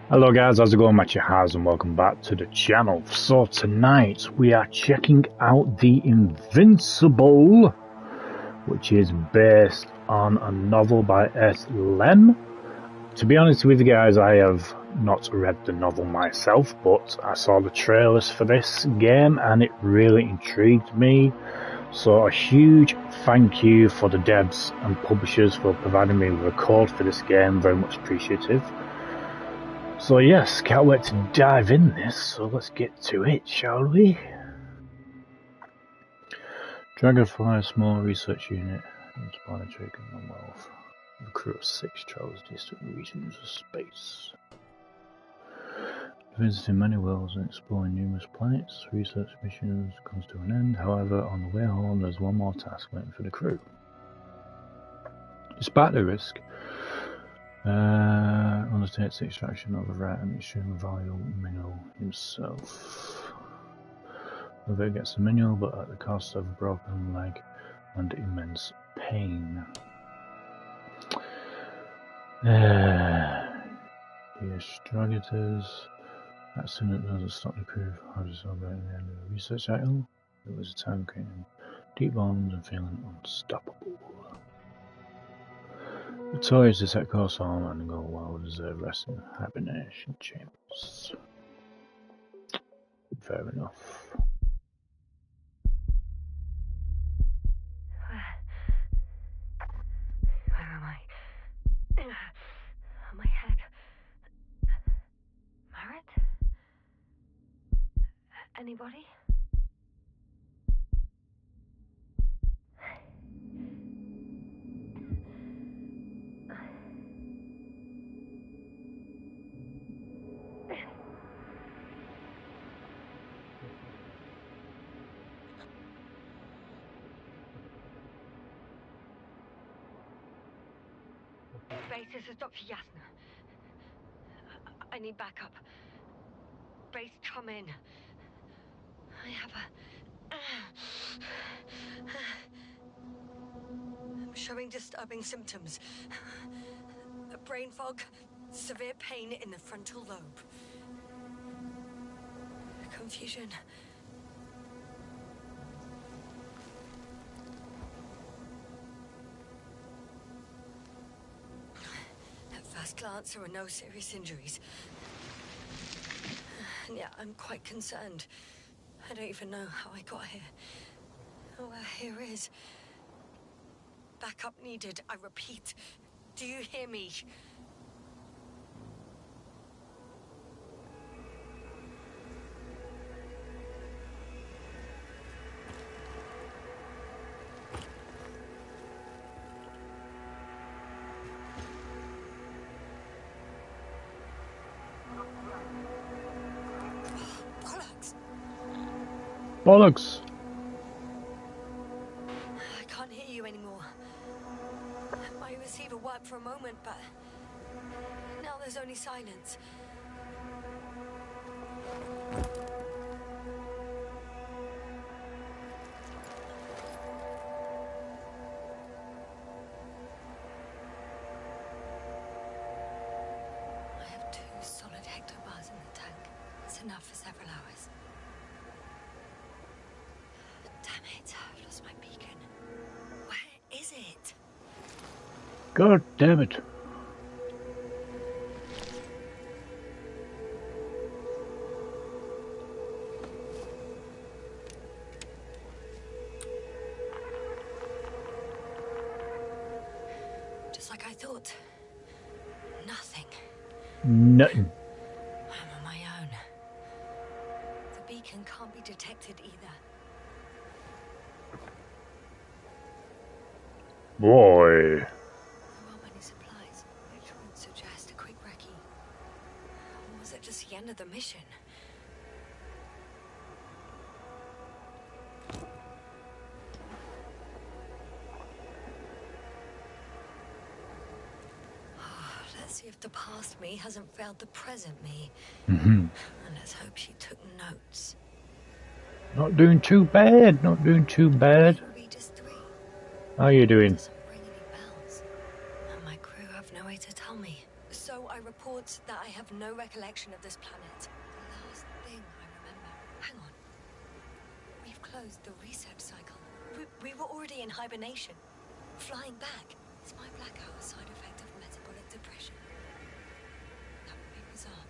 Hello guys, how's it going? HatCHeTHaZ and welcome back to the channel. So tonight we are checking out the Invincible, which is based on a novel by S. Lem. To be honest with you guys, I have not read the novel myself, but I saw the trailers for this game and it really intrigued me. So a huge thank you for the devs and publishers for providing me with a code for this game, very much appreciative. So yes, can't wait to dive in this, so let's get to it, shall we? Dragonfly, a small research unit, planetary Commonwealth. A crew of 6 travels distant regions of space. Visiting many worlds and exploring numerous planets, research missions comes to an end. However, on the way home, there's one more task waiting for the crew. Despite the risk, undertakes the extraction of a rare and extremely valuable mineral himself. Revere gets the mineral, but at the cost of a broken leg and immense pain. HatCHeTHaZ. Accident doesn't stop the crew from how to celebrate the end of the research cycle. It was a time creating deep bonds and feeling unstoppable. Victorious to set course home and go well-deserved rest in hibernation chambers. Fair enough. Where am I? On my head. Marit? Anybody? Base, this is Dr. Yasna. I need backup. Base, come in. I have I'm showing disturbing symptoms. Brain fog, severe pain in the frontal lobe. Confusion. At first glance, there were no serious injuries. And yet, I'm quite concerned. I don't even know how I got here. Oh, well, here is. Backup needed, I repeat. Do you hear me? Bollocks! I can't hear you anymore. My receiver worked for a moment, but now there's only silence. I have 2 solid hectobars in the tank. It's enough for several hours. Damn it, I've lost my beacon. Where is it? God damn it. Just like I thought. Nothing. Nothing. I'm on my own. The beacon can't be detected either. Boy. There aren't many supplies, which would suggest a quick recce. of the mission. Let's see if the past me hasn't failed the present me. And let's hope she took notes. Not doing too bad, not doing too bad. How are you doing? Doesn't ring any bells. And my crew have no way to tell me. So I report that I have no recollection of this planet. The last thing I remember. Hang on. We've closed the research cycle. We were already in hibernation. Flying back. Is my blackout a side effect of metabolic depression? That would be bizarre.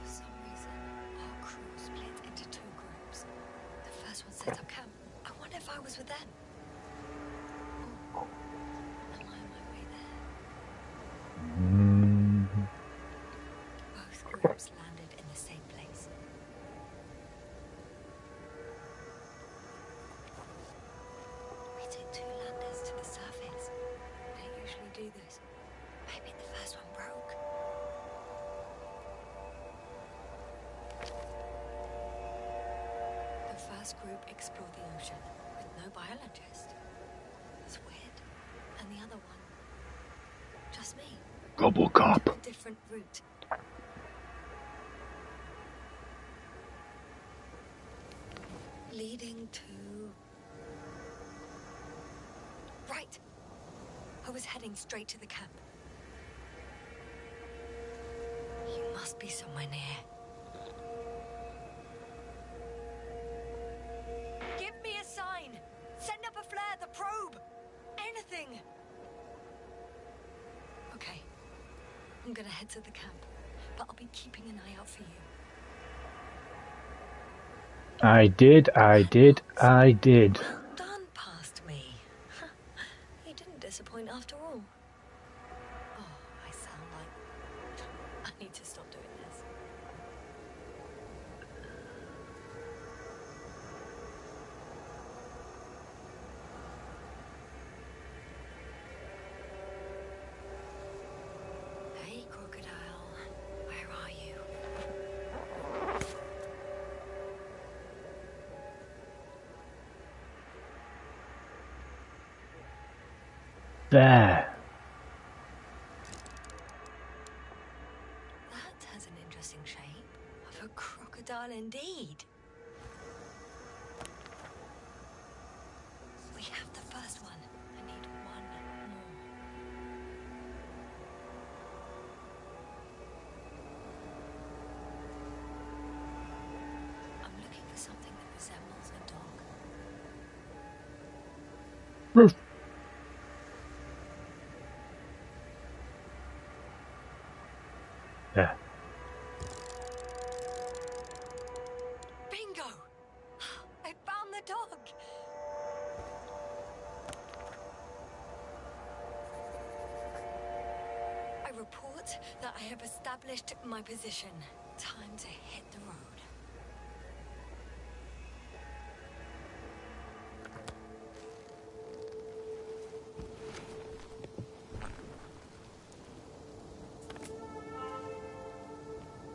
For some reason, our crew split into two groups. The first one set up camp. I wonder if I was with them. Oh, am I on my way there? Both groups landed in the same place. We took two landers to the surface. We don't usually do this. Maybe the first one broke. The first group explored the ocean with no biologist. It's weird. And the other one, just me. Gobble cop. Took a different route. Leading to... Right. I was heading straight to the camp. You must be somewhere near. Give me a sign! Send up a flare, the probe! Anything! Okay. I'm gonna head to the camp, but I'll be keeping an eye out for you. I did. Well done, past me. You didn't disappoint after all. Oh, I sound like... I need to stop doing this. Hey, crocodile. Where are you? There. That has an interesting shape. Of a crocodile indeed. We have the first one. I need one more. I'm looking for something that resembles a dog. Roof. There. Bingo! I found the dog! I report that I have established my position. Time to hit the road.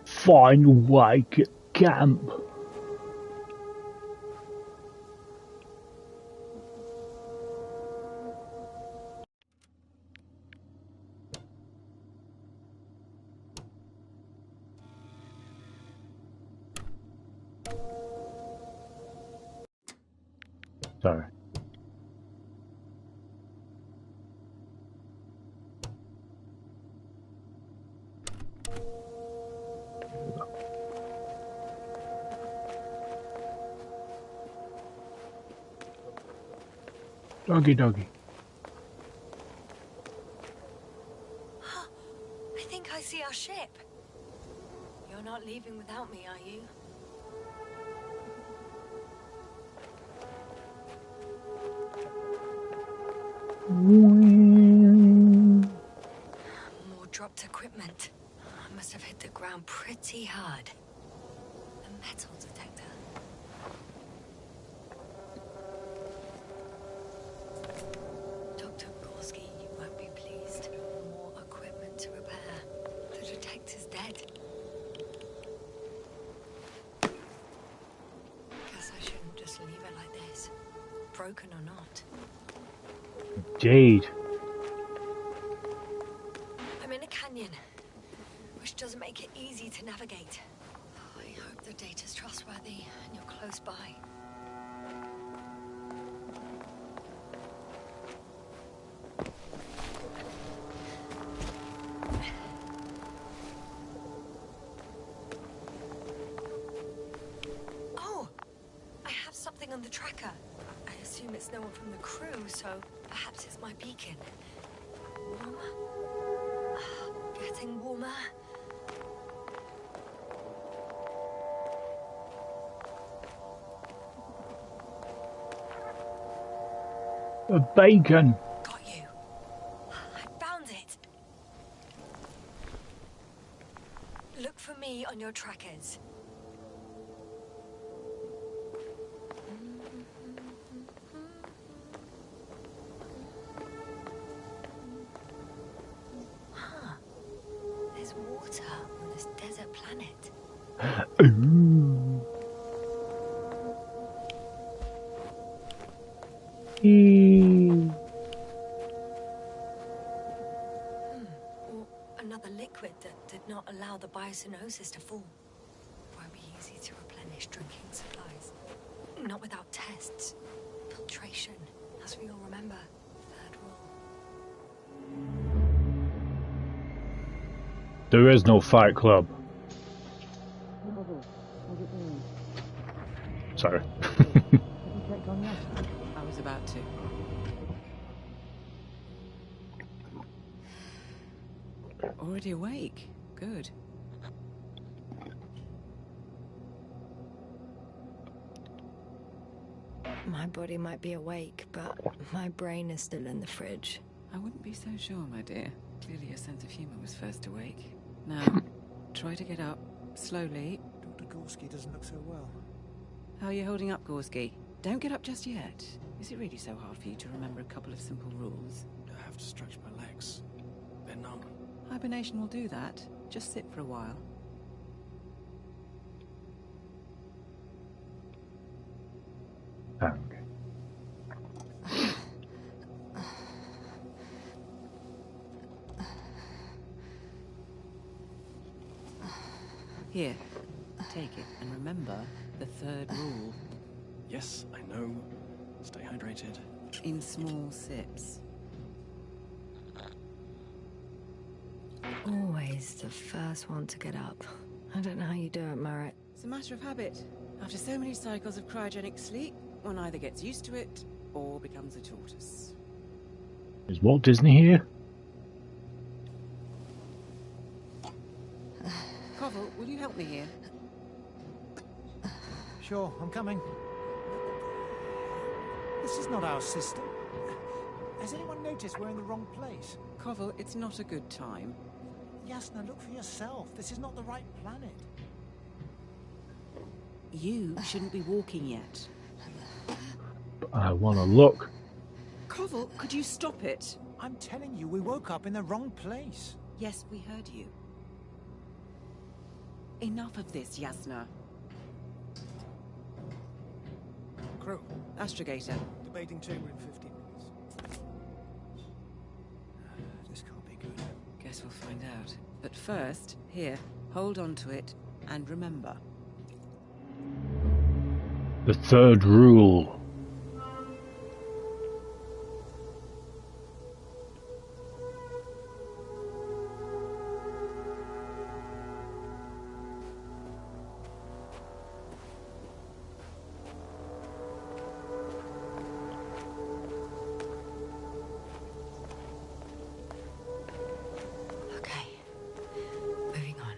Find Wake at camp. Sorry. Doggy. I think I see our ship. You're not leaving without me, are you? More dropped equipment. I must have hit the ground pretty hard. A metal detector. Dr. Gorski, you won't be pleased. More equipment to repair. The broken or not. Indeed. I'm in a canyon, which doesn't make it easy to navigate. I hope the data's trustworthy and you're close by. Oh! I have something on the tracker. I assume it's no one from the crew, so perhaps it's my beacon. Warm? Getting warmer. A bacon. Got you. I found it. Look for me on your trackers. Huh. There's water on this desert planet. Ooh. Or another liquid that did not allow the biocenosis to fall. Won't be easy to replenish drinking supplies. Not without tests. Filtration, as we all remember. Third rule. There is no Fight Club. Sorry. I was about to. Already awake. Good. My body might be awake, but my brain is still in the fridge. I wouldn't be so sure, my dear. Clearly your sense of humor was first awake. Now, try to get up. Slowly. Dr. Gorski doesn't look so well. How are you holding up, Gorski? Don't get up just yet. Is it really so hard for you to remember a couple of simple rules? I have to stretch my legs. They're numb. Hibernation will do that. Just sit for a while. Okay. Here, take it, and remember the third rule. Yes, I know. Stay hydrated. In small sips. Always the first one to get up. I don't know how you do it, Merritt. It's a matter of habit. After so many cycles of cryogenic sleep, one either gets used to it or becomes a tortoise. Is Walt Disney here? Koval, will you help me here? Sure, I'm coming. This is not our system. Has anyone noticed we're in the wrong place? Koval, it's not a good time. Yasna, look for yourself. This is not the right planet. You shouldn't be walking yet. I want to look. Koval, could you stop it? I'm telling you, we woke up in the wrong place. Yes, we heard you. Enough of this, Yasna. Crew, Astrogator. debating chamber in 15 minutes. This can't be good. Guess we'll find out. But first, here, hold on to it, and remember. The third rule. Okay. Moving on.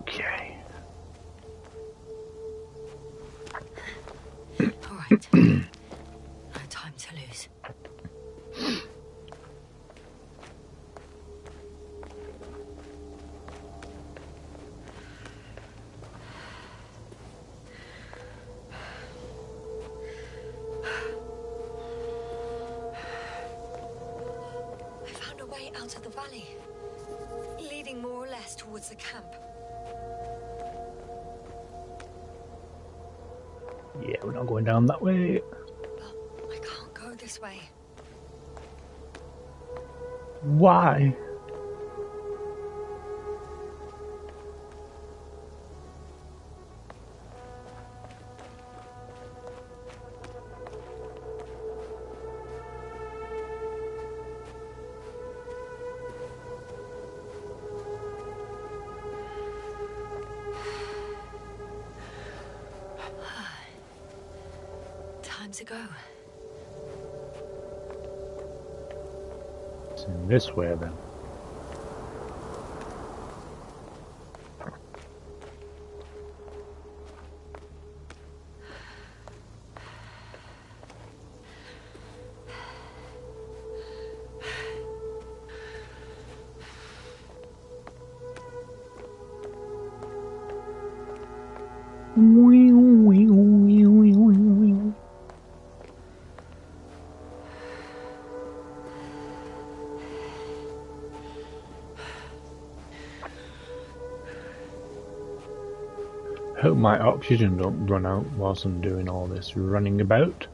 Okay. All right. No time to lose. of the valley, leading more or less towards the camp. Yeah, we're not going down that way. But I can't go this way. Why? Time to go. It's in this way then. Hope my oxygen don't run out whilst I'm doing all this running about.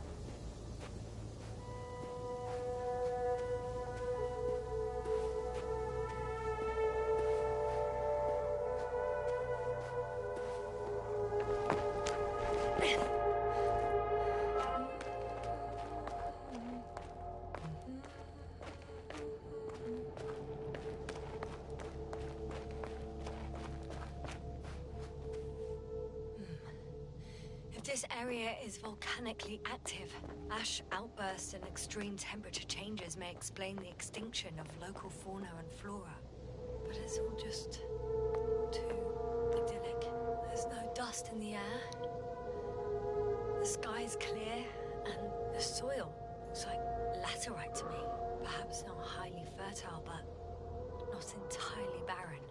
This area is volcanically active. Ash outbursts and extreme temperature changes may explain the extinction of local fauna and flora. But it's all just too idyllic. There's no dust in the air. The sky's clear, and the soil looks like laterite to me. Perhaps not highly fertile, but not entirely barren.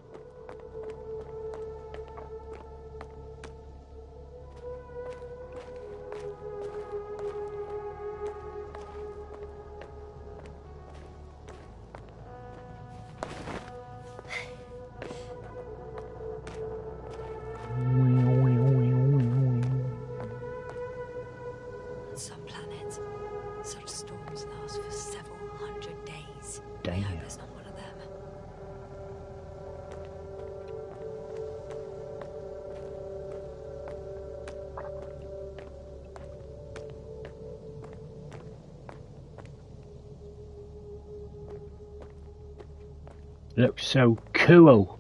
Looks so cool.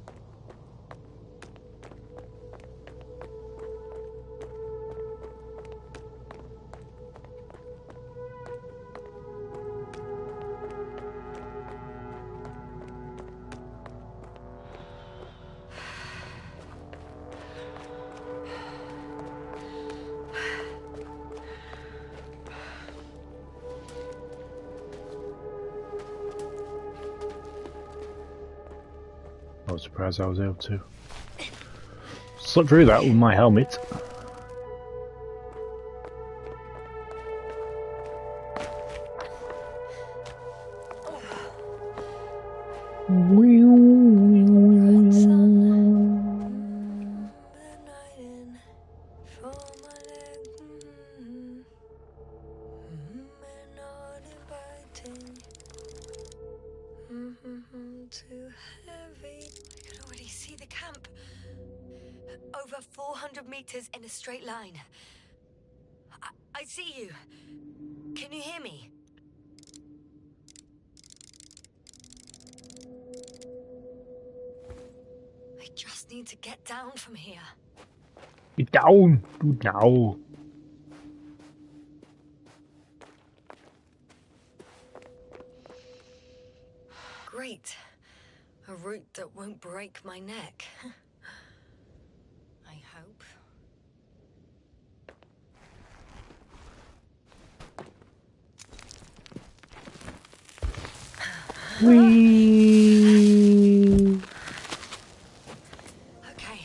I was surprised I was able to slip through that with my helmet. Too heavy. I can already see the camp. Over 400 meters in a straight line. I see you. Can you hear me? I just need to get down from here. Get down, du now. Great. A route that won't break my neck. I hope. Whee! Okay.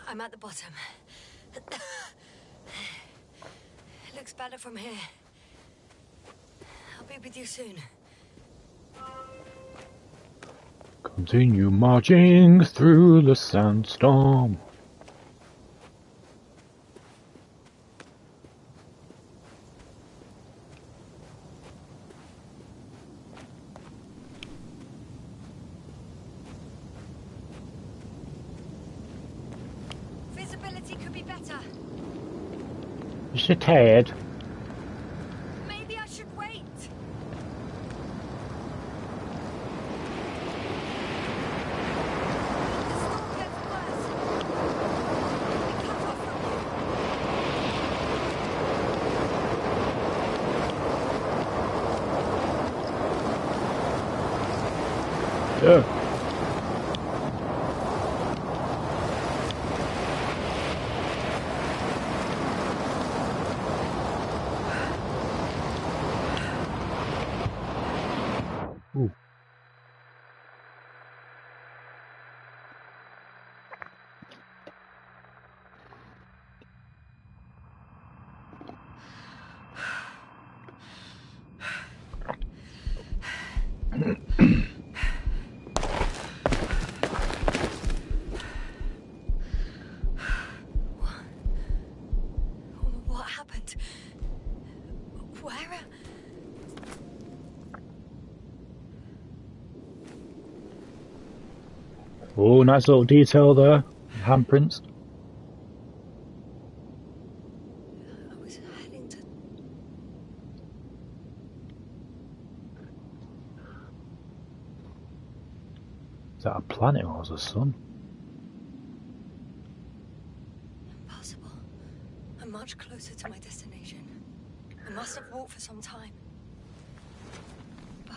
I'm at the bottom. It looks better from here. I'll be with you soon. Continue marching through the sandstorm. Visibility could be better. Just a tad. Maybe I should wait. The storm gets worse. I can't offer Yeah. Ooh. what happened. Where? Oh, nice little detail there. Handprints. I was heading to... Is that a planet or is it a sun? Impossible. I'm much closer to my destination. I must have walked for some time. But...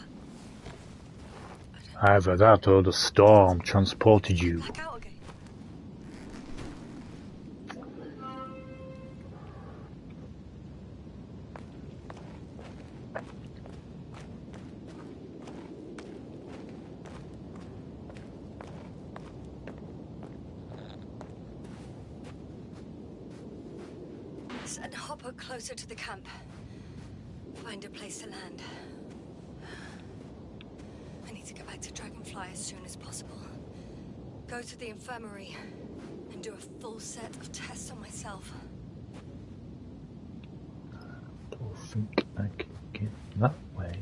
I don't Either that or the storm transported you. black out again. Send Hopper closer to the camp. Find a place to land. I need to get back to Dragonfly as soon as possible. Go to the infirmary and do a full set of tests on myself. Don't think I can get that way.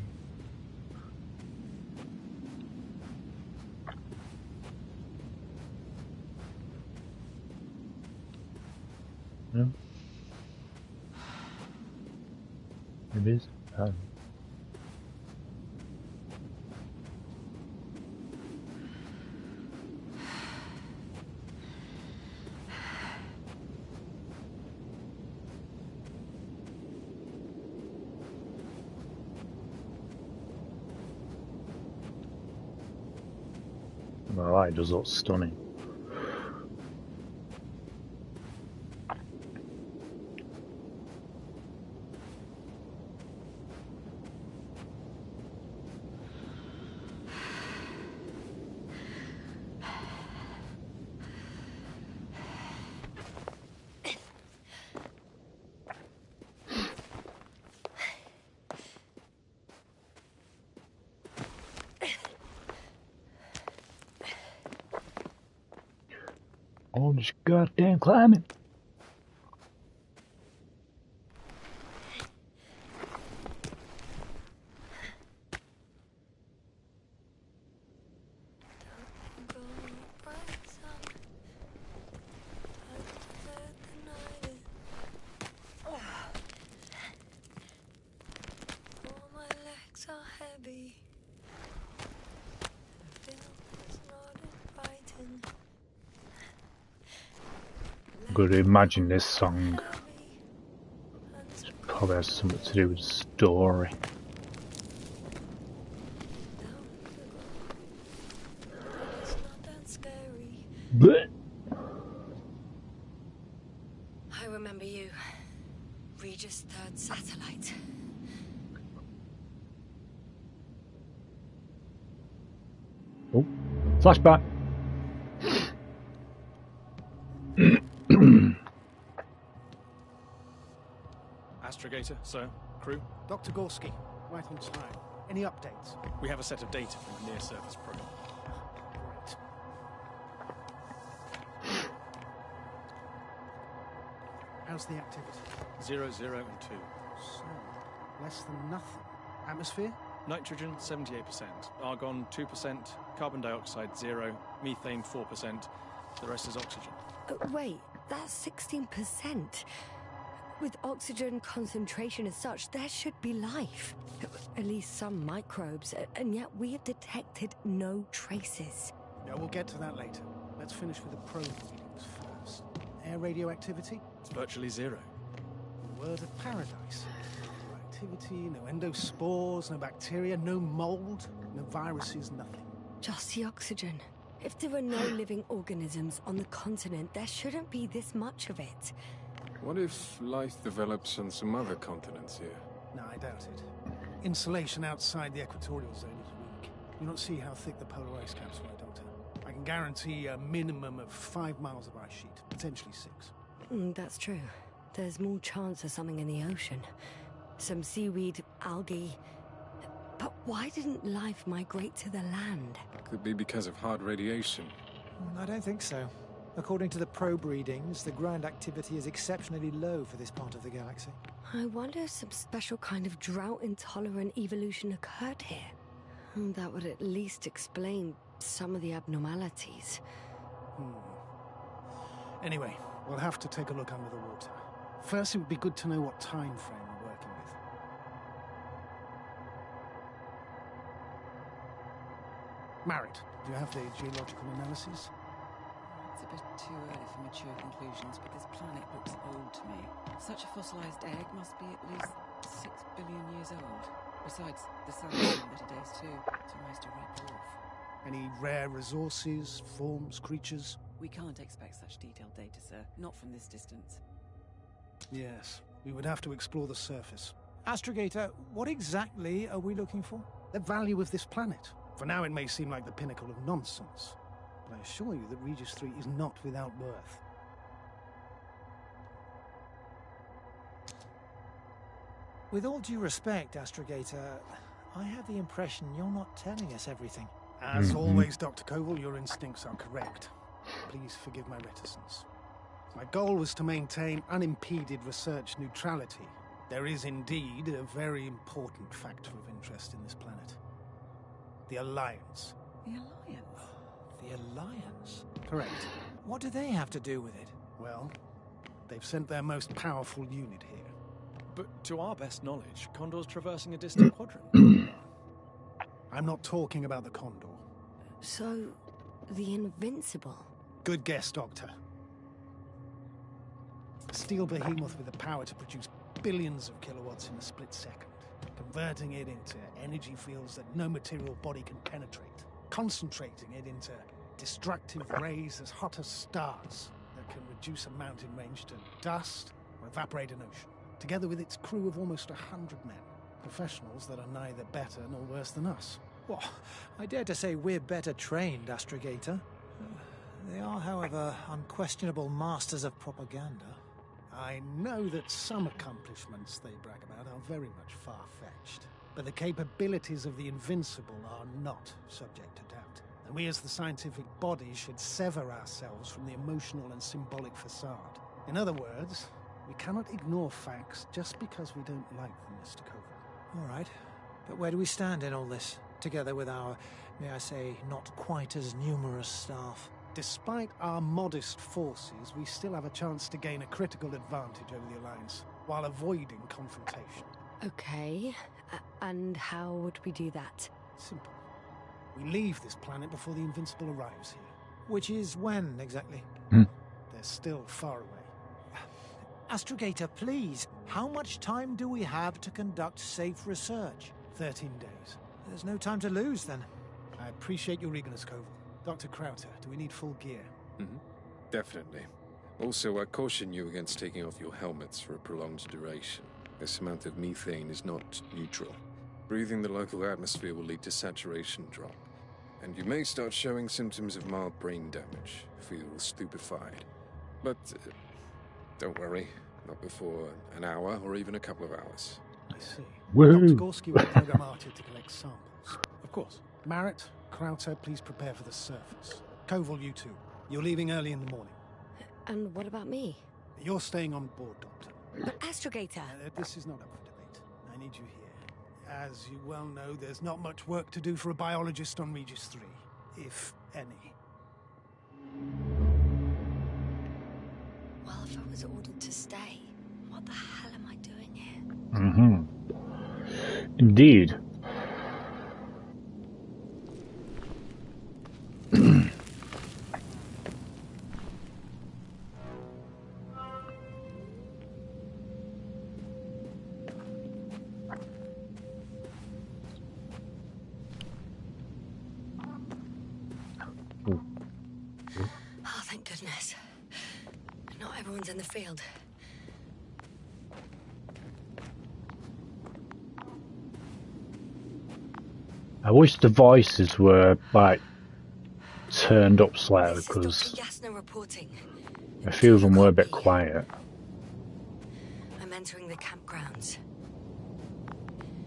No. It is. Well, that does look stunning. All this goddamn climbing. Good to imagine this song. It probably has something to do with the story. Blech. I remember you. Regis' third satellite. Oh, flashback. Astrogator, sir. Crew? Dr. Gorski, right on time. Any updates? We have a set of data from the near-surface probe. How's the activity? 0, 0, and 2. So, less than nothing. Atmosphere? Nitrogen, 78%. Argon, 2%. Carbon dioxide, 0. Methane, 4%. The rest is oxygen. Wait, that's 16%. With oxygen concentration as such, there should be life. At least some microbes, and yet we have detected no traces. Yeah, we'll get to that later. Let's finish with the probe readings first. Air radioactivity? It's virtually 0. Word of paradise. No activity, no endospores, no bacteria, no mold, no viruses, nothing. Just the oxygen. If there are no living organisms on the continent, there shouldn't be this much of it. What if life develops on some other continents here? No, I doubt it. Insulation outside the equatorial zone is weak. You don't see how thick the polar ice caps were, Doctor. I can guarantee a minimum of 5 miles of ice sheet, potentially 6. That's true. There's more chance of something in the ocean. Some seaweed, algae. But why didn't life migrate to the land? Could be because of hard radiation. I don't think so. According to the probe readings, the ground activity is exceptionally low for this part of the galaxy. I wonder if some special kind of drought-intolerant evolution occurred here. That would at least explain some of the abnormalities. Anyway, we'll have to take a look under the water. First, it would be good to know what time frame we're working with. Marriott, do you have the geological analyses? It's a bit too early for mature conclusions, but this planet looks old to me. Such a fossilized egg must be at least 6 billion years old. Besides, the sun's in better days too. It's almost a red dwarf. Any rare resources, forms, creatures? We can't expect such detailed data, sir. Not from this distance. Yes, we would have to explore the surface. Astrogator, what exactly are we looking for? The value of this planet. For now, it may seem like the pinnacle of nonsense, but I assure you that Regis 3 is not without worth. With all due respect, Astrogator, I have the impression you're not telling us everything. As always, Dr. Koval, your instincts are correct. Please forgive my reticence. My goal was to maintain unimpeded research neutrality. There is indeed a very important factor of interest in this planet. The Alliance. The Alliance? The Alliance? Correct. What do they have to do with it? Well, they've sent their most powerful unit here. But to our best knowledge, Condor's traversing a distant quadrant. I'm not talking about the Condor. So, the Invincible. Good guess, Doctor. A steel behemoth with the power to produce billions of kilowatts in a split second, converting it into energy fields that no material body can penetrate, concentrating it into destructive rays as hot as stars that can reduce a mountain range to dust or evaporate an ocean, together with its crew of almost 100 men, professionals that are neither better nor worse than us. Well, I dare to say we're better trained, Astrogator. They are, however, unquestionable masters of propaganda. I know that some accomplishments they brag about are very much far-fetched, but the capabilities of the Invincible are not subject to doubt. And we as the scientific body should sever ourselves from the emotional and symbolic facade. In other words, we cannot ignore facts just because we don't like them, Mr. Koval. All right, but where do we stand in all this, together with our, may I say, not quite as numerous staff? Despite our modest forces, we still have a chance to gain a critical advantage over the Alliance, while avoiding confrontation. Okay, and how would we do that? Simple. We leave this planet before the Invincible arrives here. Which is when, exactly? They're still far away. Astrogator, please, how much time do we have to conduct safe research? 13 days. There's no time to lose, then. I appreciate your eagerness, Koval. Dr. Crowther, do we need full gear? Definitely. Also, I caution you against taking off your helmets for a prolonged duration. This amount of methane is not neutral. Breathing the local atmosphere will lead to saturation drop, and you may start showing symptoms of mild brain damage, feel stupefied. But don't worry, not before an hour or even a couple of hours. I see. Woohoo. Dr. Gorski will program Artie to collect samples. Of course. Marett, Crowther, please prepare for the surface. Koval, you too. You're leaving early in the morning. And what about me? You're staying on board, Doctor. But Astrogator... This is not up for debate. I need you here. As you well know, there's not much work to do for a biologist on Regis 3, if any. Well, if I was ordered to stay, what the hell am I doing here? Mm-hmm. Indeed. Oh, thank goodness. Not everyone's in the field. I wish the voices were, like, turned up slightly, This is because Dr. Yasna reporting. a few of them were a bit Copy. quiet. I'm entering the campgrounds.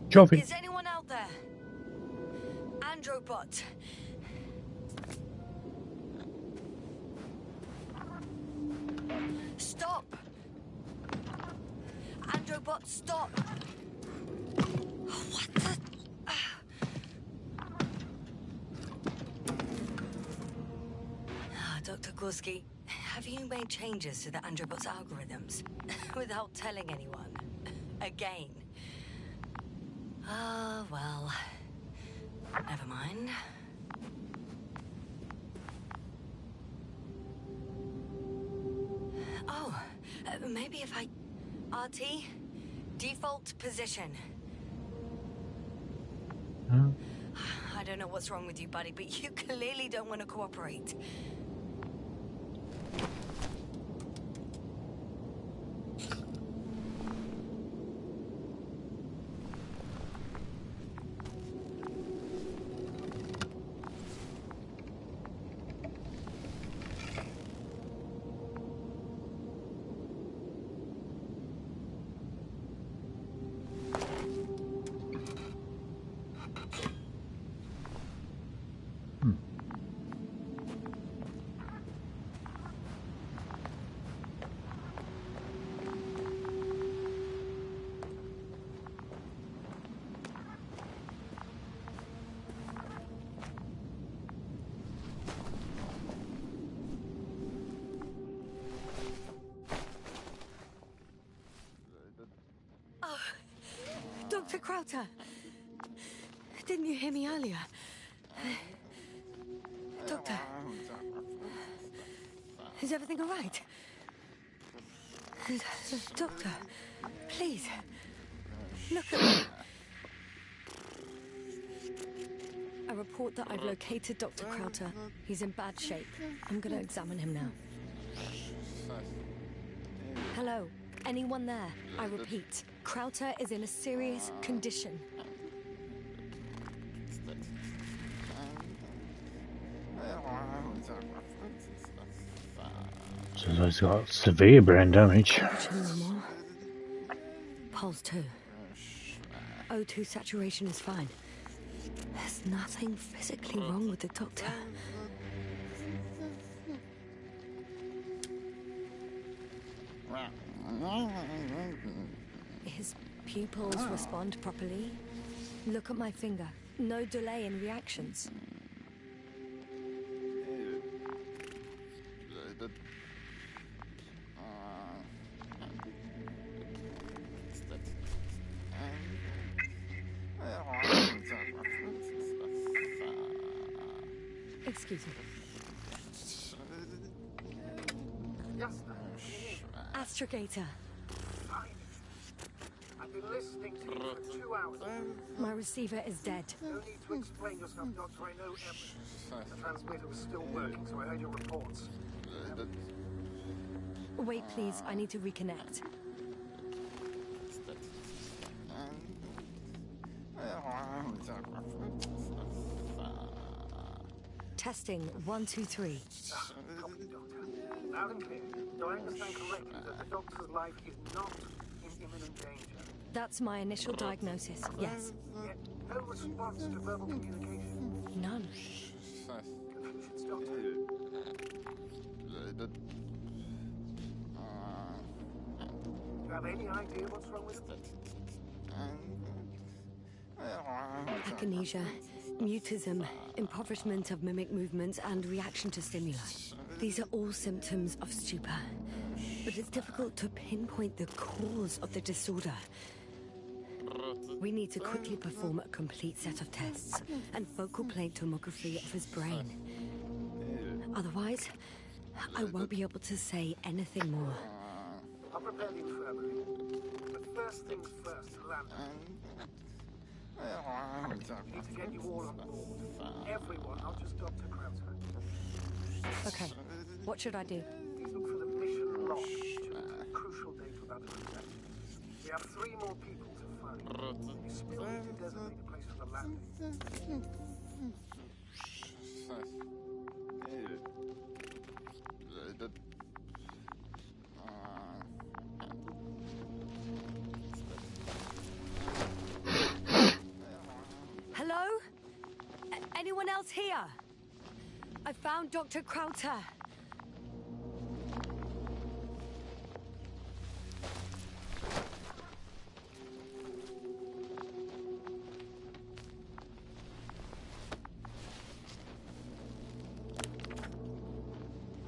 Jovi. Is anyone out there? Androbot. Stop! Androbot, stop! What the... Dr. Gorski, have you made changes to the Androbot's algorithms without telling anyone? Again? Ah, well... Never mind. Oh, maybe if I... RT? Default position. Huh? I don't know what's wrong with you, buddy, but you clearly don't want to cooperate. Dr. Crowther! Didn't you hear me earlier? Doctor? Is everything all right? Doctor, please, look at me. I report that I've located Dr. Crowther. He's in bad shape. I'm gonna examine him now. Hello? Anyone there? I repeat, Crowther is in a serious condition. So he's got severe brain damage. Pulse 2. O2 saturation is fine. There's nothing physically wrong with the doctor. His pupils respond properly. Look at my finger. No delay in reactions. Excuse me. Astrogator. I've been listening to you for 2 hours. My receiver is dead. No need to explain yourself, Doctor. I know everything. The transmitter was still working, so I heard your reports. Wait, please. I need to reconnect. Testing 1, 2, 3. Copy, Doctor. Loud and clear. Do I understand correctly that the doctor's life is not in imminent danger? That's my initial diagnosis, yes. Yet no response to verbal communication. None. Confusions, Doctor. you have any idea what's wrong with him? Akinesia, mutism, impoverishment of mimic movements, and reaction to stimuli. These are all symptoms of stupor. But it's difficult to pinpoint the cause of the disorder. We need to quickly perform a complete set of tests and focal plane tomography of his brain. Otherwise, I won't be able to say anything more. I'll prepare the infirmary. But first things first, Lambda. We need to get you all on board. Everyone, not just Dr. Krauser. Okay, what should I do? Please look for the mission log, which has crucial data about the infection. We have 3 more people to find. You still need to designate a place for the landing. Hello? Anyone else here? I found Dr. Krauter.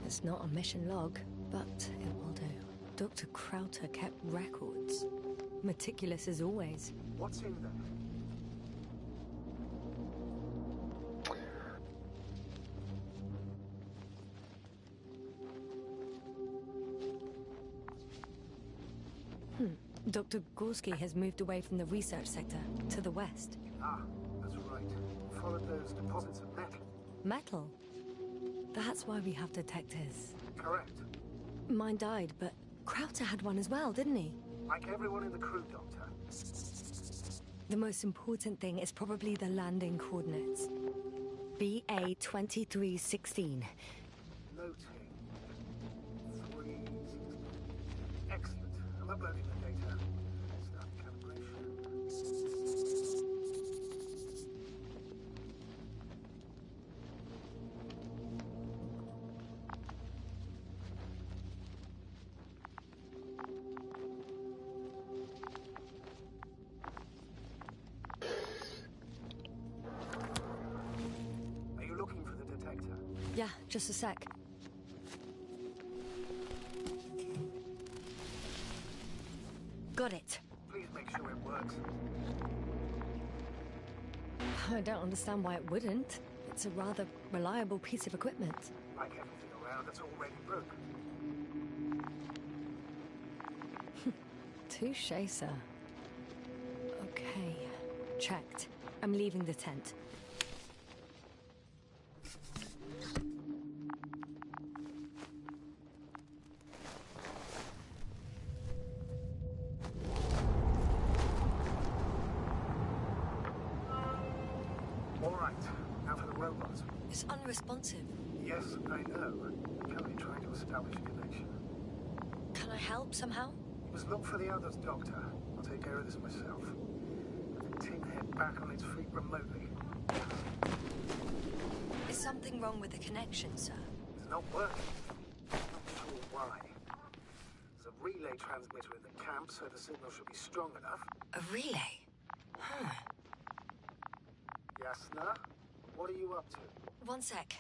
It's not a mission log, but it will do. Dr. Krauter kept records. Meticulous as always. What's in there? Dr. Gorski has moved away from the research sector to the west. Ah, that's right. Followed those deposits of metal. Metal? That's why we have detectors. Correct. Mine died, but Krauter had one as well, didn't he? Like everyone in the crew, Doctor. The most important thing is probably the landing coordinates. BA 2316. Noting. 3. Excellent. I'm uploading the data. Start calibration. Are you looking for the detector? Yeah, just a sec. Got it. Please make sure it works. I don't understand why it wouldn't. It's a rather reliable piece of equipment. Like everything around that's already broken. Touché, sir. Okay, checked. I'm leaving the tent. All right, now for the robot. It's unresponsive. Yes, I know. I'm currently trying to establish a connection. Can I help somehow? You must look for the others, Doctor. I'll take care of this myself. Put the tin head back on its feet remotely. Is something wrong with the connection, sir? It's not working. I'm not sure why. There's a relay transmitter in the camp, so the signal should be strong enough. A relay? Huh. Yasna, what are you up to? One sec.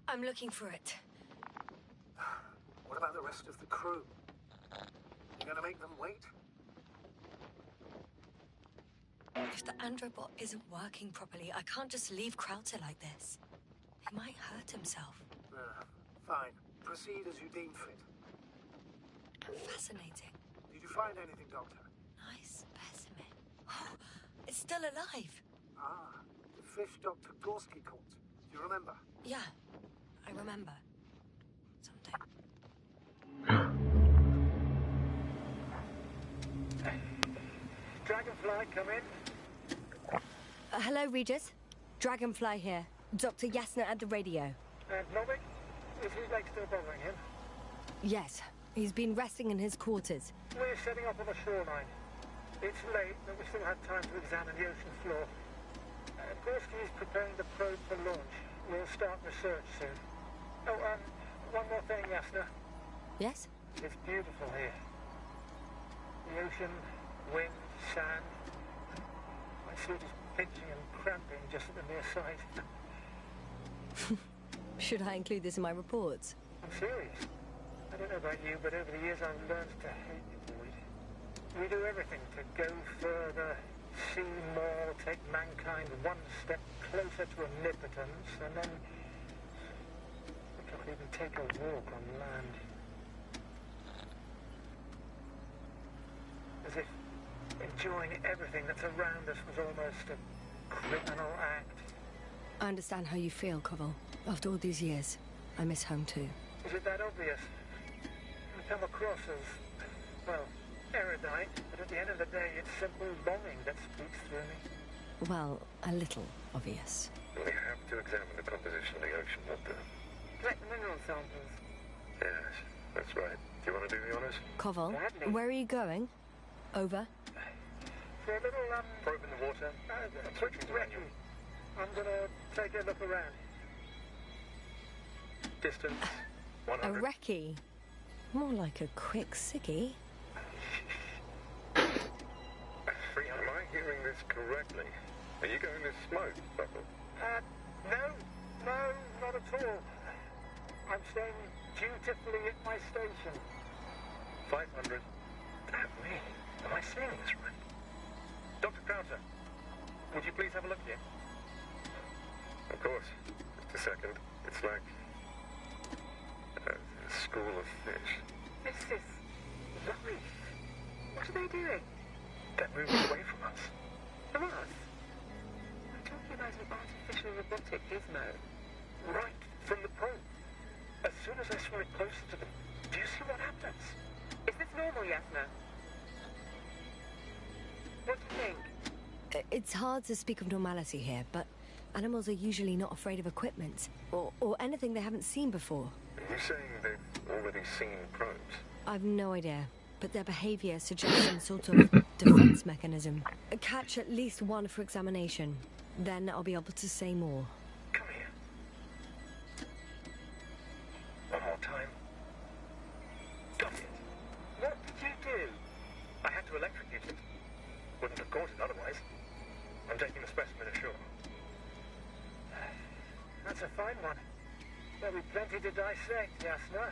I'm looking for it. What about the rest of the crew? You gonna make them wait? If the androbot isn't working properly, I can't just leave Krauter like this. He might hurt himself. Fine. Proceed as you deem fit. Fascinating. Did you find anything, Doctor? Nice specimen. Oh, it's still alive. Ah, the fish Dr. Gorski caught. Do you remember? Yeah, I remember. Something. Dragonfly, come in. Hello, Regis. Dragonfly here. Dr. Yasna at the radio. And Novik? Is his leg still bothering him? Yes, he's been resting in his quarters. We're setting up on the shoreline. It's late, but we still have time to examine the ocean floor. Gorski is preparing the probe for launch. We'll start research soon. Oh, one more thing, Yasna. Yes? It's beautiful here. ocean, wind, sand. My suit is pinching and cramping just at the mere sight. Should I include this in my reports? I'm serious. I don't know about you, but over the years I've learned to hate the void. We do everything to go further, see more, take mankind one step closer to omnipotence, and then we can't even take a walk on land. As if enjoying everything that's around us was almost a criminal act. I understand how you feel, Koval. After all these years, I miss home too. Is it that obvious? We come across as, well, erudite, but at the end of the day, it's simple longing that speaks through me. Well, a little obvious. We have to examine the composition of the ocean water. Collect the mineral samples. Yes, that's right. Do you want to do the honors? Koval, Gladly. where are you going? Over? For a little, Probe in the water. Switching to manual. I'm gonna take a look around. Distance, A 100. recce? More like a quick sickie. 300. Am I hearing this correctly? Are you going to smoke, Buckle? No, not at all. I'm staying dutifully at my station. 500. Damn me. Am I seeing this right? Dr. Crowther, would you please have a look here? Of course. Just a second. It's like a school of fish. This is life. What are they doing? They're moving away from us. From us? I'm talking about an artificial robotic gizmo. Right from the probe. As soon as I saw it closer to them, do you see what happens? Is this normal, Yasna? What do you think? It's hard to speak of normality here, but animals are usually not afraid of equipment or anything they haven't seen before. Are you saying they've already seen probes? I've no idea, but their behavior suggests some sort of defense mechanism. Catch at least one for examination. Then I'll be able to say more. Come here. One more time. Got it. What did you do? I had to electrocute it. Wouldn't have caught it otherwise. I'm taking the specimen ashore. That's a fine one. There'll be plenty to dissect, Yasna.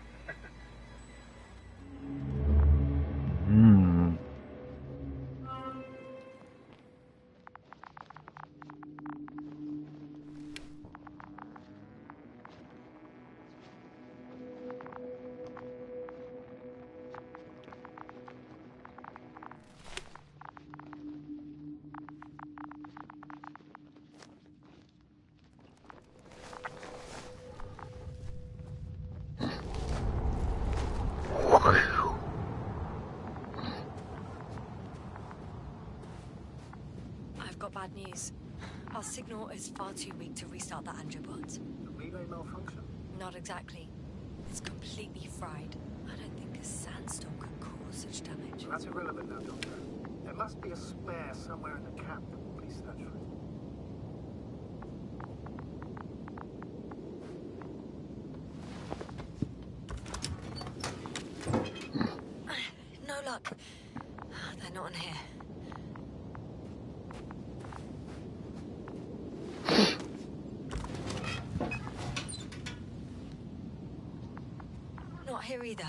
I've got bad news. Our signal is far too weak to restart the Androbot. Relay malfunction. Not exactly. It's completely fried. I don't think a sandstorm could cause such damage. That's irrelevant now, Doctor. There must be a spare somewhere in the camp. Please search for it. No luck. They're not in here. Not here either.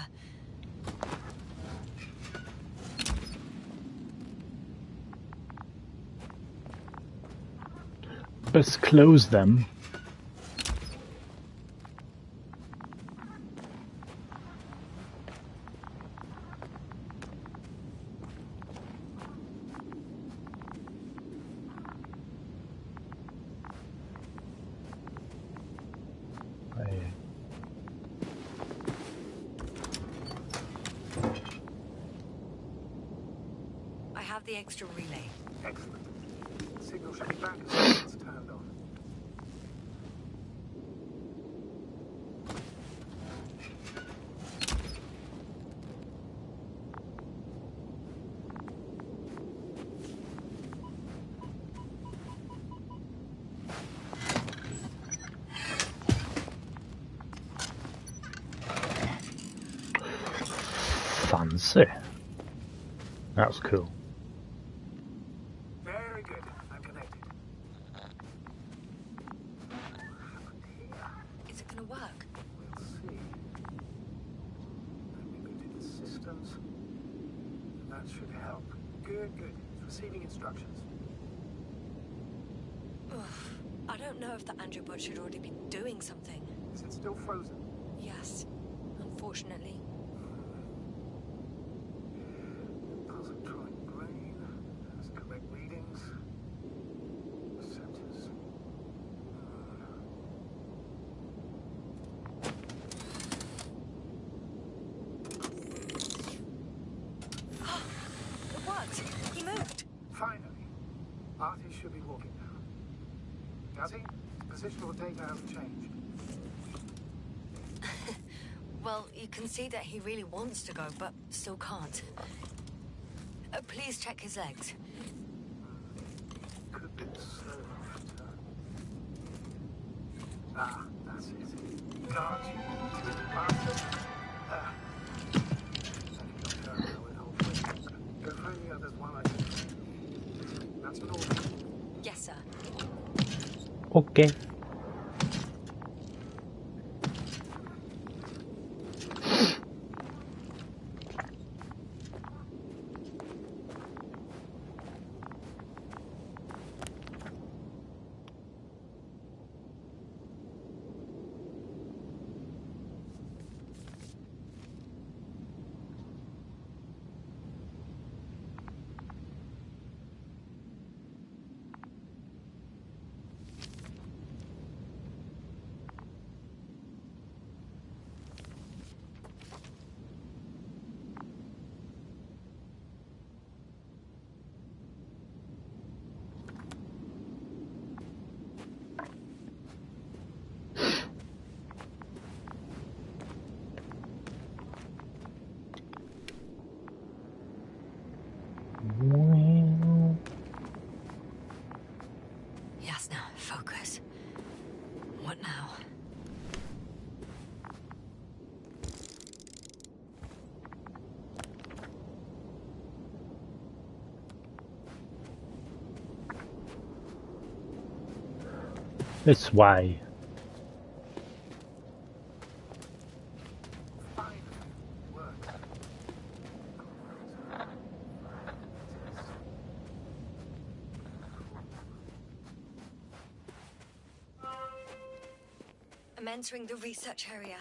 Let's close them. I have the extra relay. Excellent. Signal should be back as soon as it's turned on. Fancy. That's cool. Very good. I'm connected. Is it gonna work? We'll see. I've rebooted the systems. That should help. Good, good. It's receiving instructions. Oof. I don't know if the androbot should already be doing something. Is it still frozen? Yes, unfortunately. Positronic brain has correct readings. Receptors. It worked! He moved! Finally. Artie should be walking now. Does he? Positional data hasn't changed. Well, you can see that he really wants to go, but still can't. Please check his legs. Could be served. Ah, that's it. Got you. Go find the others while I can. That's an order. Yes, sir. Okay. Yes, now, focus. What now? This way. I'm entering the research area.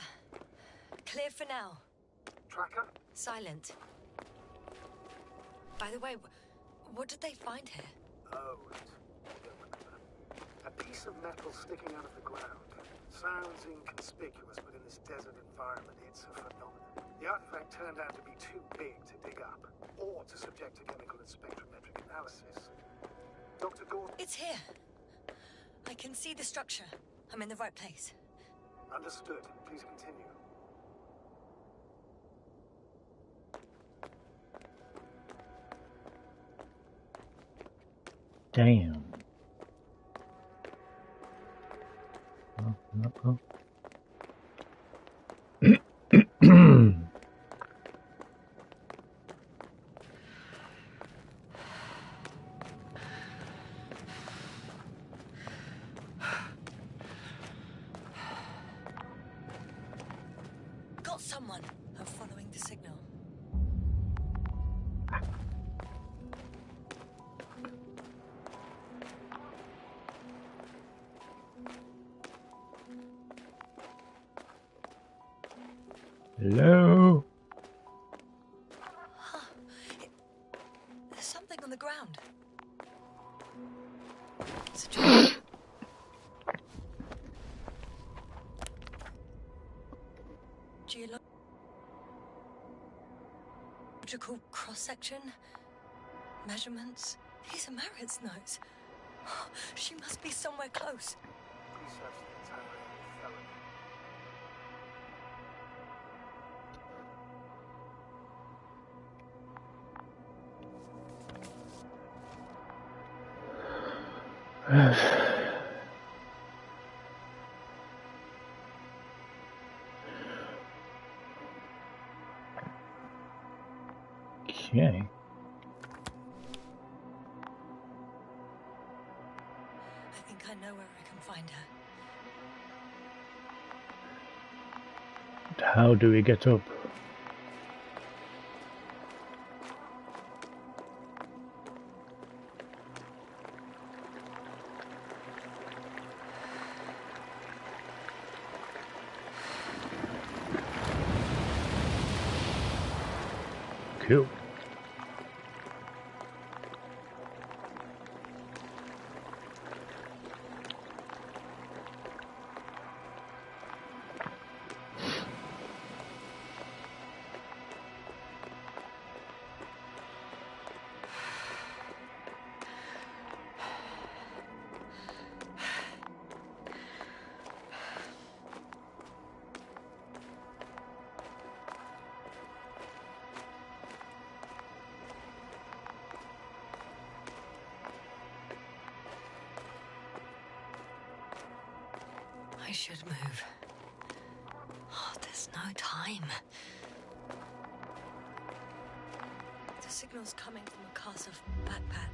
Clear for now. Tracker? Silent. By the way, what did they find here? Oh, right. A piece of metal sticking out of the ground. Sounds inconspicuous, but in this desert environment, it's a phenomenon. The artifact turned out to be too big to dig up, or to subject to chemical and spectrometric analysis. Dr. Gordon? It's here. I can see the structure. I'm in the right place. Understood. Please continue. Damn. Oh. Got someone. I'm following the signal. Hello? There's something on the ground. It's a tree. Geological cross-section. Measurements. These are Marit's notes. She must be somewhere close. Please search the entire area thoroughly. Okay. How do we get up? Cool. I should move. Oh, there's no time. The signal's coming from a castle backpack.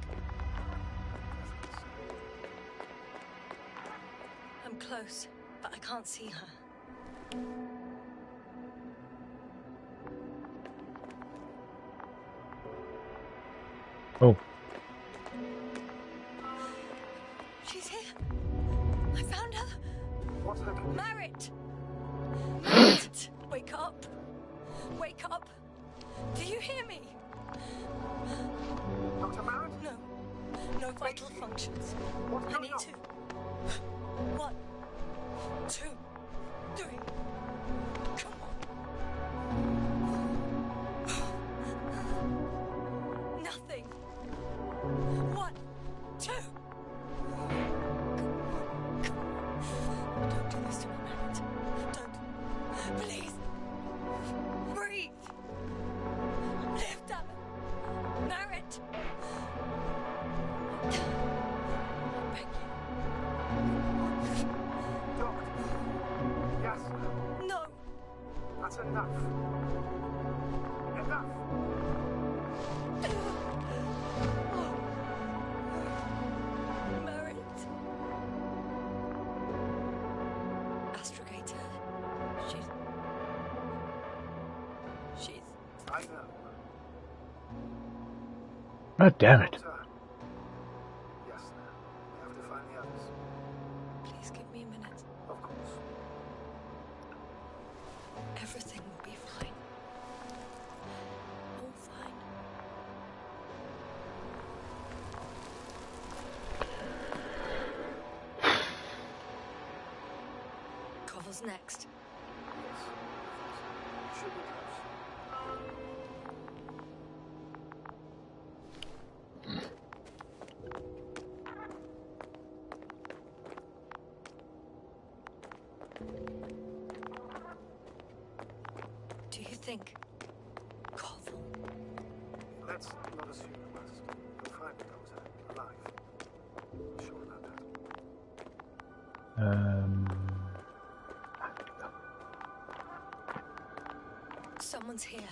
I'm close, but I can't see her. Oh. She's here. I found her. What's her condition? Merritt! Merritt! Wake up! Wake up! Do you hear me? Dr. Merritt? No. No vital functions. What's I going need on? to. 1, 2, 3. Come on. Nothing. 1, 2. Don't do this to me, Merritt. Don't. Please. Breathe. Live, damn it. Merritt. Beg you. Doctor. Yes. No. That's enough. Enough. Merritt. Astrogator. She's. I know. God damn it. Doctor. Yes, sir. We have to find the others. Please give me a minute. Of course. Everything will be fine. All fine. Cover's next. Yes. Should be close. Do you think Koval? Let's not assume the worst. You'll find the doctor alive. I'm sure about that. Someone's here.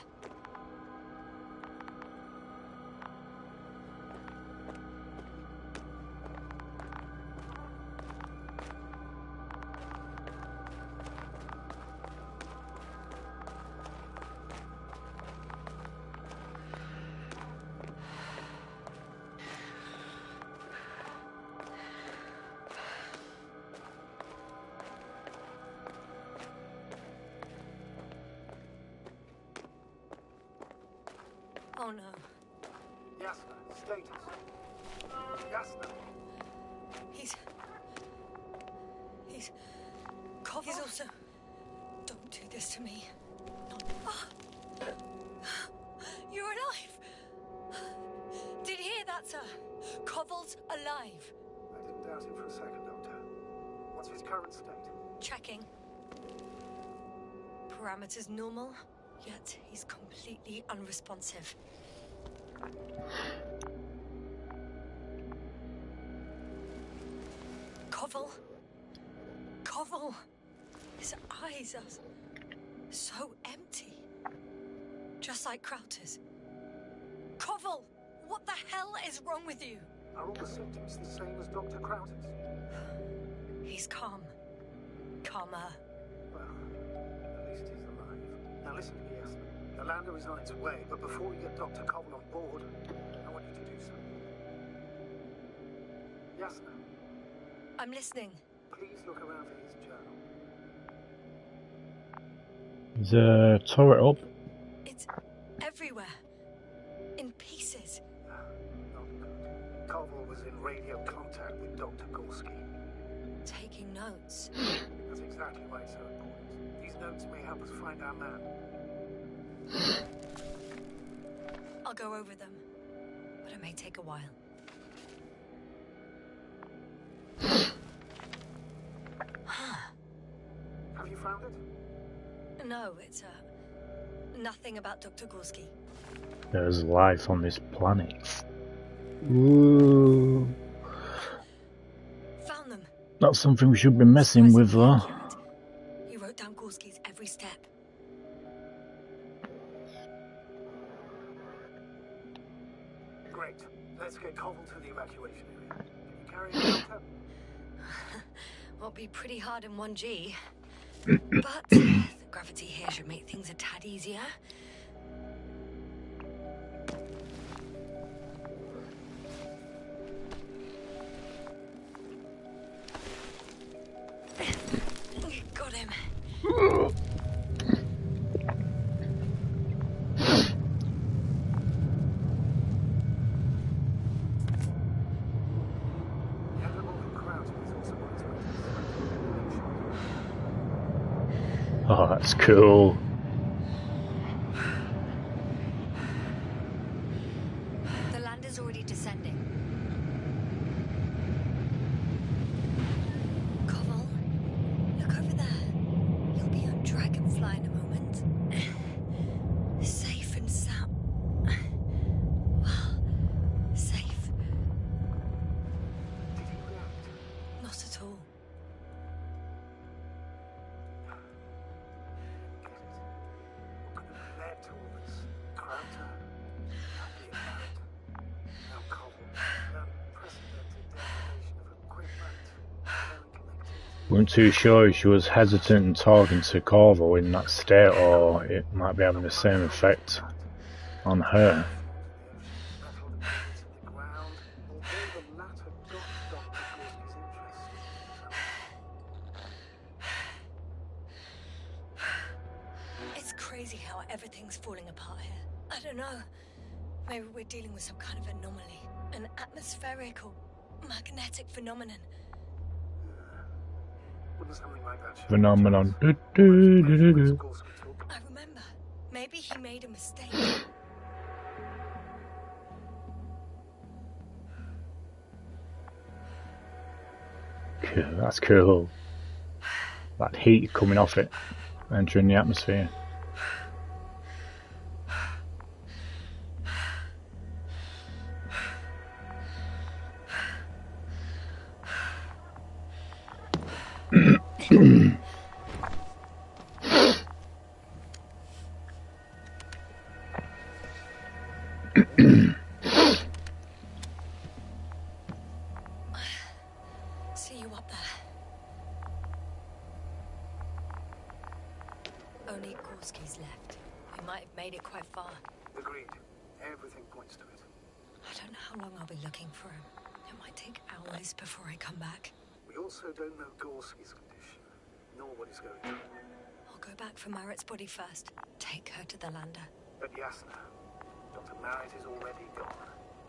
Oh no. Yes, sir. Status. Yes, sir. He's Koval. He's also. Don't do this to me. Not. Ah. You're alive. Did you hear that, sir? Koval's alive. I didn't doubt him for a second, Doctor. What's his current state? Checking. Parameters normal, yet he's completely unresponsive. Koval. Koval. His eyes are so empty. Just like Krauter's. Koval! What the hell is wrong with you? Are all the symptoms the same as Dr. Krauter's? He's calm. Calmer. Well, at least he's alive. Now listen to me, Yasna. The lander is on its way, but before we get Dr. Cobble on board, I want you to do something. Yasna, I'm listening. please look around for his journal. Is a turret up? It's everywhere. In pieces. Not good. Cobble was in radio contact with Dr. Gorski. Taking notes. That's exactly why it's so important. These notes may help us find our man. I'll go over them. But it may take a while. Have you found it? No, it's nothing about Dr. Gorski. There's life on this planet. Ooh. Found them. Not something we should be messing with, though. You wrote down Gorski's every step. Great. Let's get Cobble to the evacuation area. Can you carry it, Doctor? Will be pretty hard in 1G. But the gravity here should make things a tad easier. Got him. Oh, that's cool. The lander's already descending. Cobble, look over there. You'll be on Dragonfly in a moment. Safe and sound. Well, safe. Not at all. Weren't too sure if she was hesitant in talking to Corvo in that state, or it might be having the same effect on her. It's crazy how everything's falling apart here. I don't know. Maybe we're dealing with some kind of anomaly. An atmospheric or magnetic phenomenon. Phenomenon. I remember. Maybe he made a mistake. Cool, that's cool. That heat coming off it, entering the atmosphere. See you up there. Only Gorski's left. We might have made it quite far. Agreed. Everything points to it. I don't know how long I'll be looking for him. It might take hours before I come back. We also don't know Gorski's condition, nor what he's going through. I'll go back for Marrett's body first. Take her to the lander. But Yasna, Dr. Marrett is already gone.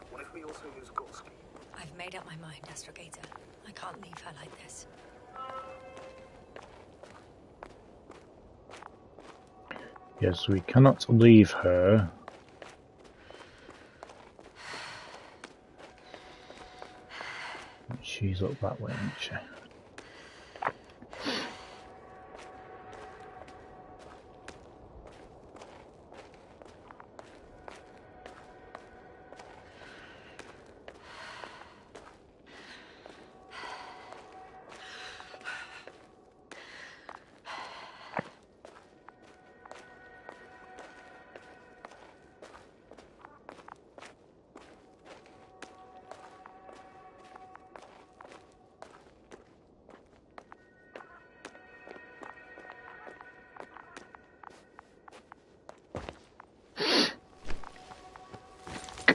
What if we also lose Gorski? I've made up my mind, Astrogator. I can't leave her like this. Yes, we cannot leave her. She's up that way, isn't she?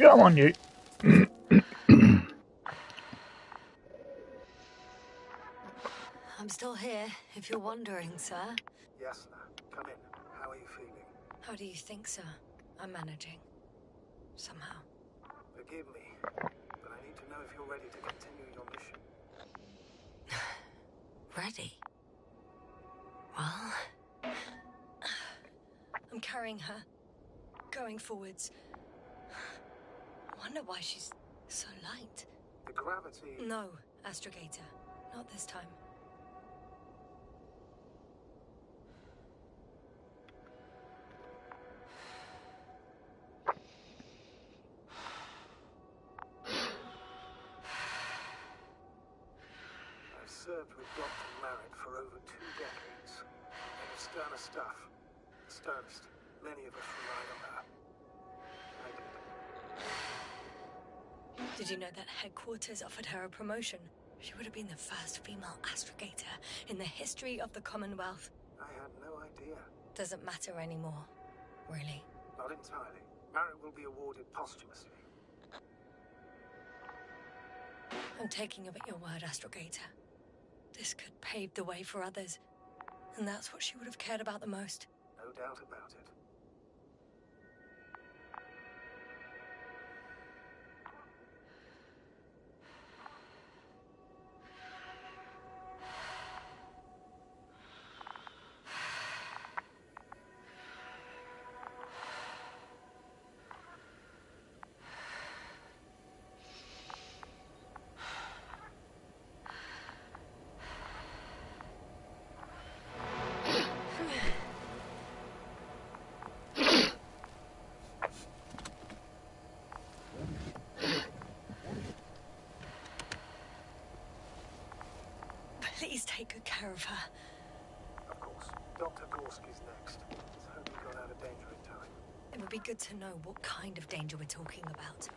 Come on, you. I'm still here, if you're wondering, sir. Yes, sir. Come in. How are you feeling? How do you think, sir? I'm managing. Somehow. Forgive me, but I need to know if you're ready to continue your mission. Ready? Well... I'm carrying her. Going forwards. I wonder why she's so light. The gravity... No, Astrogator. Not this time. I've served with Dr. Merritt for over 2 decades. And of sterner stuff. Sternest. Many of us relied on her. I did. Did you know that headquarters offered her a promotion? She would have been the first female astrogator in the history of the Commonwealth. I had no idea. Doesn't matter anymore, really. Not entirely. Merritt will be awarded posthumously. I'm taking you at your word, Astrogator. This could pave the way for others. And that's what she would have cared about the most. No doubt about it. Please take good care of her. Of course. Dr. Gorski's next. Let's hope he got out of danger in time. It would be good to know what kind of danger we're talking about.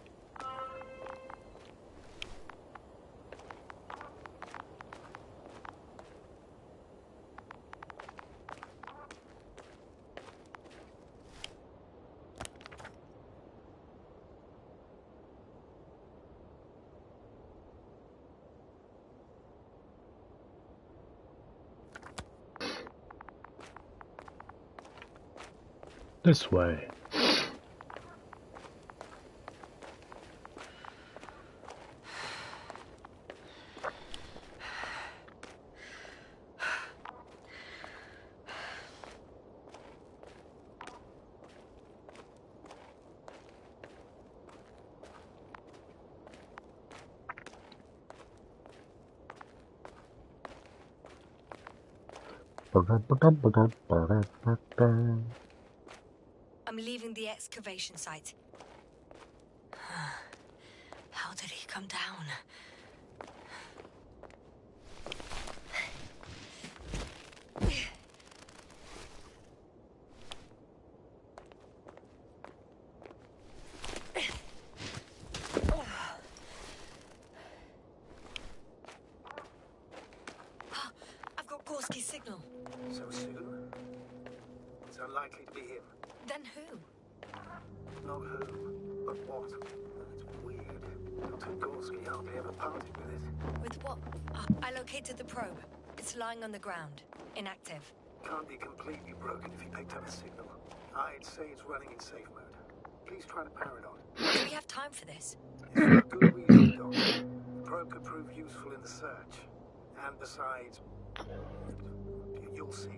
This way. I'm leaving the excavation site. How did he come down? I've got Gorski's signal. So soon? It's unlikely to be him. Then who? Not who, but what. It's weird. Dr. Gorski hardly ever parted with it. With what? I located the probe. It's lying on the ground. Inactive. Can't be completely broken if you picked up a signal. I'd say it's running in safe mode. Please try to power it on. Do we have time for this? It's for a good reason, Doctor. The probe could prove useful in the search. And besides, you'll see.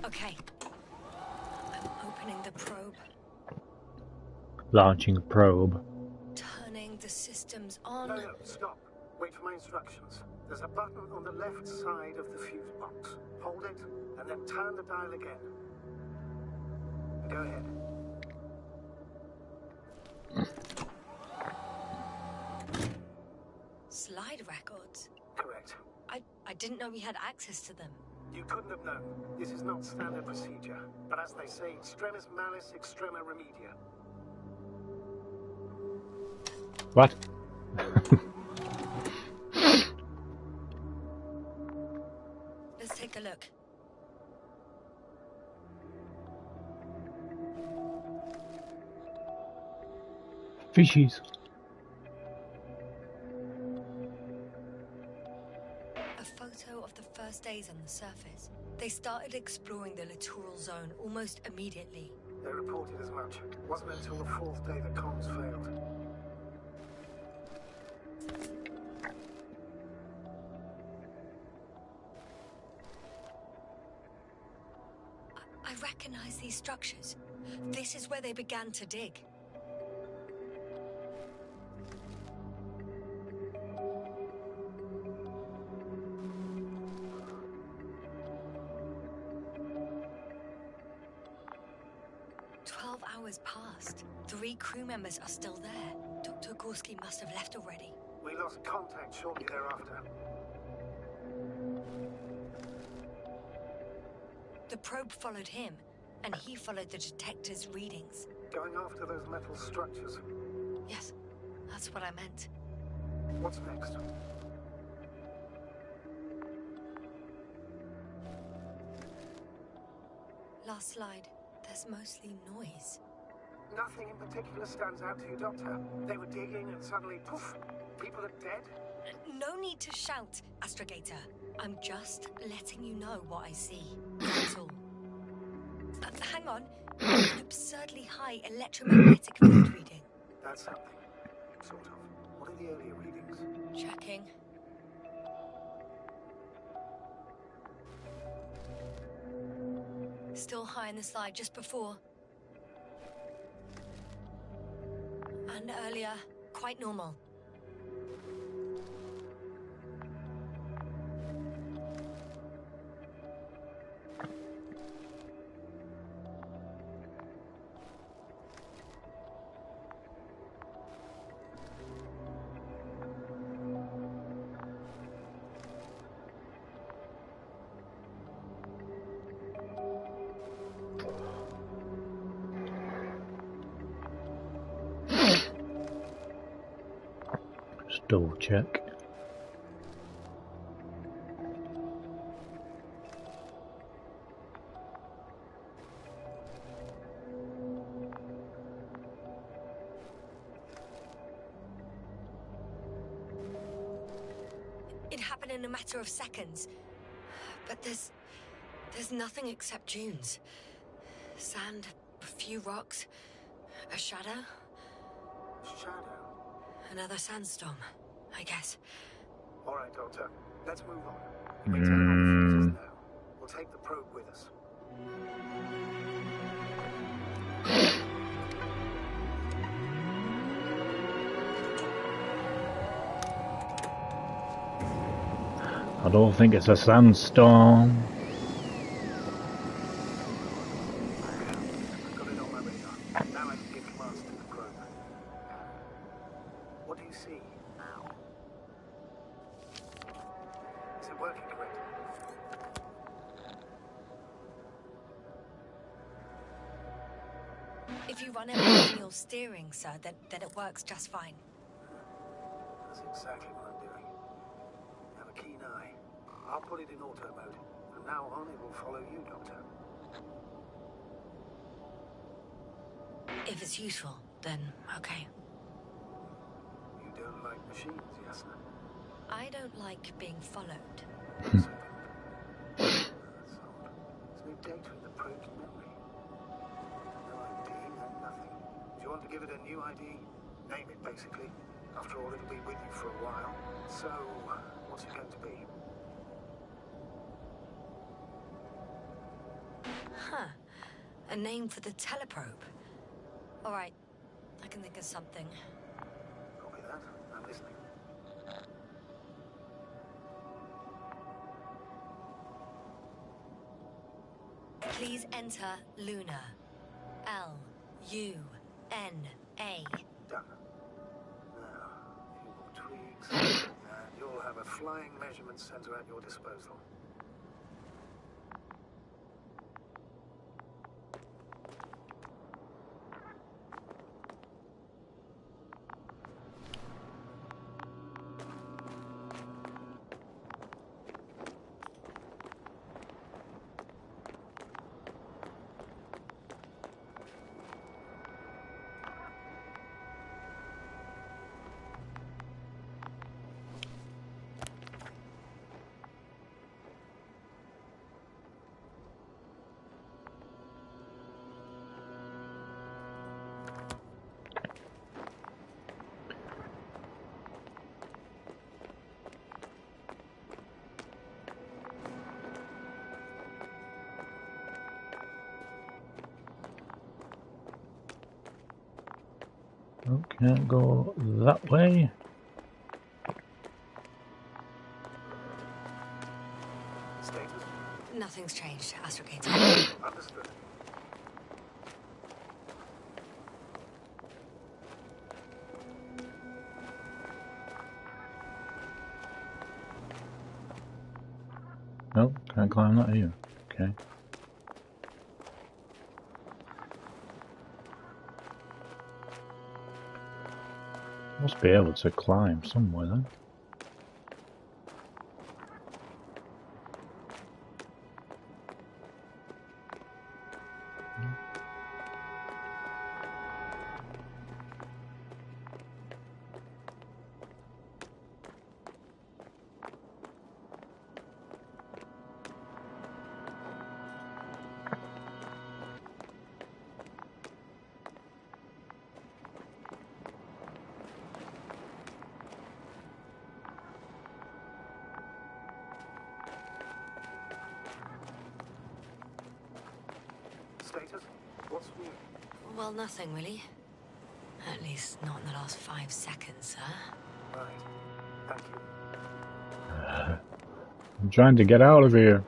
Okay. I'm opening the probe. Launching probe. Turning the systems on. No, stop. Wait for my instructions. There's a button on the left side of the fuse box. Hold it, and then turn the dial again. Go ahead. Slide records? Correct. I didn't know we had access to them. You couldn't have known. This is not standard procedure. But as they say, extremis malis, extrema remedia. What? take a look. Fishies. A photo of the first days on the surface. They started exploring the littoral zone almost immediately. They reported as much. It wasn't until the fourth day that comms failed. I recognize these structures. This is where they began to dig. Hours passed. 3 crew members are still there. Dr. Gorski must have left already. We lost contact shortly thereafter. The probe followed him, and he followed the detector's readings. Going after those metal structures. Yes, that's what I meant. What's next? Last slide. There's mostly noise. Nothing in particular stands out to you, Doctor. They were digging and suddenly, poof, people are dead? No need to shout, Astrogator. I'm just letting you know what I see. That's all. Hang on. An absurdly high electromagnetic field reading. That's something. Sort of. What are the earlier readings? Checking. Still high in the slide just before. And earlier, quite normal. Double check. It happened in a matter of seconds. But there's nothing except dunes. Sand, a few rocks, a shadow. Shadow? Another sandstorm, I guess. All right, Doctor. Let's move on. You may take on the freezers now. We'll take the probe with us. I don't think it's a sandstorm. I've got it on my radar. Now I can give commands to the probe. What do you see now? Is it working correctly? If you run it on manual steering, sir, then it works just fine. That's exactly what I'm doing. Have a keen eye. I'll put it in auto mode. From now on, it will follow you, Doctor. If it's useful, then okay. You don't like machines, yes? I don't like being followed. That's odd. There's no data in the probe's memory. No ID, no nothing. Do you want to give it a new ID? Name it, basically. After all, it'll be with you for a while. So, what's it going to be? Huh. A name for the teleprobe. All right. I can think of something. Copy that. I'm listening. Please enter Luna. L-U-N-A. Done. Now, a few more tweaks. And you'll have a flying measurement center at your disposal. Oh, can't go that way. Status? Nothing's changed, Astrogator. Understood. Nope, can't climb that either. Okay. Must be able to climb somewhere then. Status? What's new? Well, nothing really. At least not in the last 5 seconds, sir. Right. Thank you. I'm trying to get out of here.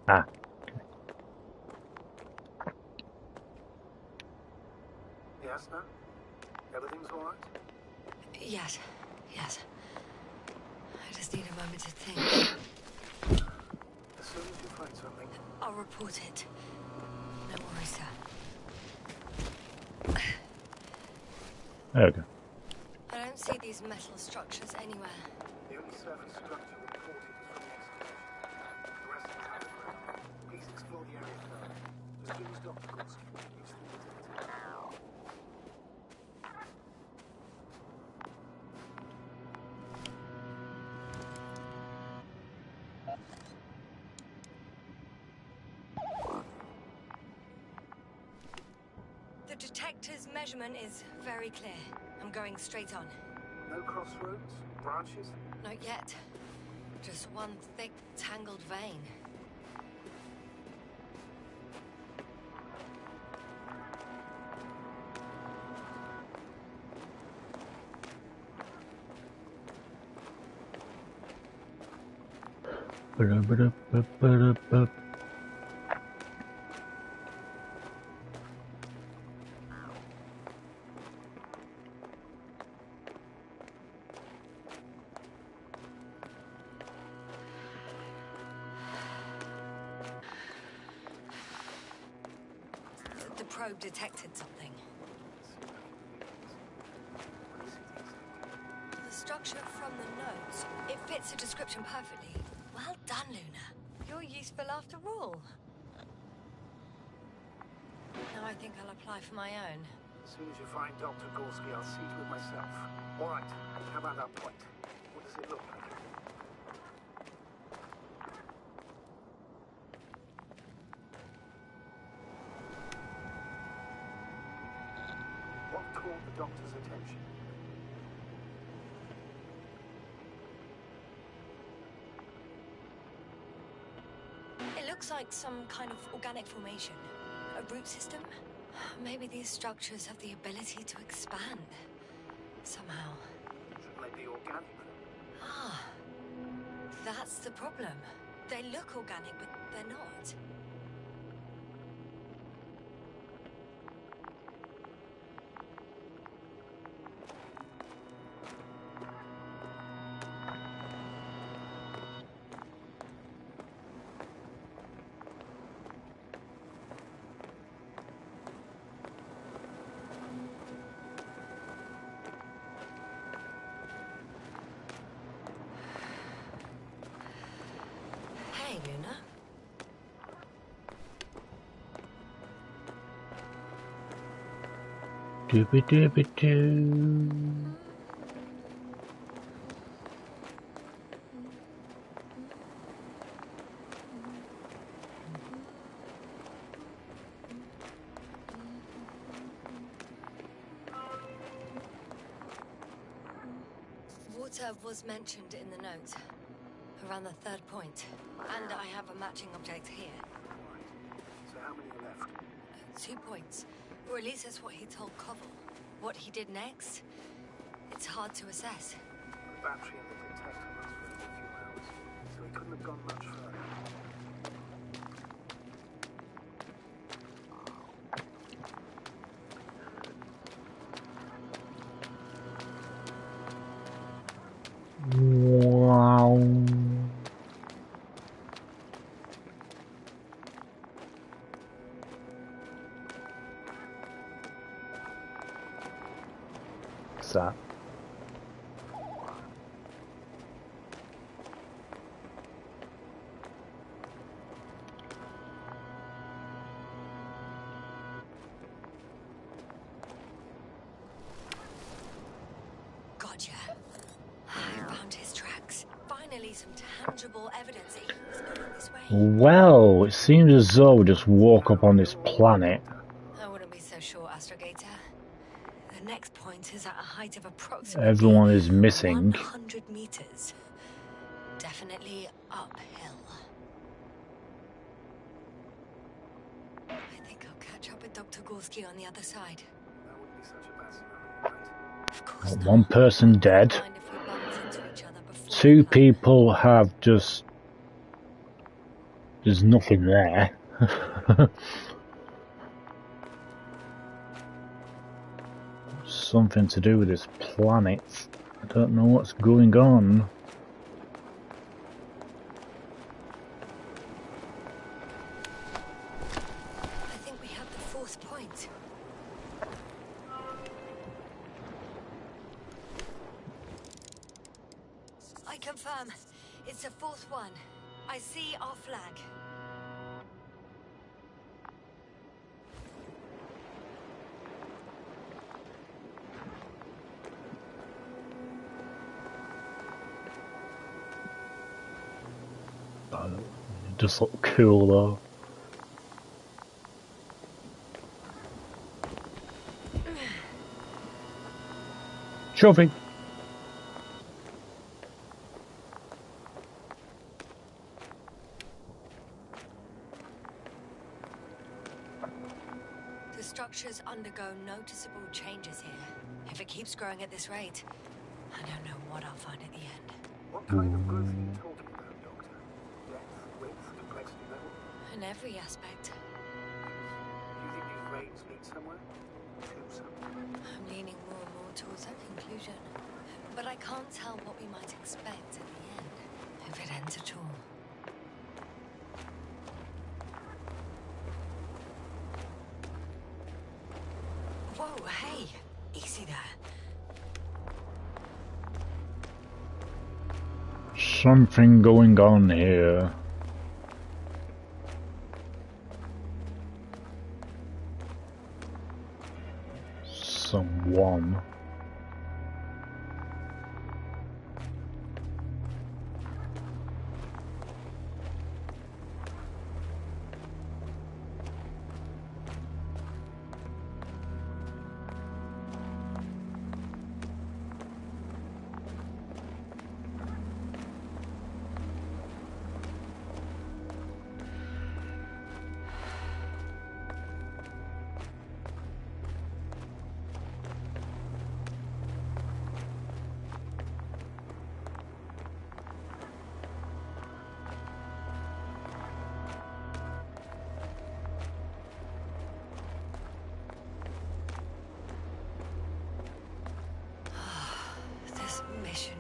Ah. Yes, no? Everything's all right? Yes. I just need a moment to think. As soon as you find something. I'll report it. No worries, sir. There we go. I don't see these metal structures anywhere. The only surface structure reported is from the excavation. The rest is underground. Please explore the area further. As soon as Dr. Gorski reaches the detector. The detector's measurement is very clear. I'm going straight on. No crossroads? Branches? Not yet. Just one thick, tangled vein. Ba-da-ba-da-ba-ba-da-ba. The probe detected something. The structure from the notes, it fits the description perfectly. Well done, Luna. You're useful after all. Now I think I'll apply for my own. As soon as you find Dr. Gorski, I'll see to it myself. All right. How about that point? What does it look like? What caught the doctor's attention? It looks like some kind of organic formation. A root system? Maybe these structures have the ability to expand. Somehow. Shouldn't they be organic? Ah. That's the problem. They look organic, but they're not. Dooby-dooby-doo. Water was mentioned in the notes, around the third point. And I have a matching object here. So how many are left? 2 points. Or at least that's what he told Koval. What he did next, it's hard to assess. The battery in the detector lasts for a few hours, so he couldn't have gone much further. Wow. What's that? Gotcha. I found his tracks. Finally, some tangible evidence that he was going this way. Well, it seems as though we just woke up on this planet. I wouldn't be so sure, Astrogator. The next point is at a height of approximately Everyone is missing. 100 meters. Definitely uphill. I think I'll catch up with Dr. Gorski on the other side. That wouldn't be such a bad scenario, right? Of course not. One person dead. Mind if we bumped into each other before 2 the plan? people have just... There's nothing there. Something to do with this planet. I don't know what's going on. I think we have the 4th point. I confirm. It's the 4th one. I see our flag. It does look cool though. Trophy. The structures undergo noticeable changes here. If it keeps growing at this rate, I don't know what I'll find at the end. What kind of growth are you talking about, Doctor? Depth, width, complexity level? In every aspect. Do you think these rates lead somewhere? To somewhere? I'm leaning more and more towards that conclusion. But I can't tell what we might expect at the end, if it ends at all. Whoa, hey! Easy there. Something going on here. Someone.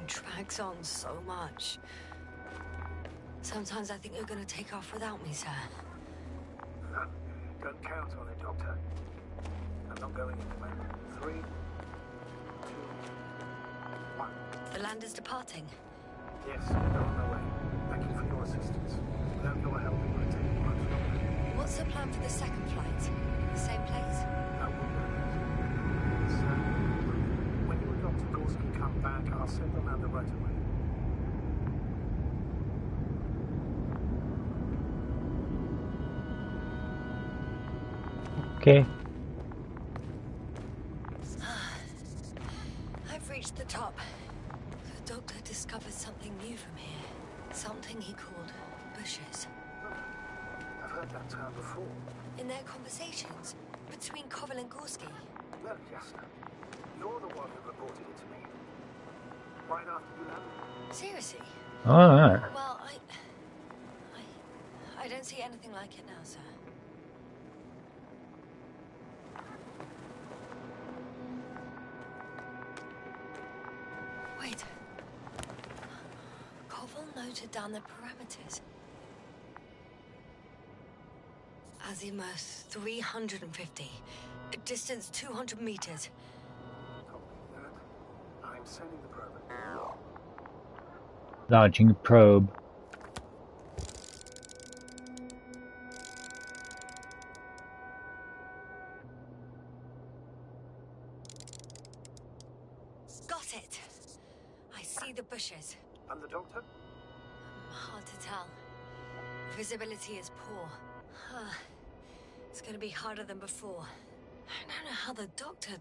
Drags on so much. Sometimes I think you're gonna take off without me, sir. Don't count on it, Doctor. I'm not going anywhere. 3, 2, 1. The land is departing. Yes, they're on their way. Thank you for your assistance. Without your help, it would take much longer. What's the plan for the second flight? The same place? I wouldn't know that. sir. When you and Dr. Gorski come back, I'll send them out the right away. Okay. I've reached the top. The doctor discovered something new from here. Something he called bushes. I've heard that term before. In their conversations between Koval and Gorski. No, Jasna. You're the one who reported it to me. Right after you landed. Seriously? Alright. Well, I don't see anything like it now, sir. Wait. Koval noted down the parameters. Azimuth 350. Distance 200 meters. Copy that. I'm sending the probe. Launching probe. Got it. I see the bushes. And the doctor? Hard to tell. Visibility is poor. It's gonna be harder than before. I don't know how the doctor...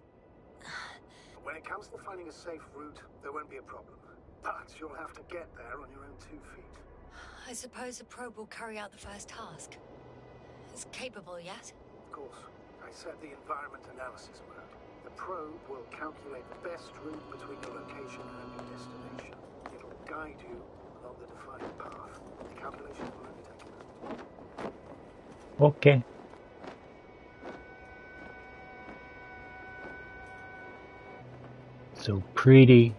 When it comes to finding a safe route, there won't be a problem. But you'll have to get there on your own 2 feet. I suppose the probe will carry out the first task. It's capable yet? Of course. I said the environment analysis word. The probe will calculate the best route between your location and your destination. It'll guide you along the defined path. The calculation will only take a minute. Okay. So pretty.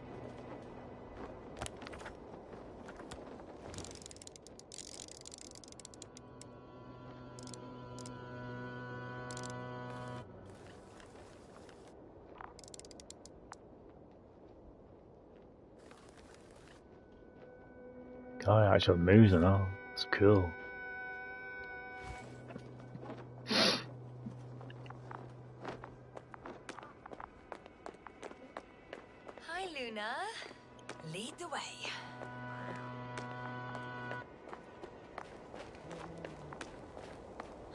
God, it actually moves and all. It's cool. Hi, Luna. Lead the way.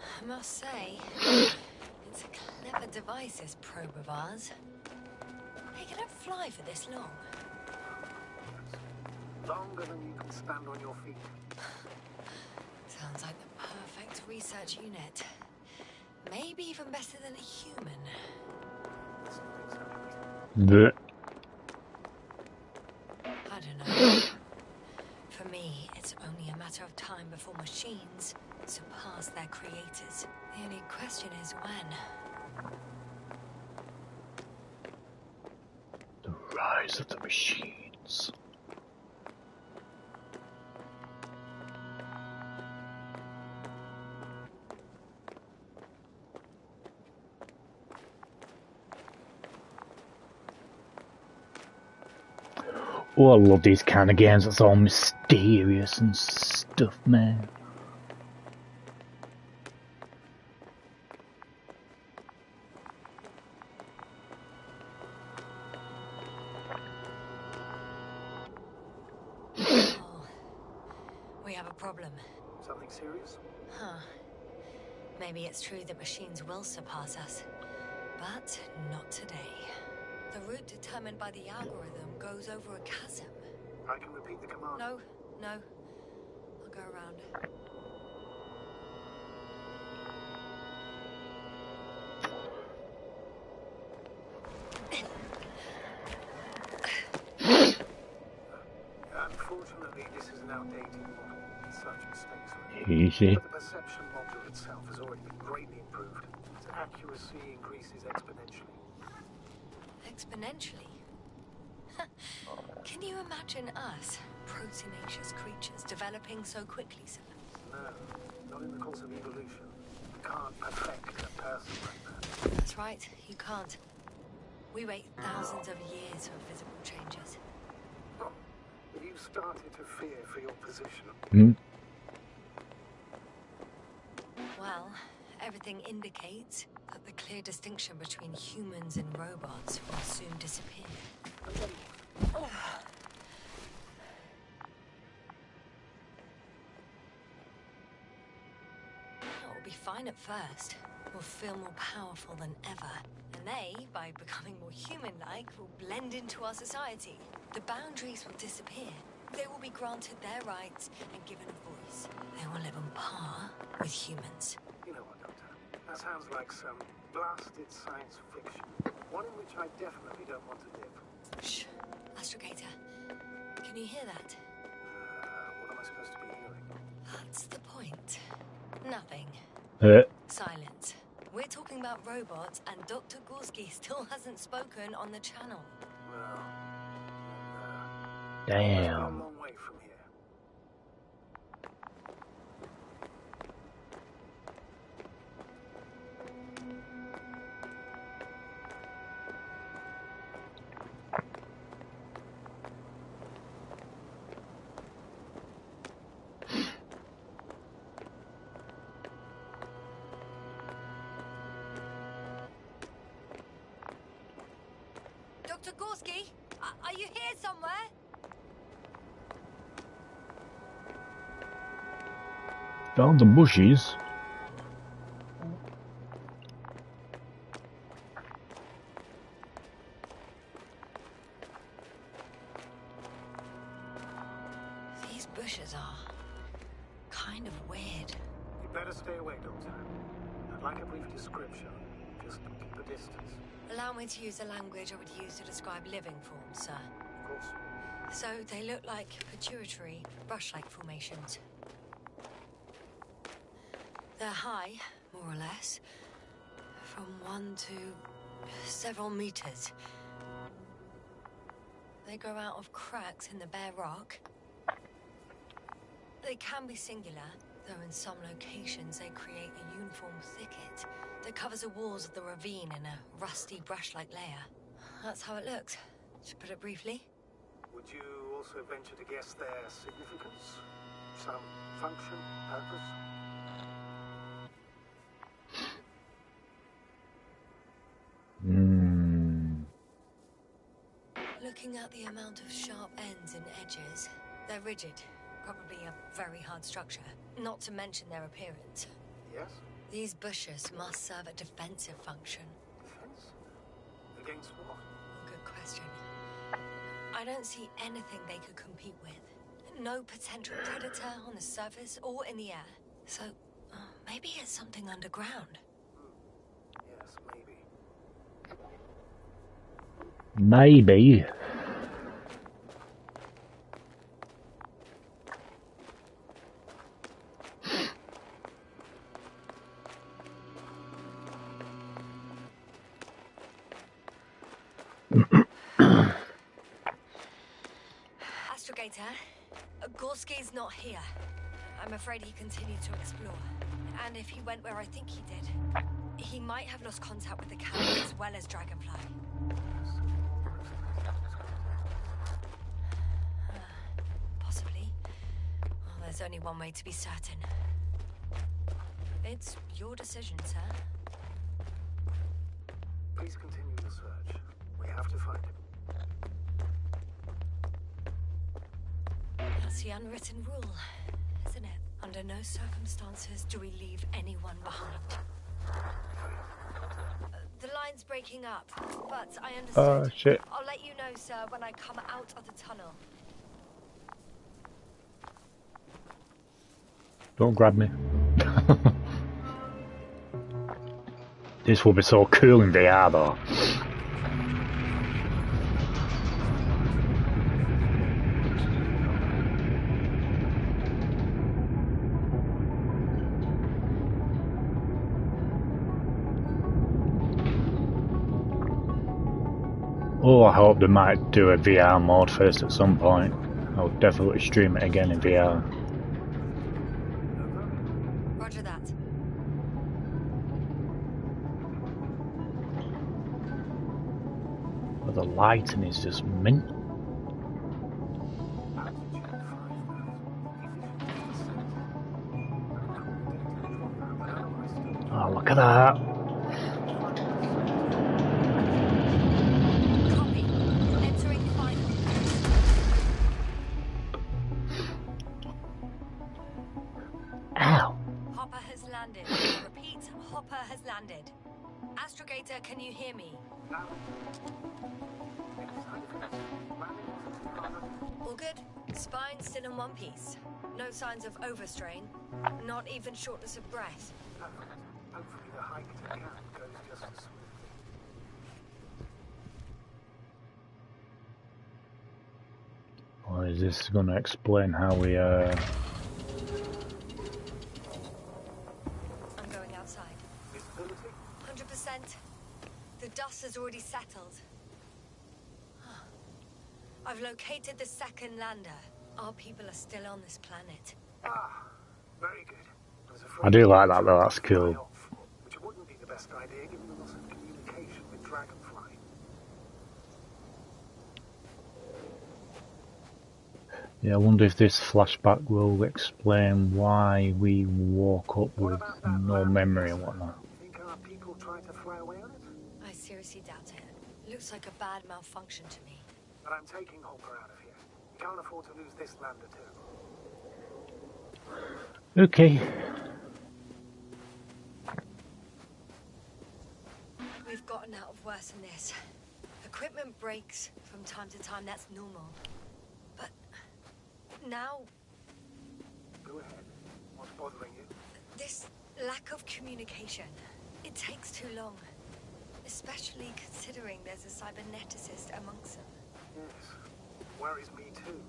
I must say, it's a clever device, this probe of ours. Hey, can it fly for this long? Longer than you can stand on your feet. Sounds like the perfect research unit. Maybe even better than a human. Blech. I don't know. For me, it's only a matter of time before machines surpass their creators. The only question is when. The rise of the machines. Oh, I love these kind of games. It's all mysterious and stuff, man. Oh, we have a problem. Something serious? Huh. Maybe it's true that machines will surpass us. But not today. The route determined by the algorithm goes over a chasm. I can repeat the command. No. I'll go around. Unfortunately, this is an outdated model in search of space. Easy. But the perception module itself has already been greatly improved. Its accuracy increases exponentially. Exponentially? Can you imagine us, proteinaceous creatures, developing so quickly, sir? No, not in the course of evolution. You can't perfect a person like that. That's right, you can't. We wait thousands of years for visible changes. Oh, have you started to fear for your position? Hmm? Well, Everything indicates that the clear distinction between humans and robots will soon disappear. It'll be fine at first. We'll feel more powerful than ever. And they, by becoming more human-like, will blend into our society. The boundaries will disappear. They will be granted their rights and given a voice. They will live on par with humans. You know what, Doctor? That sounds like some blasted science fiction. One in which I definitely don't want to live. Shh. Astrogator, can you hear that? What am I supposed to be hearing? That's the point. Nothing. Silence. We're talking about robots, and Dr. Gorski still hasn't spoken on the channel. Well, Damn. a long way from here. Dr. Gorski, are you here somewhere? Down the bushes. These bushes are kind of weird. You'd better stay away, Doctor. I'd like a brief description. Just keep a distance. Allow me to use the language I would use to describe living forms, sir. Of course. So they look like pituitary, brush-like formations. They're high, more or less, from 1 to several meters. They grow out of cracks in the bare rock. They can be singular, though in some locations they create a uniform thicket that covers the walls of the ravine in a rusty brush-like layer. That's how it looks, to put it briefly. Would you also venture to guess their significance? Some function, purpose? Looking at the amount of sharp ends and edges, they're rigid, probably a very hard structure, not to mention their appearance. Yes? These bushes must serve a defensive function. Defense? Against what? Good question. I don't see anything they could compete with. No potential predator on the surface or in the air. So, maybe it's something underground. Yes, maybe. Maybe. Astrogator, Gorski's not here. I'm afraid he continued to explore. And if he went where I think he did, he might have lost contact with the camp as well as Dragonfly. Possibly. Well, there's only one way to be certain. It's your decision, sir. Please continue the search. We have to find him. That's the unwritten rule, isn't it? Under no circumstances do we leave anyone behind. The line's breaking up, but I understood. Oh, shit. I'll let you know, sir, when I come out of the tunnel. Don't grab me. This will be so cool in VR though. Oh, I hope they might do a VR mode first at some point. I'll definitely stream it again in VR. Roger that. But the lighting is just mint. Oh, Wow, look at that. Copy. Entering final. Ow. Hopper has landed. I repeat, Hopper has landed. Astrogator, can you hear me? All good. Spine still in one piece. No signs of overstrain. Not even shortness of breath. Hopefully the hike to camp goes just as smoothly. Or is this going to explain how we I'm going outside. 100%. The dust has already settled. I've located the second lander. Our people are still on this planet. Ah, very good. I do like that though, that's cool. Which wouldn't be the best idea given the loss of communication with Dragonfly. Yeah, I wonder if this flashback will explain why we woke up with no memory and whatnot. Think our people tried to fly away on it? I seriously doubt it. Looks like a bad malfunction to me. But I'm taking Hopper out of here. We can't afford to lose this lander too. Okay. We've gotten out of worse than this. Equipment breaks from time to time, that's normal. But now, Go ahead. What's bothering you? this lack of communication, it takes too long. Especially considering there's a cyberneticist amongst them. Yes. Worries me too.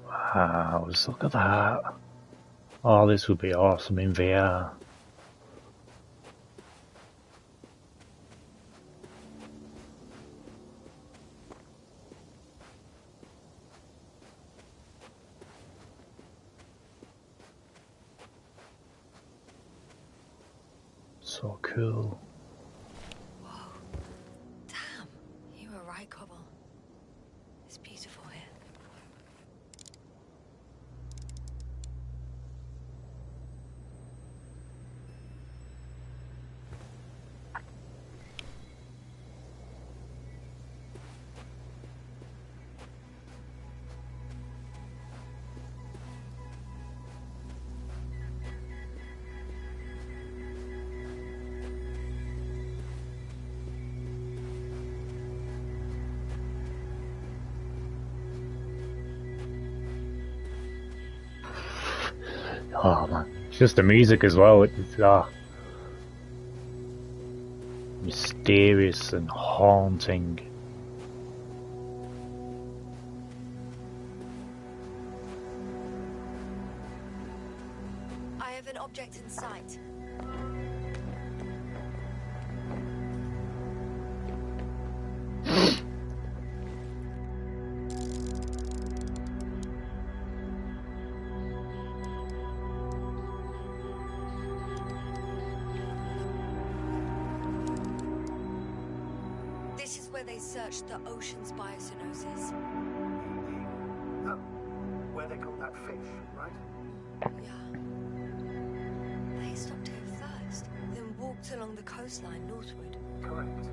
Wow, just look at that. Oh, this would be awesome in VR. So cool. Whoa. Damn. You were right, Cobble. It's beautiful here. Oh man, it's just the music as well. It's mysterious and haunting. I have an object in sight. This is where they searched the ocean's biocenosis. Oh, where they caught that fish, right? Yeah. They stopped here first, then walked along the coastline northward. Correct.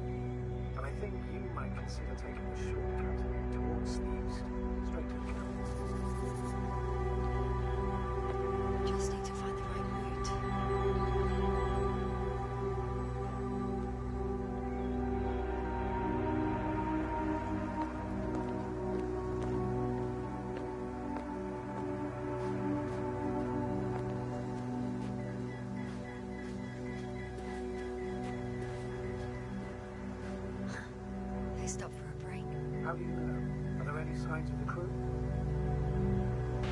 And I think you might consider taking a shortcut towards the east, straight to the camp. Just need to find the right route. They stopped for a break. How do you know? Are there any signs of the crew?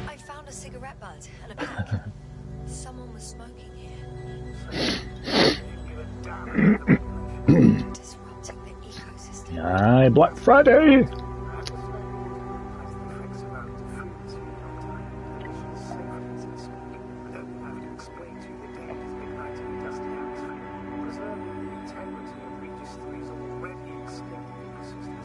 I found a cigarette butt and a pack. Someone was smoking here. So, you give a damn about the regulation. Disrupting the ecosystem. Aye, Black Friday! Preserving the integrity of Regis 3's already extended ecosystem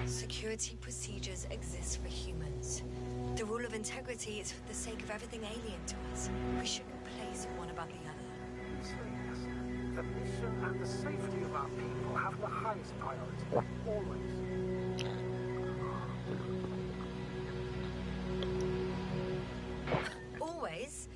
Security procedures exist for humans. The rule of integrity is for the sake of everything alien to us. We shouldn't place one above the other. Yes. The mission and the safety of our people have the highest priority, always. Always?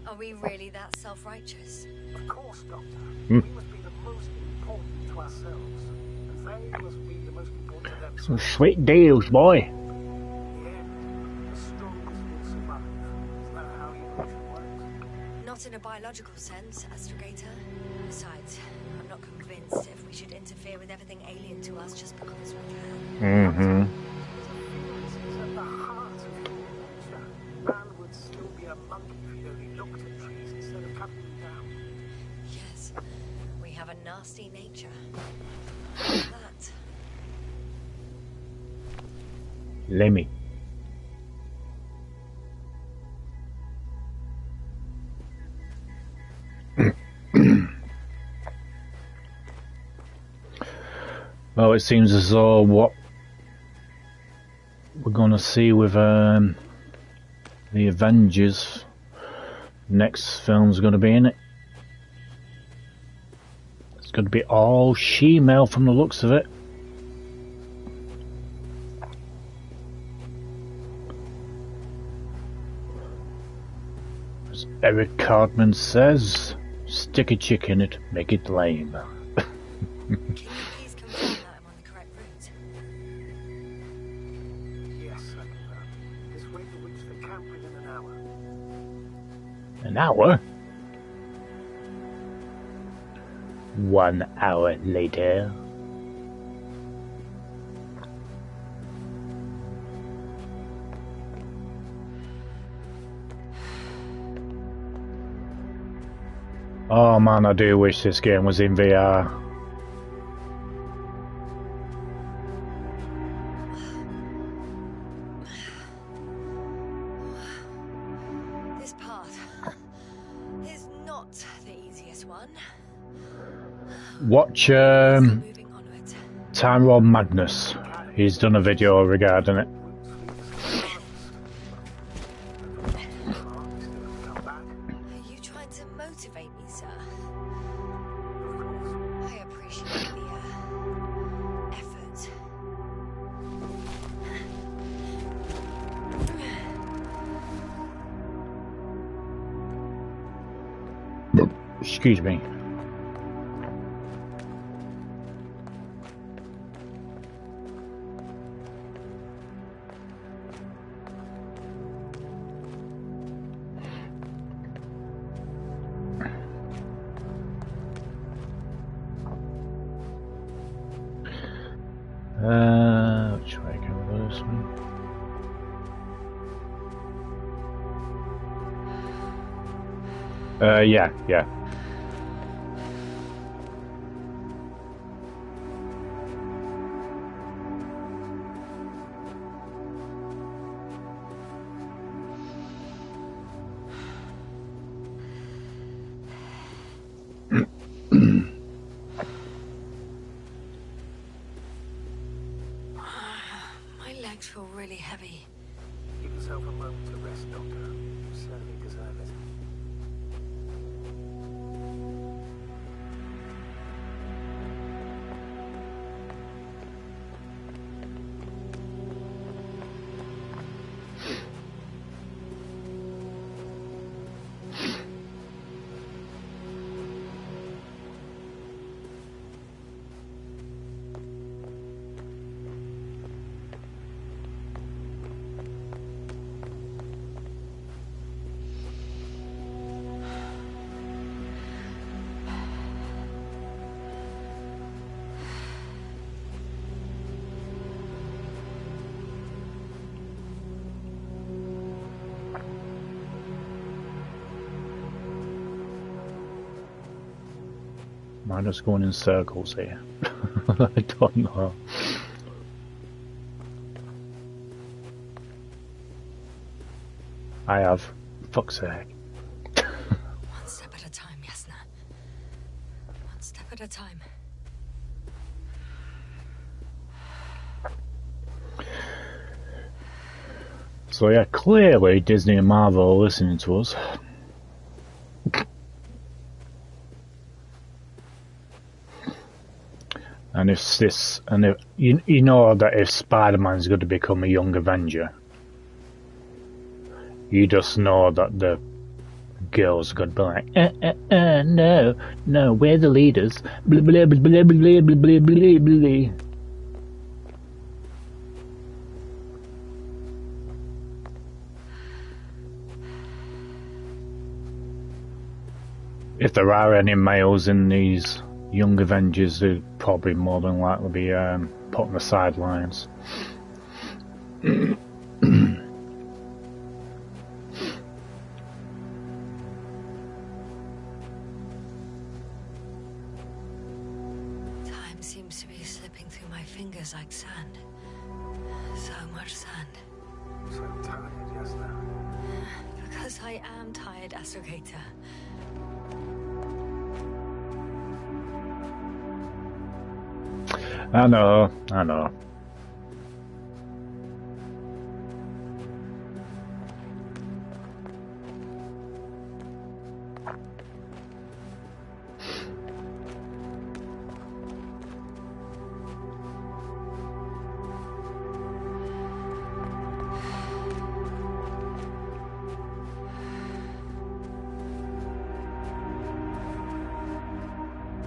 Are we really that self-righteous? Of course, Doctor. We must be the most important to ourselves, and they must be the most important to themselves. Some sweet deals, boy. In the end, the strongest will survive. Is that how evolution works? Not in a biological sense, Astrogator. Besides, I'm not convinced if we should interfere with everything alien to us just because we can. Mm-hmm. It's at the heart of human nature. Man would still be a monkey if he only looked at trees instead of cutting them down. Yes, we have a nasty nature. That. Lemmy. Well, it seems as though what we're going to see with the Avengers, next film's going to be in it. It's going to be all she-male from the looks of it. As Eric Cartman says, stick a chick in it, make it lame. Can you please confirm that I'm on the correct route? Yes, I confirm. This way to reach the camp within an hour. An hour? 1 hour later. Oh man, I do wish this game was in VR. This path is not the easiest one. Watch Moving onwards. Time Lord Magnus. He's done a video regarding it. Are you trying to motivate me, sir? I appreciate the effort. Excuse me. Which way can we go this way? Yeah. My legs feel really heavy. Give yourself a moment to rest, Doctor. You certainly deserve it. Am I just going in circles here? I don't know. I have. Fuck's sake. at a time. So yeah, clearly Disney and Marvel are listening to us. And if this, and if you know that if Spider-Man's going to become a young Avenger, you just know that the girls are going to be like, no, we're the leaders. Blah blah blah blah blah blah blah blah blah. If there are any males in these young Avengers, they'd probably more than likely be put on the sidelines. Time seems to be slipping through my fingers like sand. So much sand. So tired, yes, now. Because I am tired, HatCHeTHaZ. I know.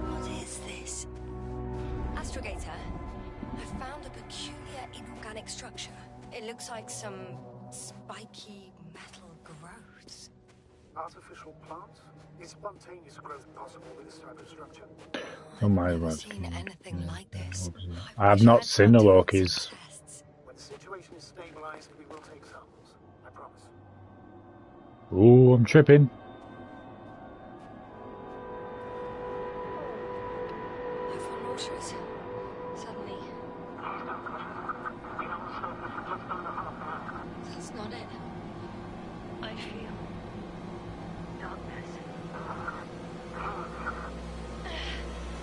What is this? HatCHeTHaZ, I found a peculiar inorganic structure. It looks like some spiky metal growths. Artificial plants? Is spontaneous growth possible with this type of structure? Oh my I've never God. seen anything like this. I have wish not I'd seen the done some Lokis. tests. When the situation is stabilized, we will take samples. I promise. Ooh, I'm tripping. I feel nauseous. Suddenly. That's not it. I feel darkness.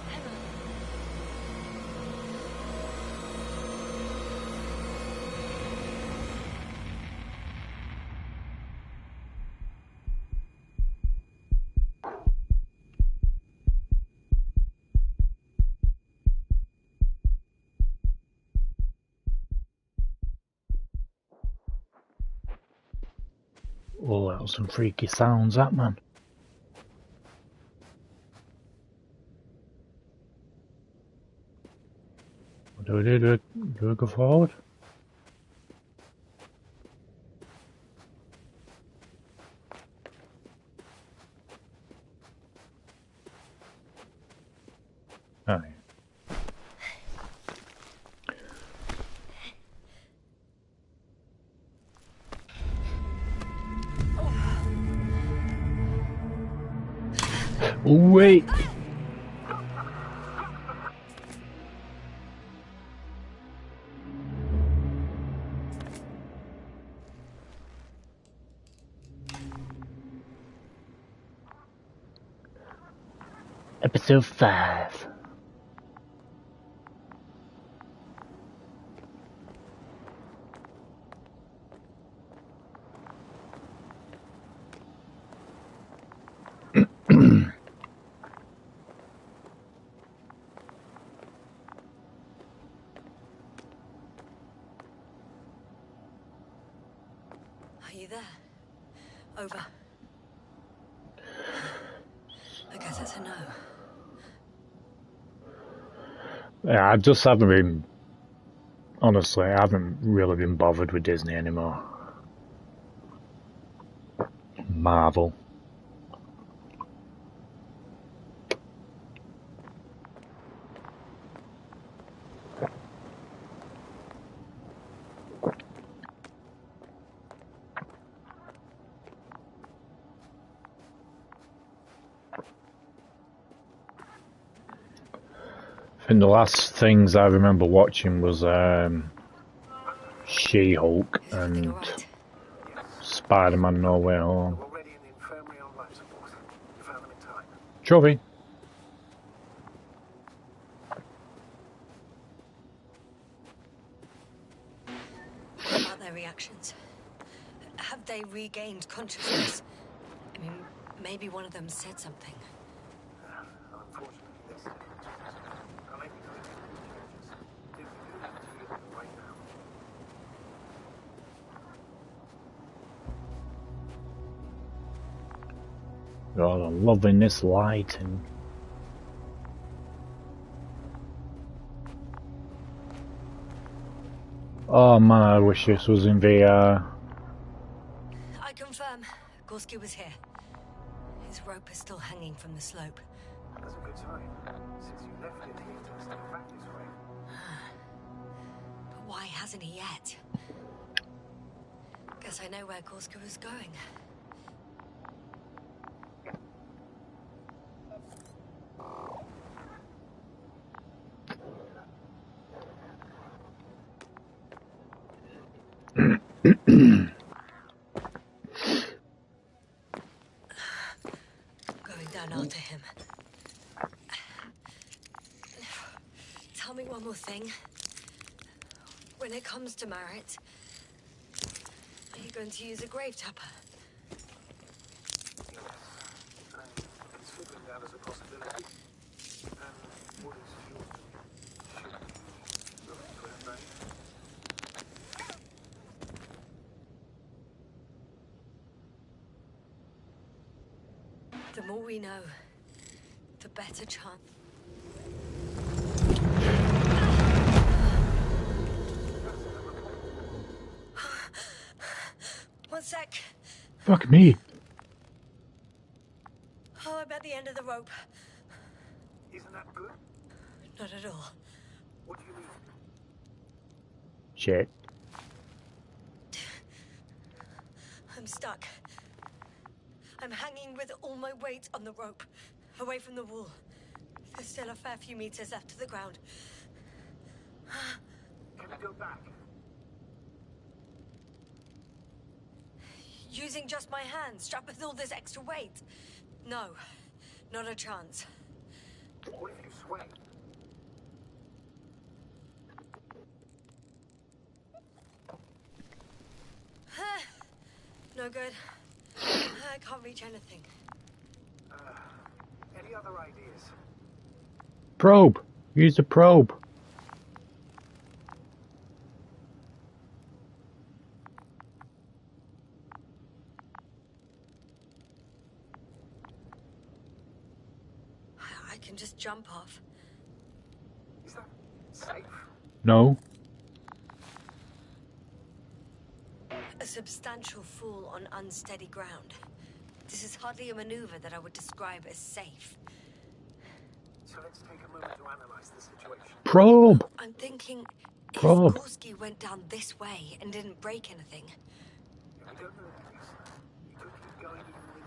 Hang on. Oh, that was some freaky sounds, that man. Do we go forward? Oh, yeah. Wait! Episode 5. Are you there? Over. I guess that's a no. Yeah, I just haven't been... Honestly, I haven't really been bothered with Disney anymore. Marvel. I think the last things I remember watching was She-Hulk Is everything and all right? Spider-Man No Way Home. They're already in the infirmary on life support. We found them in time. Trophy. they regained consciousness. I mean, maybe one of them said something. Unfortunately, this is I'll let you know if anything changes. Do have to leave them right now. God, I'm loving this lighting. Oh man, I wish this was in VR. I confirm, Gorski was here. His rope is still hanging from the slope. That's a good sign. Since you left it here to step back this way. But why hasn't he yet? Guess I know where Gorski was going. Going down after him. Tell me one more thing. When it comes to Marit, are you going to use a grave tapper? Yes. I'm considering that as a possibility. What is your should we look into it, right? The more we know, the better chance. One sec. Fuck me. Oh, I'm at the end of the rope. Isn't that good? Not at all. What do you mean? Shit. I'm stuck. I'm hanging with all my weight on the rope, away from the wall. There's still a fair few meters left to the ground. Can we go back? Using just my hands, strapped with all this extra weight? No, not a chance. What if you sway? No good. I can't reach anything. Any other ideas? Probe. Use the probe. I can just jump off. Is that safe? No. A substantial fall on unsteady ground. This is hardly a maneuver that I would describe as safe. So let's take a moment to analyze the situation. Probe. I'm thinking if Probe. Gorski went down this way and didn't break anything. We don't know this. He could keep going even with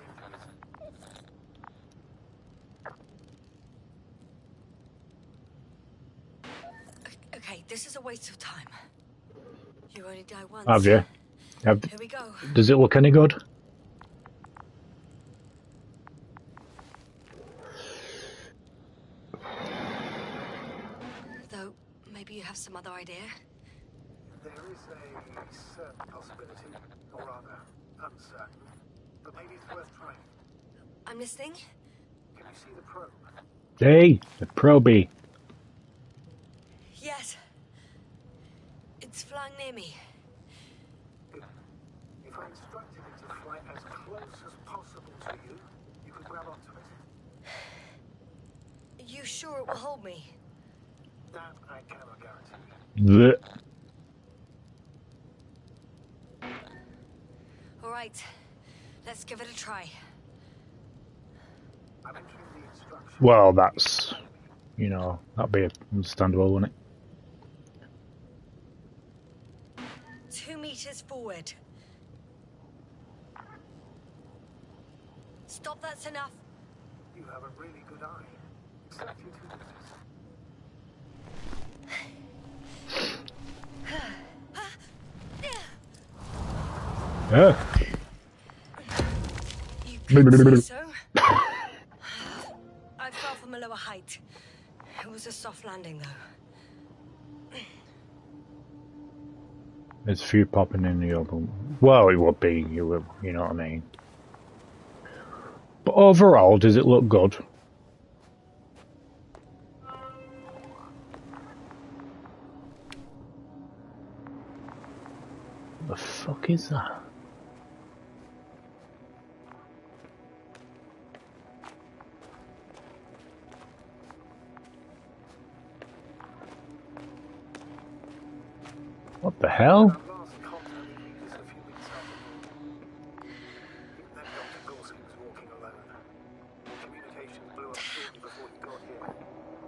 injuries. Okay, this is a waste of time. You only die once. Have you? Here we go. Does it look any good? Though, maybe you have some other idea? There is a certain possibility, or rather, uncertain, but maybe it's worth trying. I'm listening. Can you see the probe? Hey, the probie. Yes. It's flying near me. Good. If I instructed it to fly as close as possible to you, you could grab onto it. Are you sure it will hold me? That I cannot guarantee. Blech. All right. Let's give it a try. I'm entering the instructions. Well, that's, you know, that'd be understandable, wouldn't it? 2 meters forward. Stop, that's enough. You have a really good eye. Exactly 2 meters. Yeah. You could say so. I fell from a lower height. It was a soft landing, though. There's a few popping in the oven. Well, it would be, you know what I mean. But overall, does it look good? What the fuck is that? What the hell?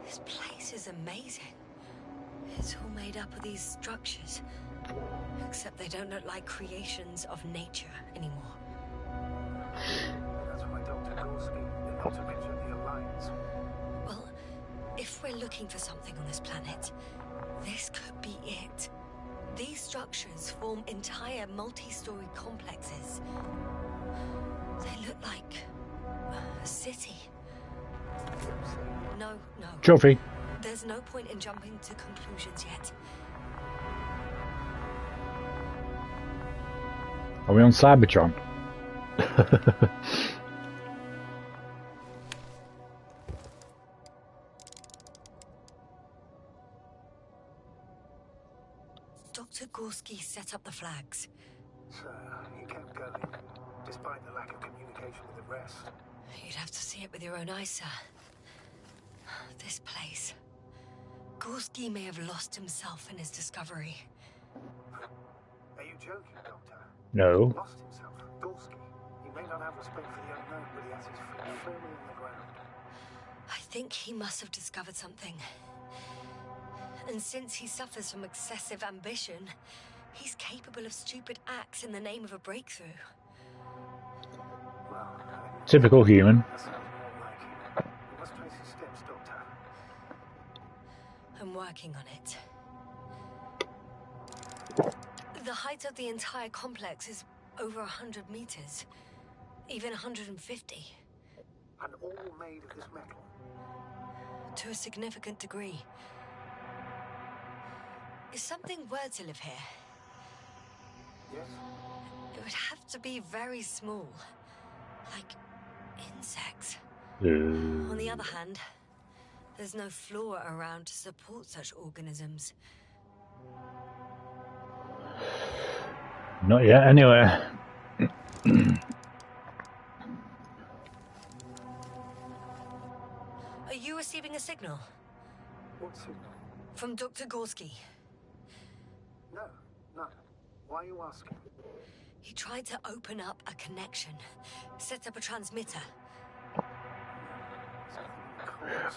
This place is amazing. It's all made up of these structures. Except they don't look like creations of nature anymore. That's why Dr. Gorski did not mention the Alliance. Well, if we're looking for something on this planet, this could be it. These structures form entire multi-story complexes. They look like a city. No. Trophy. There's no point in jumping to conclusions yet. Are we on Cybertron? Dr. Gorski set up the flags. So he kept going, despite the lack of communication with the rest. You'd have to see it with your own eyes, sir. This place. Gorski may have lost himself in his discovery. Are you joking, Doctor? No. Lost himself? Gorski? He may not have respect for the unknown, but he has his feet firmly on the ground. I think he must have discovered something. And since he suffers from excessive ambition, he's capable of stupid acts in the name of a breakthrough. Well, Typical human. that sounds more like him. You must trace his steps, Doctor. I'm working on it. The height of the entire complex is over 100 meters. Even 150. And all made of this metal. To a significant degree. Is something were to live here, Yes? it would have to be very small. Like insects. On the other hand, there's no flora around to support such organisms. Not yet, anyway. Are you receiving a signal? What signal? From Dr. Gorski. No, none. Why are you asking? He tried to open up a connection, set up a transmitter.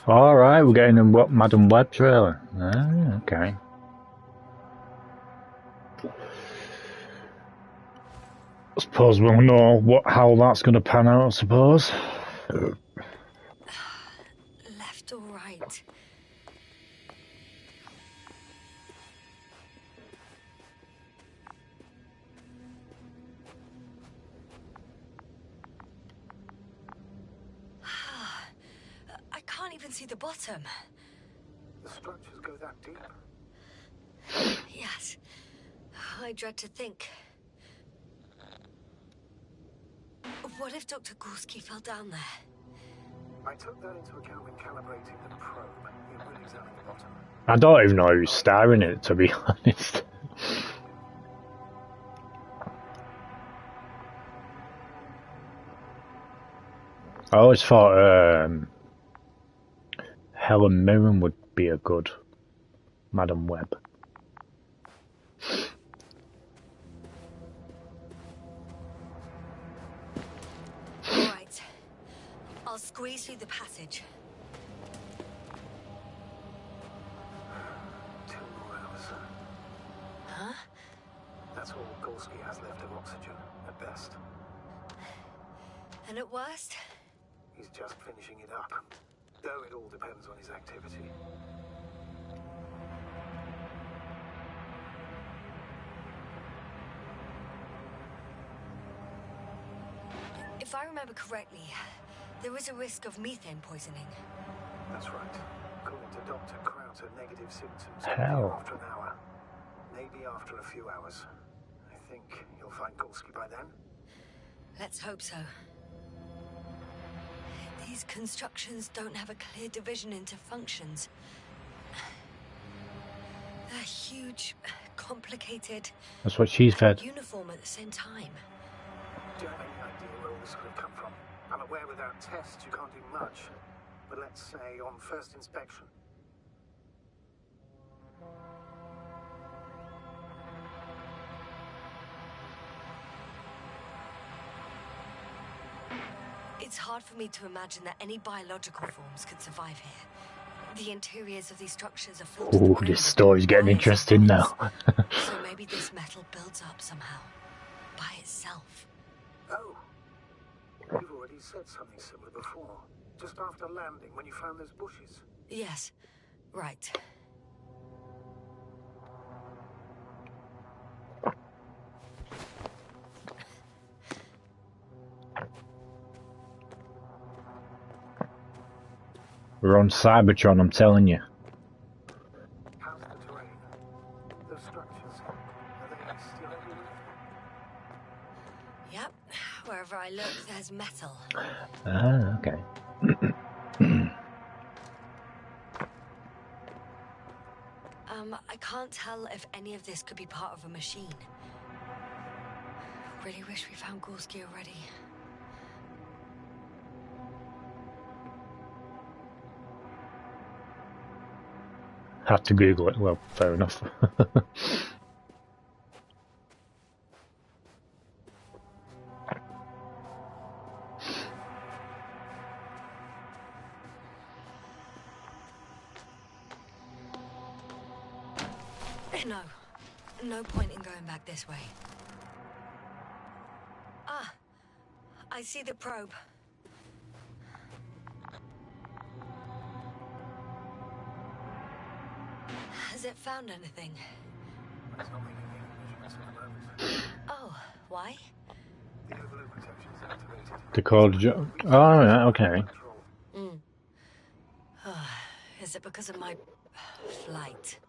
Alright, we're getting a Madam Web trailer. Ah, okay. I suppose we'll know how that's going to pan out, I suppose. Left or right? I can't even see the bottom. The structures go that deep. Yes. I dread to think. What if Dr. Gorski fell down there? I took that into account when calibrating the probe. It will examine the bottom. I don't even know who's starring it, to be honest. I always thought Helen Mirren would be a good Madam Web. All right. I'll squeeze through the passage. 2 more hours. Huh? That's all Gorski has left of oxygen, at best. And at worst? He's just finishing it up. Though it all depends on his activity. If I remember correctly, there is a risk of methane poisoning. That's right. According to Dr. Krauter, negative symptoms Hell. after an hour. Maybe after a few hours. I think you'll find Gorski by then. Let's hope so. These constructions don't have a clear division into functions. They're huge, complicated... That's what she's fed. ...uniform at the same time. Do you have any idea where all this could have come from? I'm aware without tests you can't do much. But let's say on first inspection. It's hard for me to imagine that any biological forms could survive here. The interiors of these structures are filled to the Ooh, brim this with story's getting wires interesting and now. pellets. So maybe this metal builds up somehow, by itself. Oh, you've already said something similar before. Just after landing, when you found those bushes. Yes, right. We're on Cybertron, I'm telling you. How's the terrain? Those structures, are they still everywhere? Yep, wherever I look, there's metal. Ah, okay. I can't tell if any of this could be part of a machine. Really wish we found Gorski already. Had to Google it. Well, fair enough. No. No point in going back this way. Ah! I see the probe. Has it found anything? It's not making any measurements at the moment. Oh, why? The overload protection is activated. The code. Oh, yeah, okay. Mm. Is it because of my flight?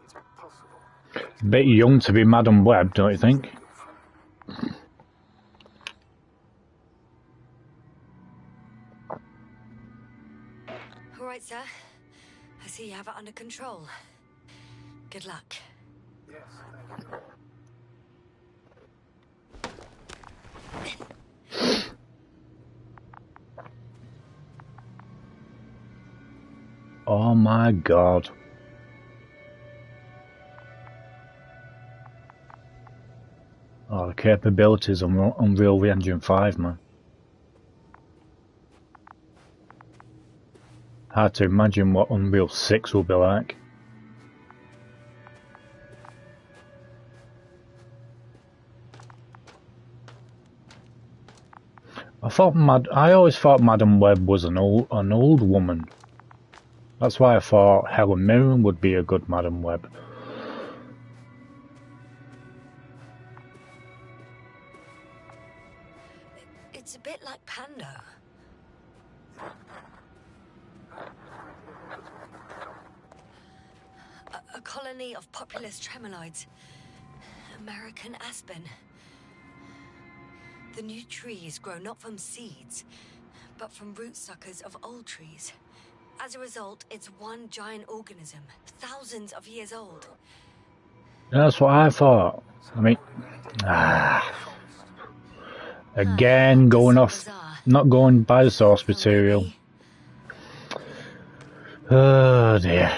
It's possible. Bit young to be Madam Web, don't you think? All right, sir. I see you have it under control. Good luck. Yes, thank you. Oh my god. Oh, the capabilities on Unreal Engine 5, man. Hard to imagine what Unreal 6 will be like. I always thought Madam Web was an old woman. That's why I thought Helen Mirren would be a good Madam Web. It's a bit like Pando. A colony of populous tremoloids. American aspen. The new trees grow not from seeds, but from root suckers of old trees. As a result, it's one giant organism, thousands of years old. That's what I thought. I mean, again, going off, not going by the source material. Oh dear.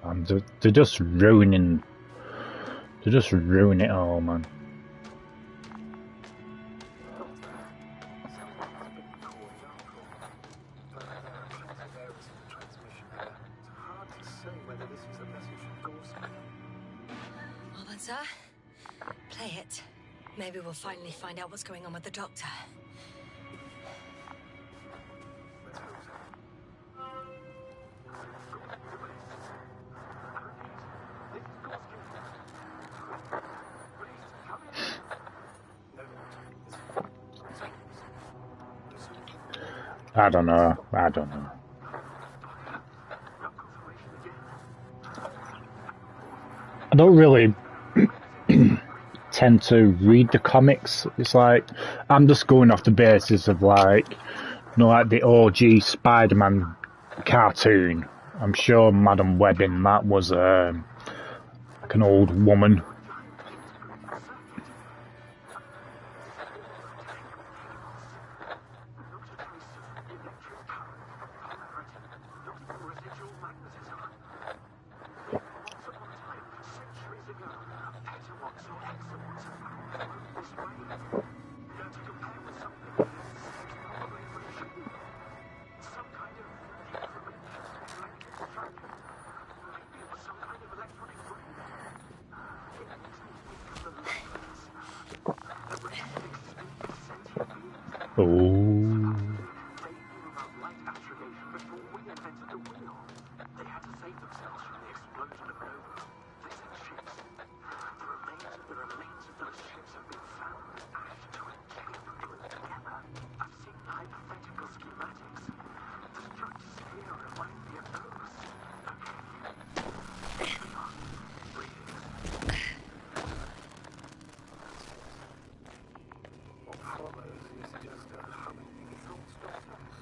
And they're just ruining. They're just ruining it all, man. Well then, sir, play it. Maybe we'll finally find out what's going on with the doctor. I don't know. I don't know. I don't really tend to read the comics. It's like, I'm just going off the basis of like, you know, like the OG Spider-Man cartoon. I'm sure Madam Web in that was like an old woman.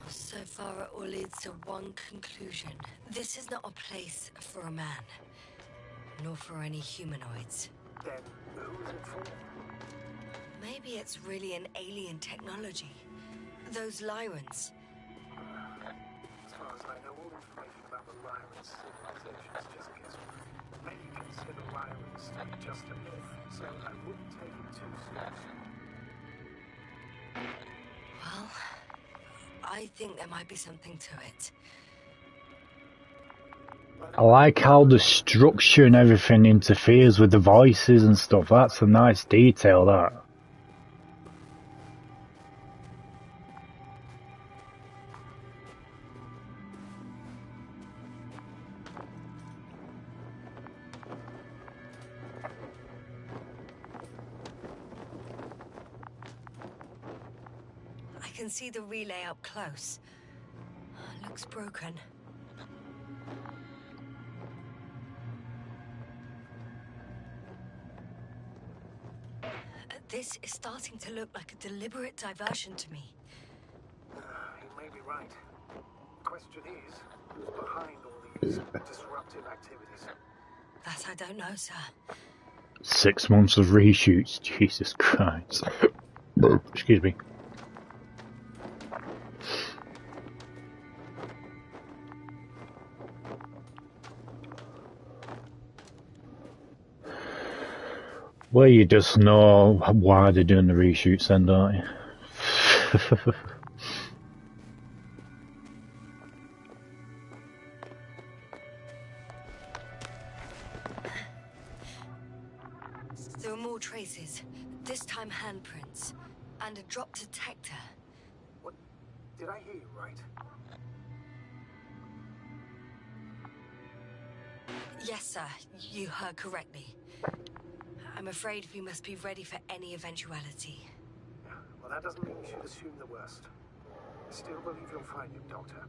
So far, it all leads to one conclusion. This is not a place for a man, nor for any humanoids. Then who is it for? Maybe it's really an alien technology. Those Lyrans. As far as I know, all information about the Lyran civilization is just guesswork. Many consider Lyrans to be just a myth, so I wouldn't take it too seriously. Well, I think there might be something to it. I like how the structure and everything interferes with the voices and stuff. That's a nice detail, that. I can see the relay up close. Looks broken. This is starting to look like a deliberate diversion to me. You may be right. Question is, who's behind all these disruptive activities? That I don't know, sir. 6 months of reshoots, Jesus Christ. Excuse me. Well, you just know why they're doing the reshoots then, don't you? There are more traces, this time handprints, and a drop detector. What? Did I hear you right? Yes, sir, you heard correctly. I'm afraid we must be ready for any eventuality. Well, that doesn't mean you should assume the worst. I still believe you'll find him, Doctor.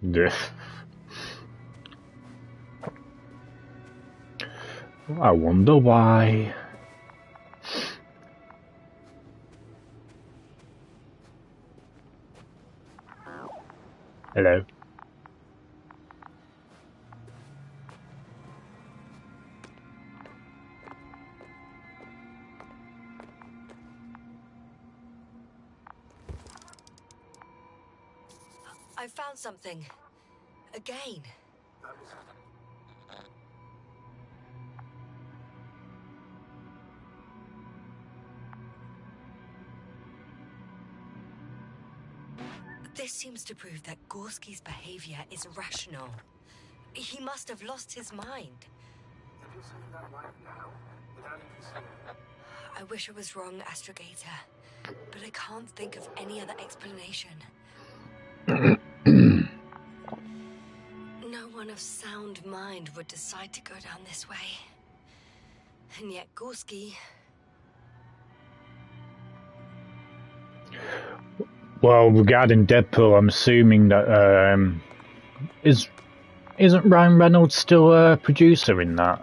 Yeah. I wonder why. Hello. I found something. Again. This seems to prove that Gorski's behavior is rational. He must have lost his mind. If you're saying that right now, without even seeing it. I wish I was wrong, Astrogator, but I can't think of any other explanation. No one of sound mind would decide to go down this way. And yet Gorski... Well, regarding Deadpool, I'm assuming that isn't Ryan Reynolds still a producer in that?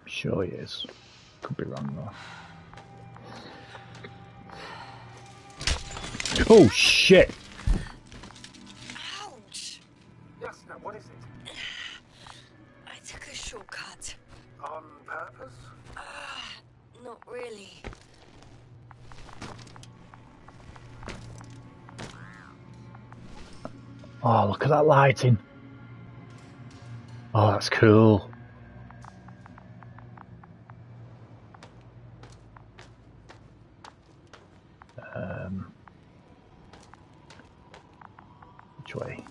Sure he is. Could be wrong though. Oh shit! Ouch! Yes, now what is it? I took a shortcut. On purpose? Not really. Oh, look at that lighting. Oh, that's cool. Which way?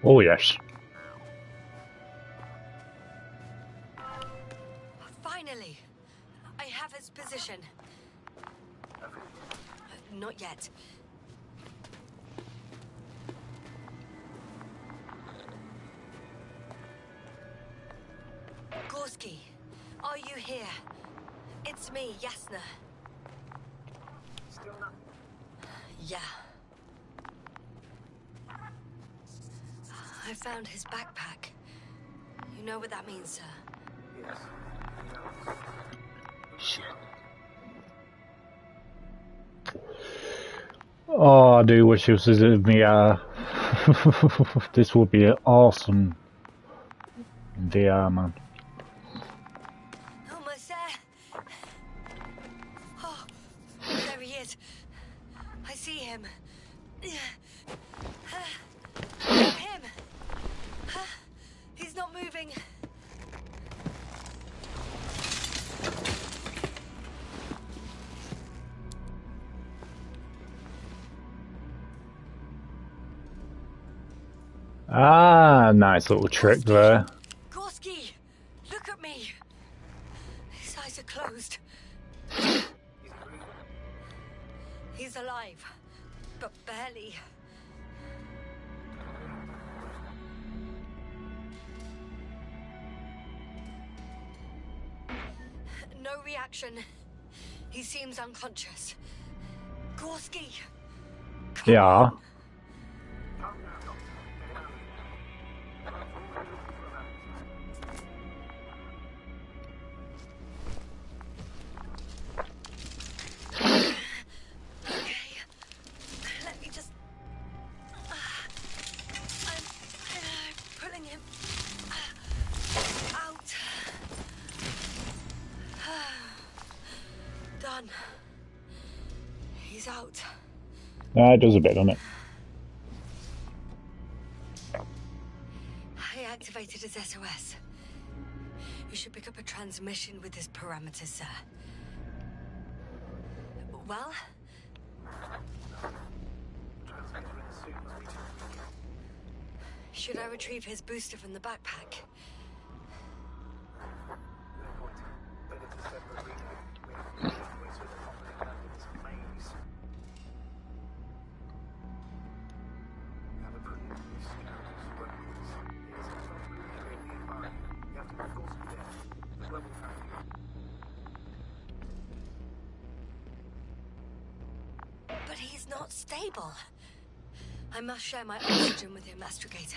Oh yes. Finally! I have his position. Not yet. Gorski, are you here? It's me, Yasna. Still nothing. Yeah. I found his backpack. You know what that means, sir? Yes. Shit. Oh, I do wish it was in VR. This would be awesome in VR, man. Almost there. Oh, there he is. I see him. Him. He's not moving. Ah, nice little trick there. Gorski, look at me. His eyes are closed. He's alive, but barely. No reaction. He seems unconscious. Gorski. Yeah. He's out. It does a bit, doesn't it? I activated his SOS. You should pick up a transmission with his parameters, sir. Well? Should I retrieve his booster from the backpack? But he's not stable. I must share my oxygen with him, Astrogator.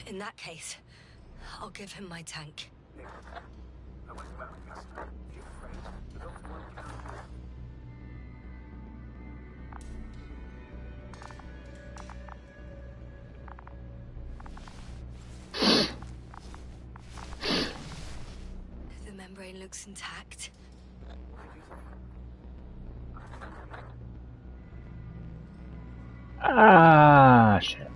In that case, I'll give him my tank. The membrane looks intact. Ah, shit.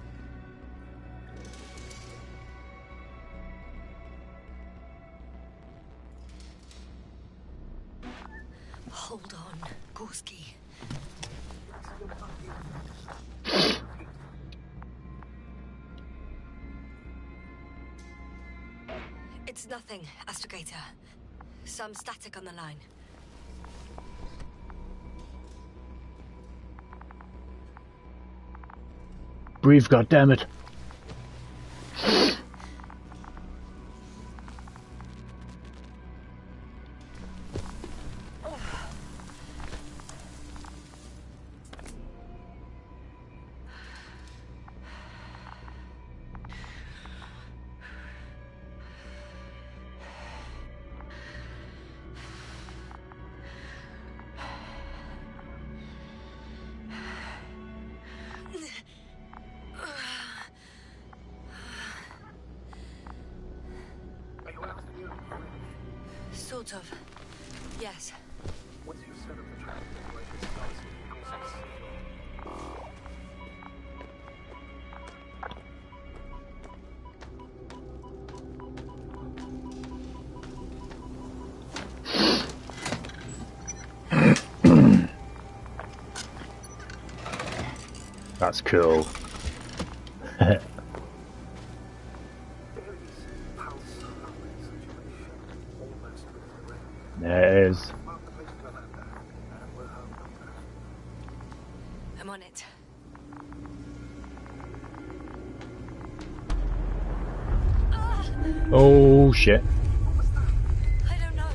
Hold on, Gorski. It's nothing, Astrogator. Some static on the line. Breathe, goddammit. Sort of. Yes. Once you set up the traffic regulation starts with Gorski's signal. That's cool. There it is. I'm on it. Oh shit. I don't know.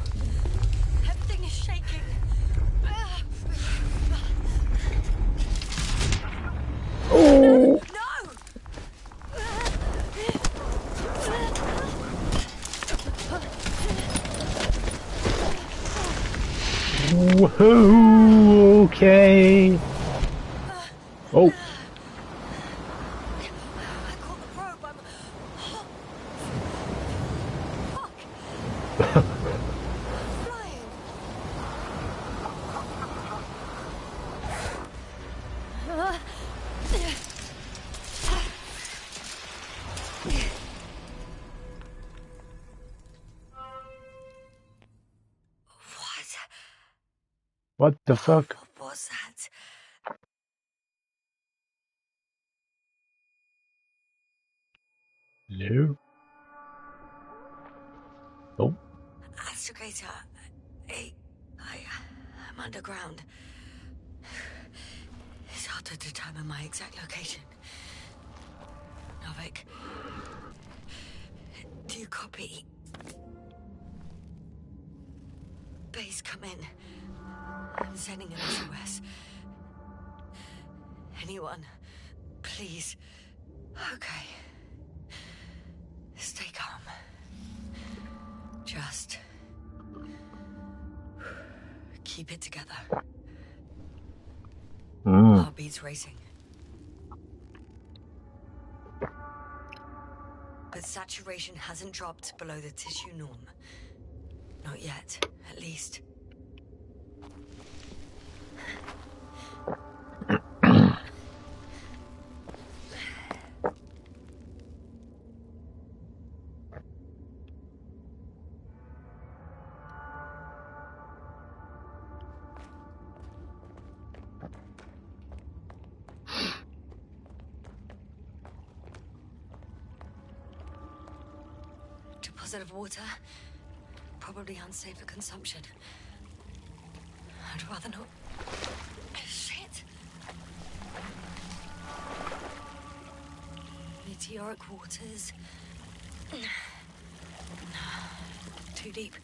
Everything is shaking. Oh. No! Woohoo! Okay. Oh. I caught the probe. I'm... Fuck! Flying! What the fuck? What was that? Hello? Oh. Astrogator, I'm underground. It's hard to determine my exact location. Novik, do you copy? Base, come in. I'm sending an SOS. Anyone, please. Okay. Stay calm. Just keep it together. Heartbeats racing. But saturation hasn't dropped below the tissue norm. Not yet, at least. Deposit of water. Probably unsafe for consumption. I'd rather not. Shit! Meteoric waters. Too deep.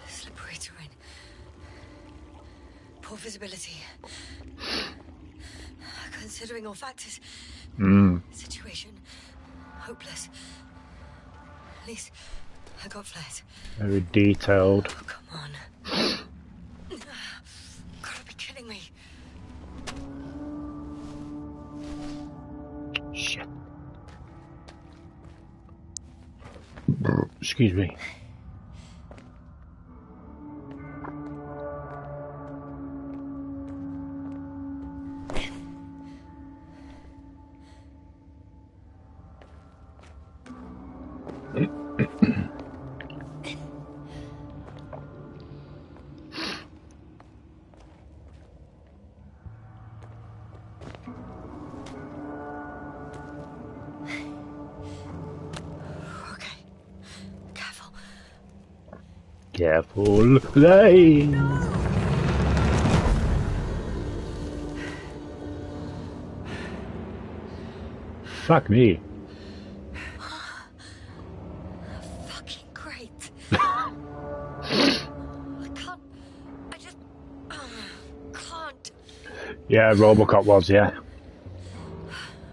Slippery terrain. Poor visibility. Considering all factors. Situation hopeless. At least I got flares. Very detailed. Oh, come on. Gotta be kidding me. Shit. Excuse me. Careful, lane. Fuck me. Fucking great. I just can't. Yeah, Robocop was, yeah.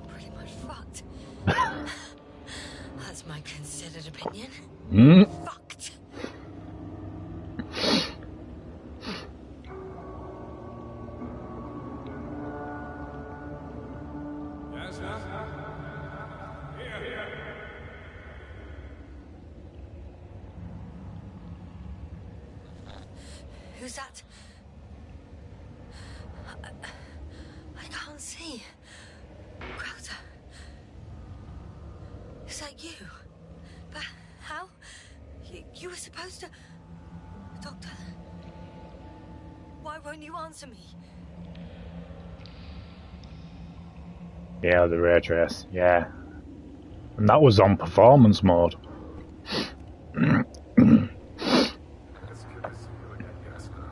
Pretty much fucked. That's my considered opinion. Fucked. Who's that? I can't see. Crowther. Is that you? But how? You were supposed to... Doctor? Why won't you answer me? Yeah, the ray trace, yeah. And that was on performance mode. It's good to see you again, Jasper.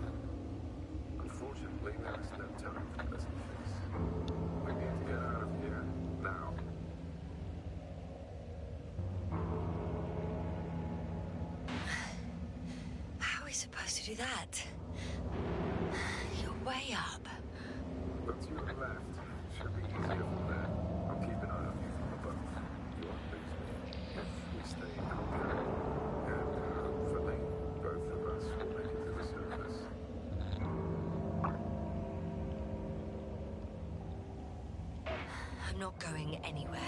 Unfortunately, there is no time for pleasantries. We need to get out of here now. How are we supposed to do that? You're way up. But to your left should be easier from there. I'll keep an eye on you from above. You won't lose me if we stay in contact. And hopefully, both of us will make it to the surface. I'm not going anywhere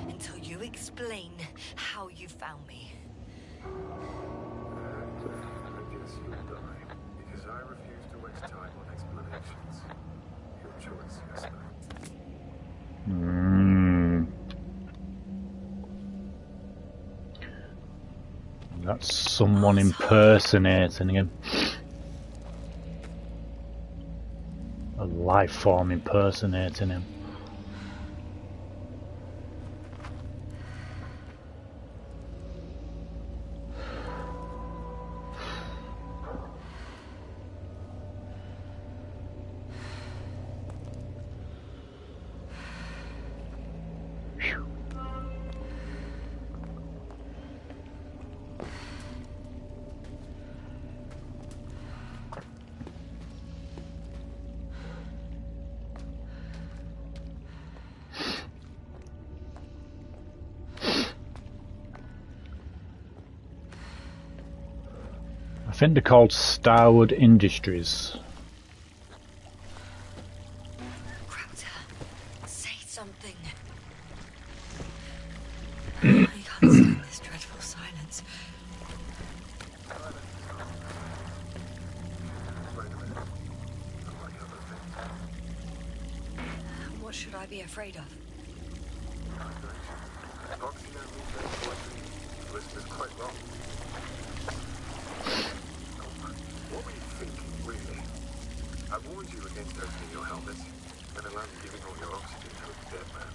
until you explain how you found me. I guess you'll die, because I refuse to waste time on explanations. Your choice, Jasper. That's someone impersonating him. A life form impersonating him. I think they're called Starwood Industries. Crowther, say something. I can't stand this dreadful silence. What should I be afraid of? Listeners quite wrong. What were you thinking, really? I warned you against opening your helmet and alone giving all your oxygen to a dead man.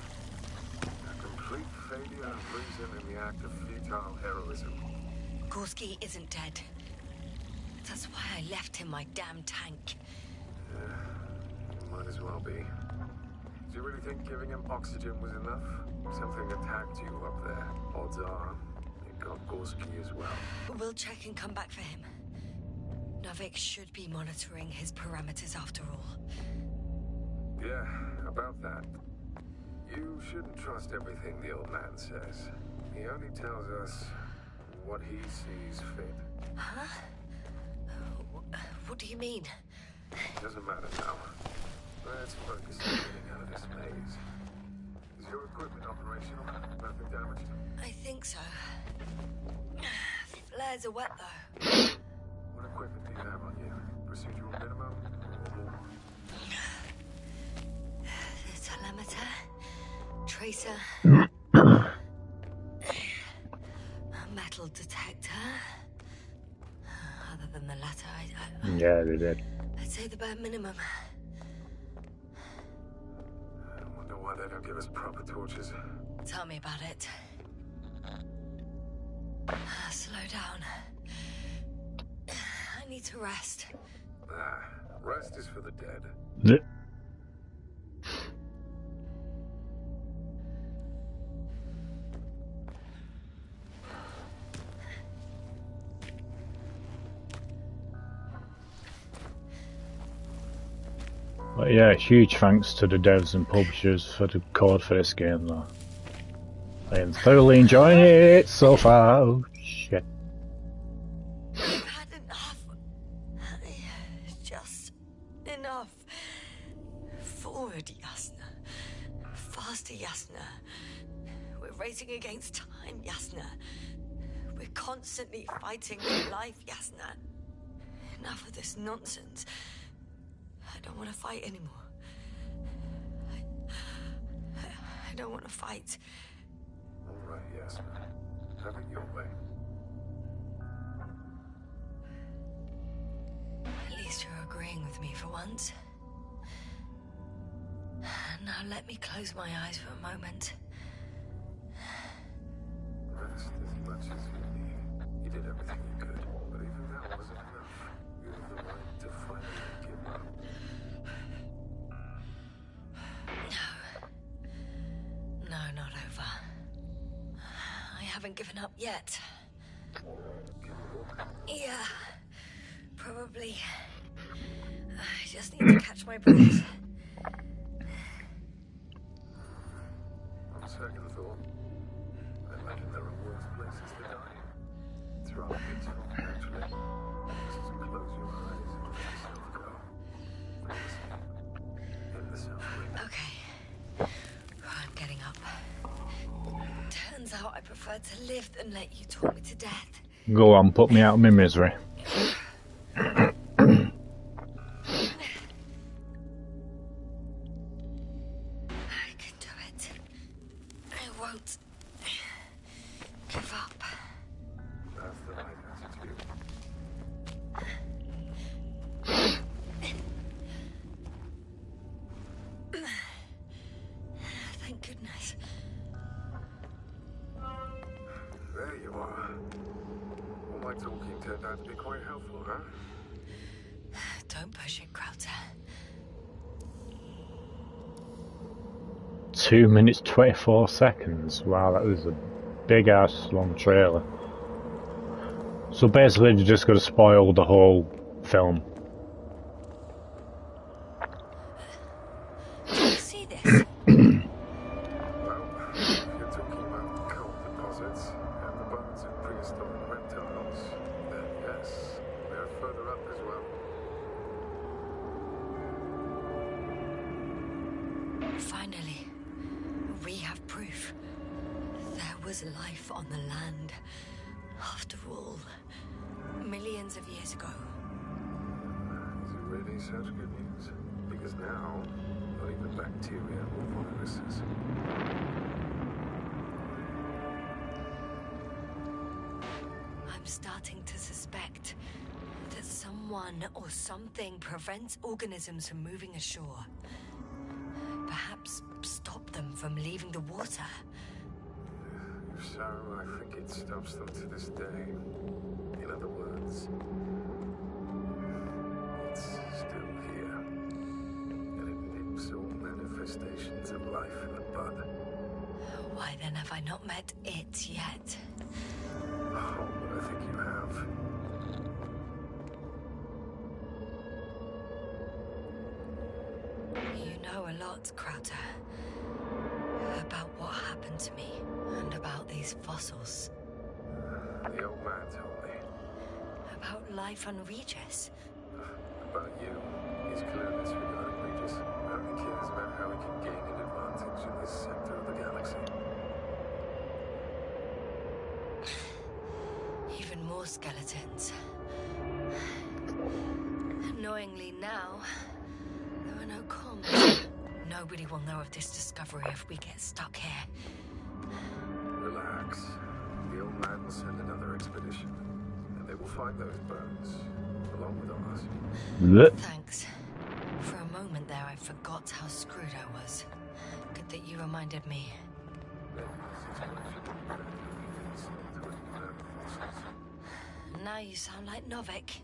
A complete failure of reason in the act of futile heroism. Gorski isn't dead. That's why I left him my damn tank. Might as well be. Do you really think giving him oxygen was enough? Something attacked you up there. Odds are it got Gorski as well. We'll check and come back for him. Novik should be monitoring his parameters after all. Yeah, about that. You shouldn't trust everything the old man says. He only tells us what he sees fit. Huh? What do you mean? Doesn't matter now. Let's focus on getting out of this maze. Is your equipment operational? Nothing damaged? I think so. Flares are wet though. What equipment do you have on you? Procedural minimum or more? The telemeter, tracer, a metal detector. Other than the latter, Yeah, they did. I'd say the bare minimum. I wonder why they don't give us proper torches. Tell me about it. Slow down. need to rest. Rest is for the dead. But yeah, huge thanks to the devs and publishers for the code for this game though. I am thoroughly enjoying it so far. Oh shit. I've had enough. Just enough. Forward, Yasna. Faster, Yasna. We're racing against time, Yasna. We're constantly fighting for life, Yasna. Enough of this nonsense. I don't want to fight anymore. I don't want to fight. All right, Yasna. Have it your way. At least you're agreeing with me for once. Now let me close my eyes for a moment. Rest as much as you need. You did everything you could, but even that wasn't enough. You have the right to finally give up. No, not over. I haven't given up yet. Yeah, probably. I just need to catch my breath. On second thought, I imagine there are worse places to die. It's rather peaceful, actually. Just close your eyes and let yourself go. In the south wing. Okay. I'm getting up. Turns out I prefer to live than let you talk me to death. Go on, put me out of my misery. That'd be quite helpful, huh? Don't push it, Krauter. 2 minutes 24 seconds. Wow, that was a big ass long trailer. So basically, you're just going to spoil the whole film. Do you see this? Finally, we have proof. There was life on the land. After all, millions of years ago. Is it really such good news? Because now, not even bacteria or viruses. I'm starting to suspect that someone or something prevents organisms from moving ashore. Perhaps stop them from leaving the water. If so, I think it stops them to this day. In other words, it's still here. And it nips all manifestations of life in the bud. Why then have I not met it yet? Oh, but I think you have. A lot, Krauter, about what happened to me and about these fossils. The old man told me. About life on Regis. About you. His clearness regarding Regis. Only cares about how he can gain an advantage in this sector of the galaxy. Even more skeletons. Annoyingly now, there are no comms. Nobody will know of this discovery if we get stuck here. Relax. The old man will send another expedition, and they will find those bones, along with ours. Thanks. For a moment there, I forgot how screwed I was. Good that you reminded me. Now you sound like Novik.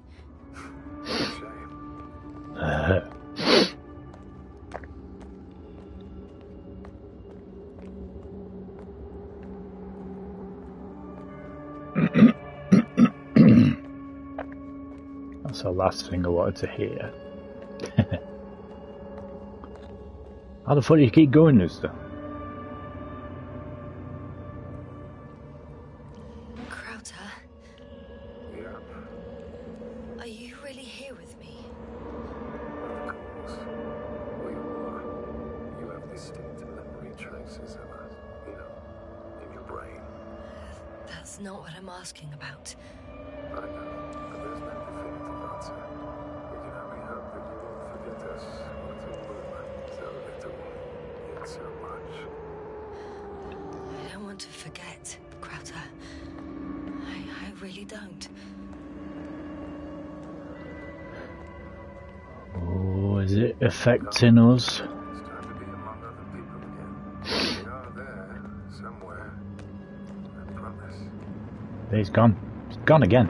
That's the last thing I wanted to hear. How the fuck do you keep going this though? Crowther? Yeah. Are you really here with me? Of course. We all are. You have distinct memory traces of us, you know, in your brain. That's not what I'm asking about. I know, but there's no definitive answer. We can only hope that you won't forget us or to move so little, yet so much. I don't want to forget, Crowther. I really don't. Oh, is it affecting us? It's time to be among other people again. We are there, somewhere. I promise. He's gone. He's gone again.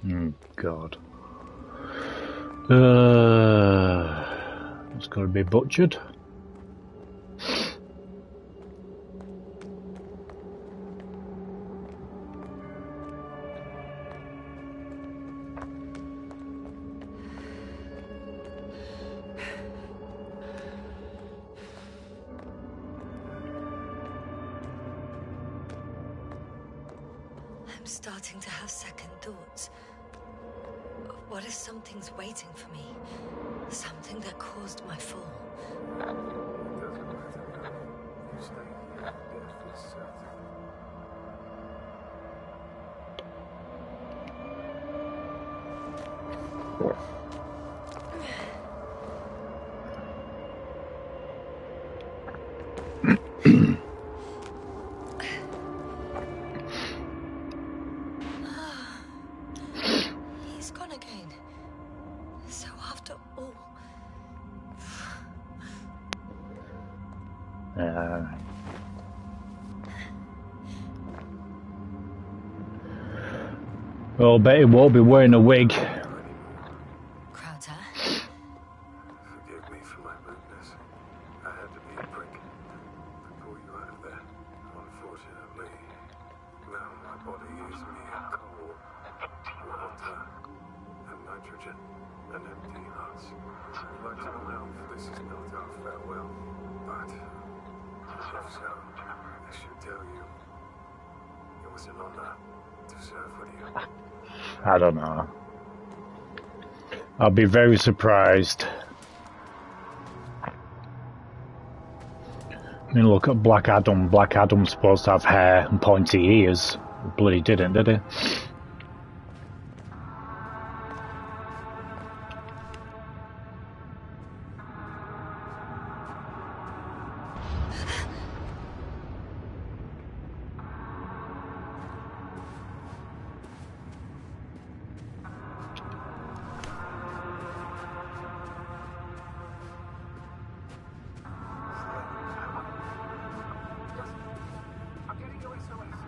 Oh, God. It's got to be butchered. I'm starting to have second thoughts. What if something's waiting for me? Something that caused my fall? It doesn't matter. You stay here, death is certain. He's gone again. So after all... Well, Betty won't be wearing a wig. Crowther? Forgive me for my rudeness. I had to be a prick. To pull you out of there. Unfortunately, now my body is mere coal, water, and nitrogen, an empty husk. I'd like to announce this is not our farewell, but if so, I should tell you, it was an honor to serve with you. I don't know. I'll be very surprised. I mean, look at Black Adam. Black Adam's supposed to have hair and pointy ears. Bloody didn't, did he? I'm getting your SOS.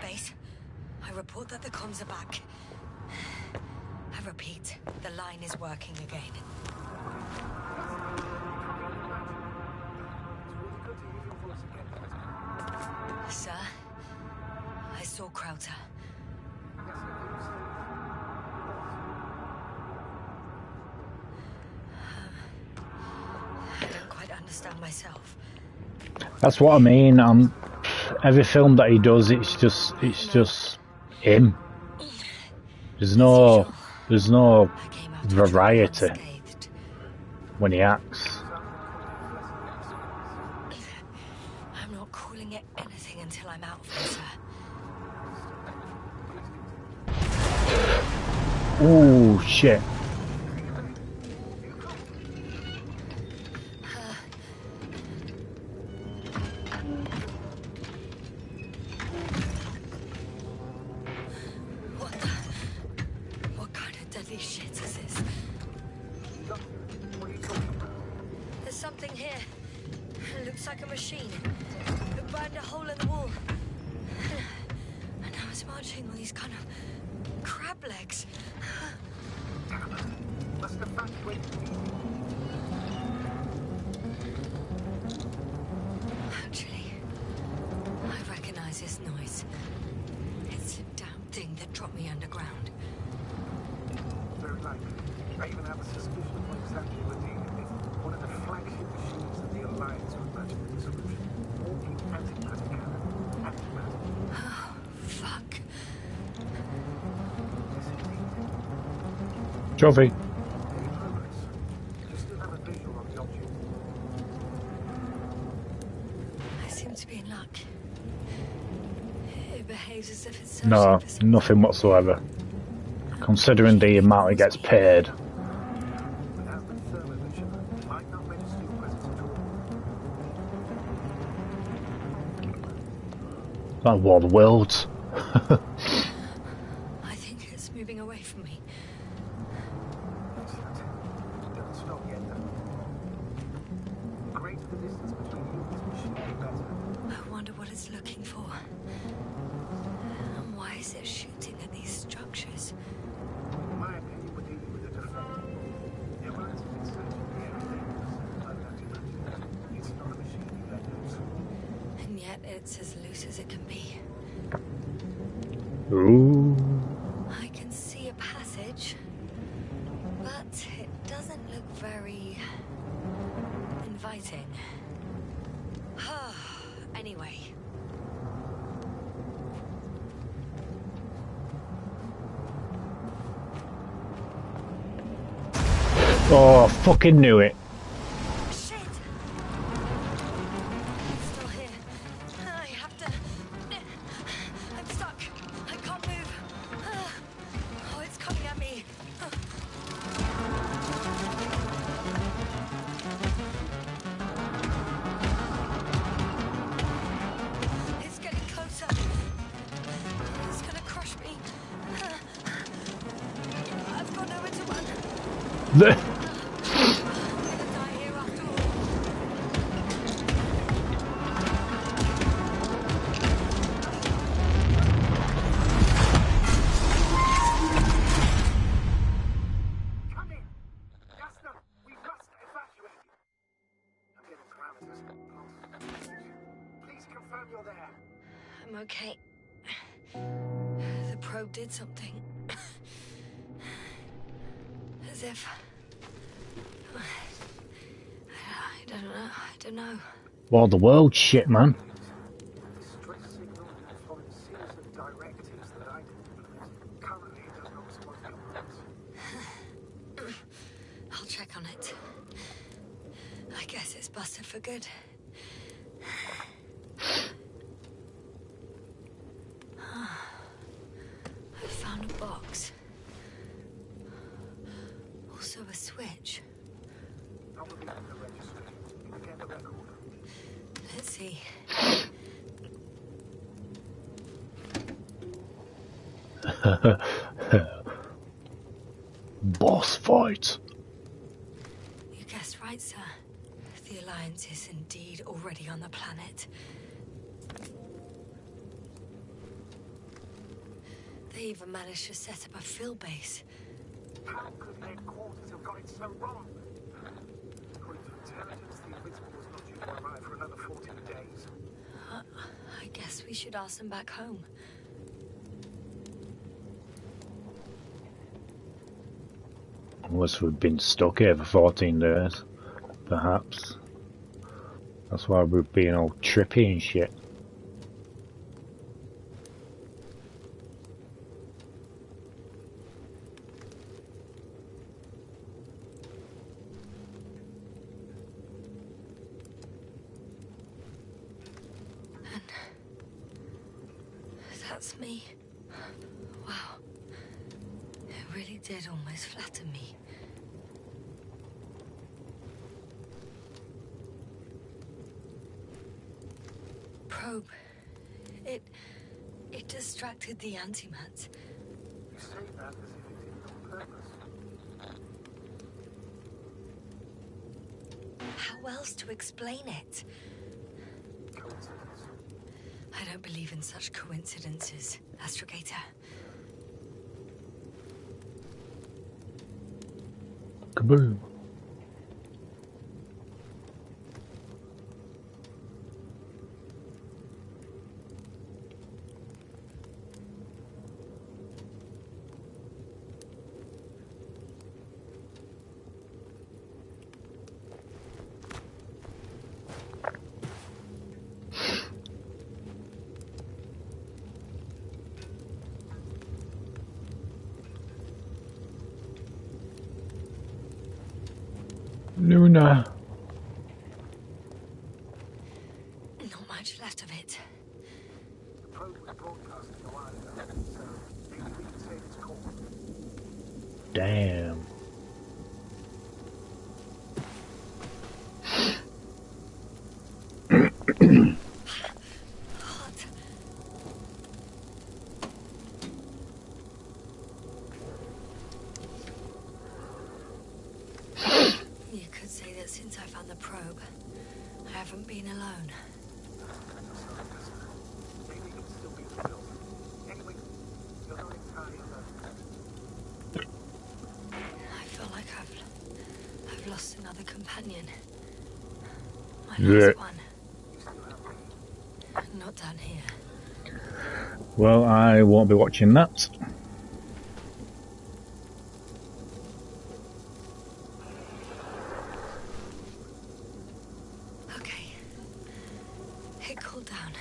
Base, I report that the comms are back. I repeat, the line is working again. Sir, I saw Crowther. I don't quite understand myself. That's what I mean. Every film that he does, it's just him. There's no variety when he acts. I'm not calling it anything until I'm out of this, sir. Ooh, shit. What kind of deadly shit is this? What are you talking about? There's something here. It looks like a machine. It burned a hole in the wall. And now it's marching on these kind of crab legs. Must evacuate immediately. Actually, I recognize this noise. It's the damn thing that dropped me underground. Very likely. I even have a suspicion of what exactly we're dealing with. One of the flagship machines of the Alliance would match the description. Walking antimatter cannon. Antimatter. Oh, fuck. Yes, indeed. Trophy. Any progress? Do you still have a visual on the object? I seem to be in luck. It behaves as if it's No, searching for something. nothing whatsoever. Considering the amount it gets paid. Without the thermometer, it might not register your presence at all. Like War of the Worlds. I think it's moving away from me. Excellent. Don't stop yet, though. The greater the distance between you and this machine, the better. I wonder what it's looking for. And why is it shooting at these structures? In my opinion, we're dealing with a defect. The Alliance has been searching the area for antimatter. It's not a machine you let loose. And yet it's as loose as it can be. Ooh. I can see a passage, but it doesn't look very inviting. Anyway. Oh, I fucking knew it. Shit! It's still here. I have to... I'm stuck. I can't move. Oh, it's coming at me. It's getting closer. It's gonna crush me. I've got nowhere to run. I'm gonna die here after all. Come in! Jasna, we must evacuate! I'm getting parameters. Please confirm you're there. I'm okay. The probe did something. As if... I don't know. War of the Worlds shit, man. Distress signal following series of directives that I can implement. Currently, it does not respond to commands. I'll check on it. I guess it's busted for good. I found a box. Also a switch. Probably in the registry. Get the record. Let's see. Boss fight. You guessed right, sir. The Alliance is indeed already on the planet. They even managed to set up a field base. How could headquarters have got it so wrong? According to intelligence, the Invincible was not due to arrive for another 14 days. I guess we should ask them back home. Unless we've been stuck here for 14 days. Perhaps. That's why we're being all trippy and shit. That's me. Wow. It really did almost flatten me. Probe. It distracted the antimats. You say that as if it did it on purpose. how else to explain it. I don't believe in such coincidences, Astrogator. Kaboom. Luna. Not much left of it. The probe was broadcasting a while ago, so maybe we can save its core. Damn. Hot. You could say that since I found the probe, I haven't been alone. Maybe it can still be fulfilled. Anyway, you're not entirely alone. I feel like I've lost another companion. My Yeah. last one. Not down here. Well, I won't be watching that. Okay. It cooled down.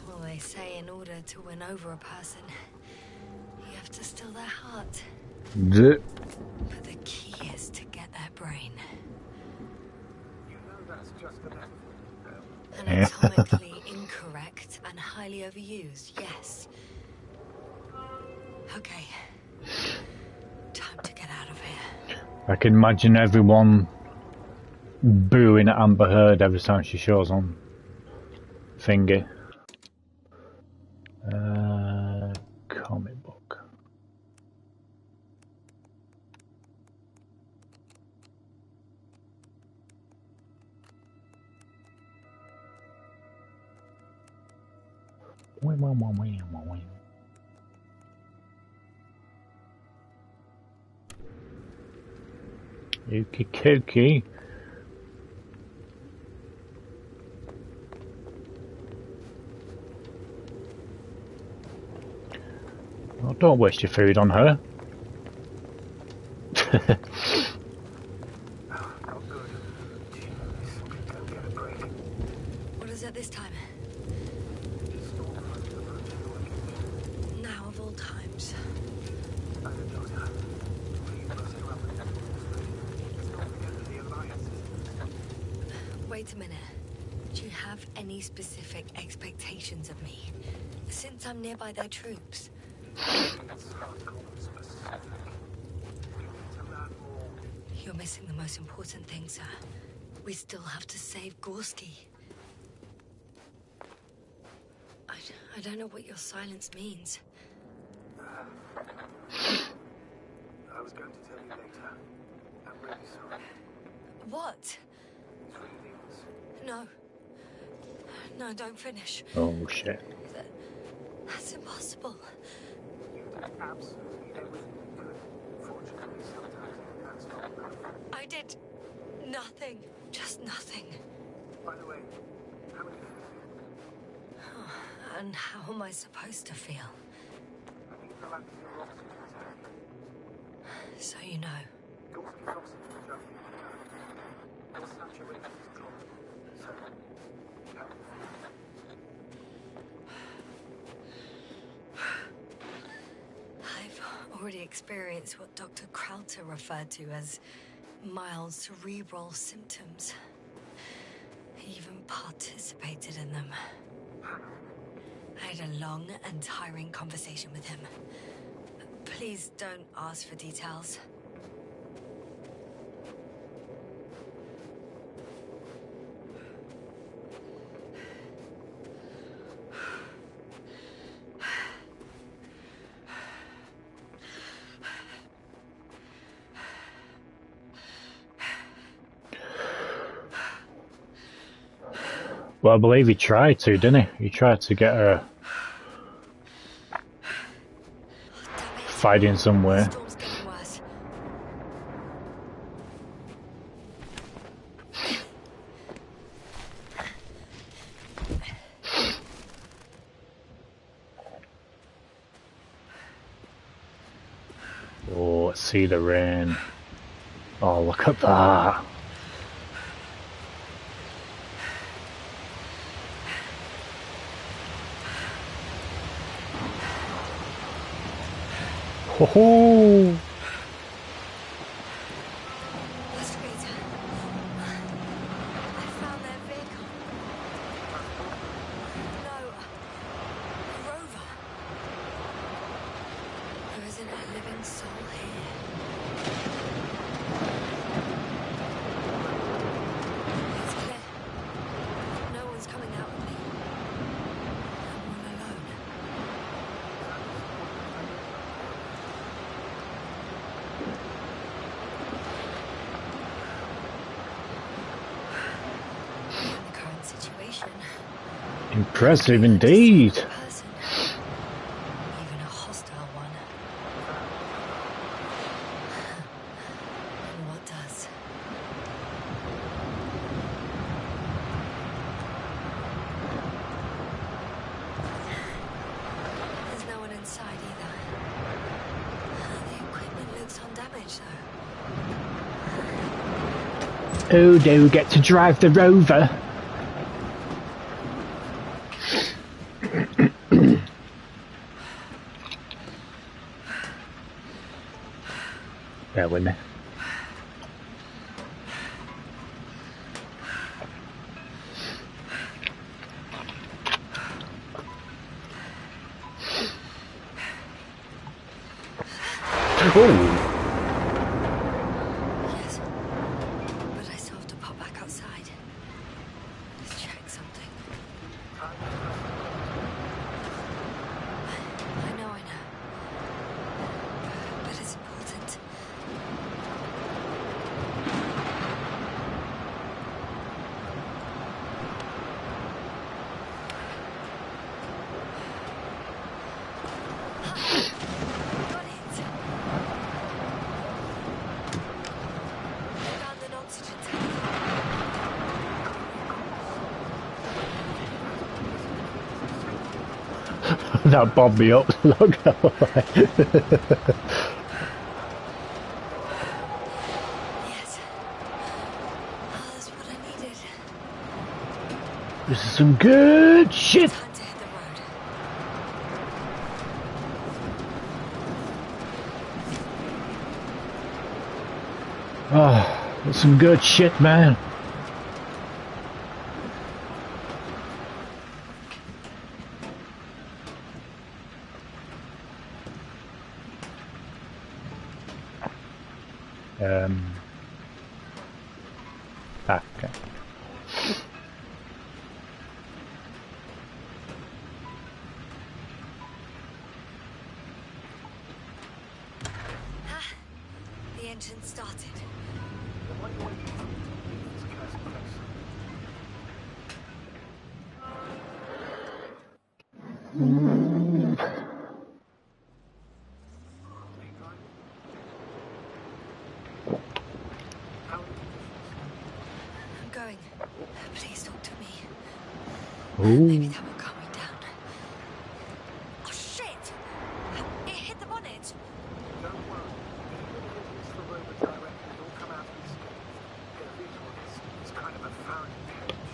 Well, they say in order to win over a person, you have to steal their heart. D- But the key is to get their brain. You know that's just a metaphor. Anatomically incorrect and highly overused, yes. Okay. Time to get out of here. I can imagine everyone booing at Amber Heard every time she shows on thingy. Comic book. Okie dokie. Oh, don't waste your food on her. Not good. Go get a break. What is it this time? Now of all times. I don't know, Doctor. We must go up and let's not forget that the Alliance is... Wait a minute. Do you have any specific expectations of me? Since I'm nearby their troops. It's hardcore specific. We need to learn more. You're missing the most important thing, sir. We still have to save Gorski. I don't know what your silence means. I was going to tell you later. I'm really sorry. What? These readings. No. No, don't finish. Oh shit. That's impossible. You did absolutely everything you could. Fortunately, sometimes that's not enough. I did nothing. Just nothing. By the way, how many And how am I supposed to feel? I think the lack of your oxygen tank. So you know. Gorski's oxygen is only your saturation is dropping. So, how do you feel? I've already experienced what Dr. Krauter referred to as mild cerebral symptoms. He even participated in them. I had a long and tiring conversation with him. Please don't ask for details. Well, I believe he tried to, didn't he? He tried to get her fighting somewhere. Storm's getting worse. Oh, let's see the rain. Oh, look at that. Ho ho! Investigator. I found their vehicle. No. A rover. There isn't a living soul here. It's clear. No one's coming out with me. I'm all alone. In the current situation, Impressive indeed. person, even a hostile one. And what does? There's no one inside either. The equipment looks undamaged though. Oh, do we get to drive the rover? Bear with me. Oh! Yes. But I still have to pop back outside. Let's check something. I know. But it's important. Got it. Found an oxygen tank. That bobbed me up. Look. Yes. That's what I needed. This is some good shit. Time to hit the road. Oh, that's some good shit, man. Okay. The engine started. I'm going. Please talk to me. Maybe Ooh. that will calm me down. Oh shit! It hit the bonnet. Don't worry. It's the rover directly. You'll come out unscathed. Get a visual. It's kind of a Faraday cage.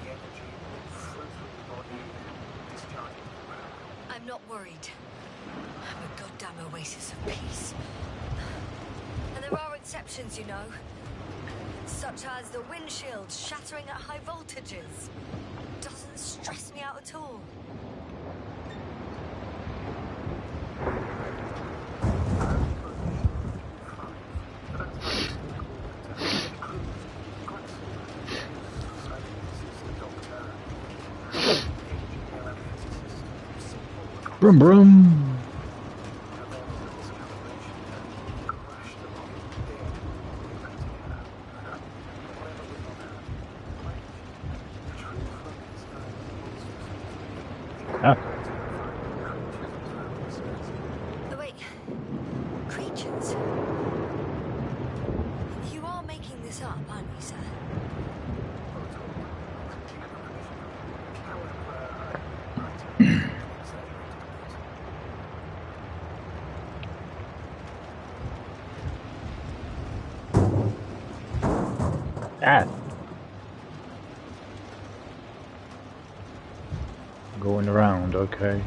The energy will flow through your body, discharging the ground. I'm not worried. I'm a goddamn oasis of peace. And there are exceptions, you know. Such as the windshield shattering at high voltages. Doesn't stress me out at all. Brum brum. Oh, wait. Creatures? You are making this up, aren't you, sir? Ah. Going around, okay.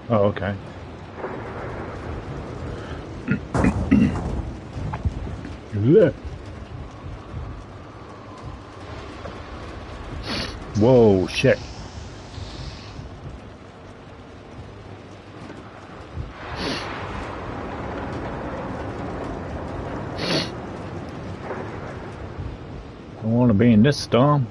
Oh, okay. Yeah. Whoa, shit. Don't want to be in this storm.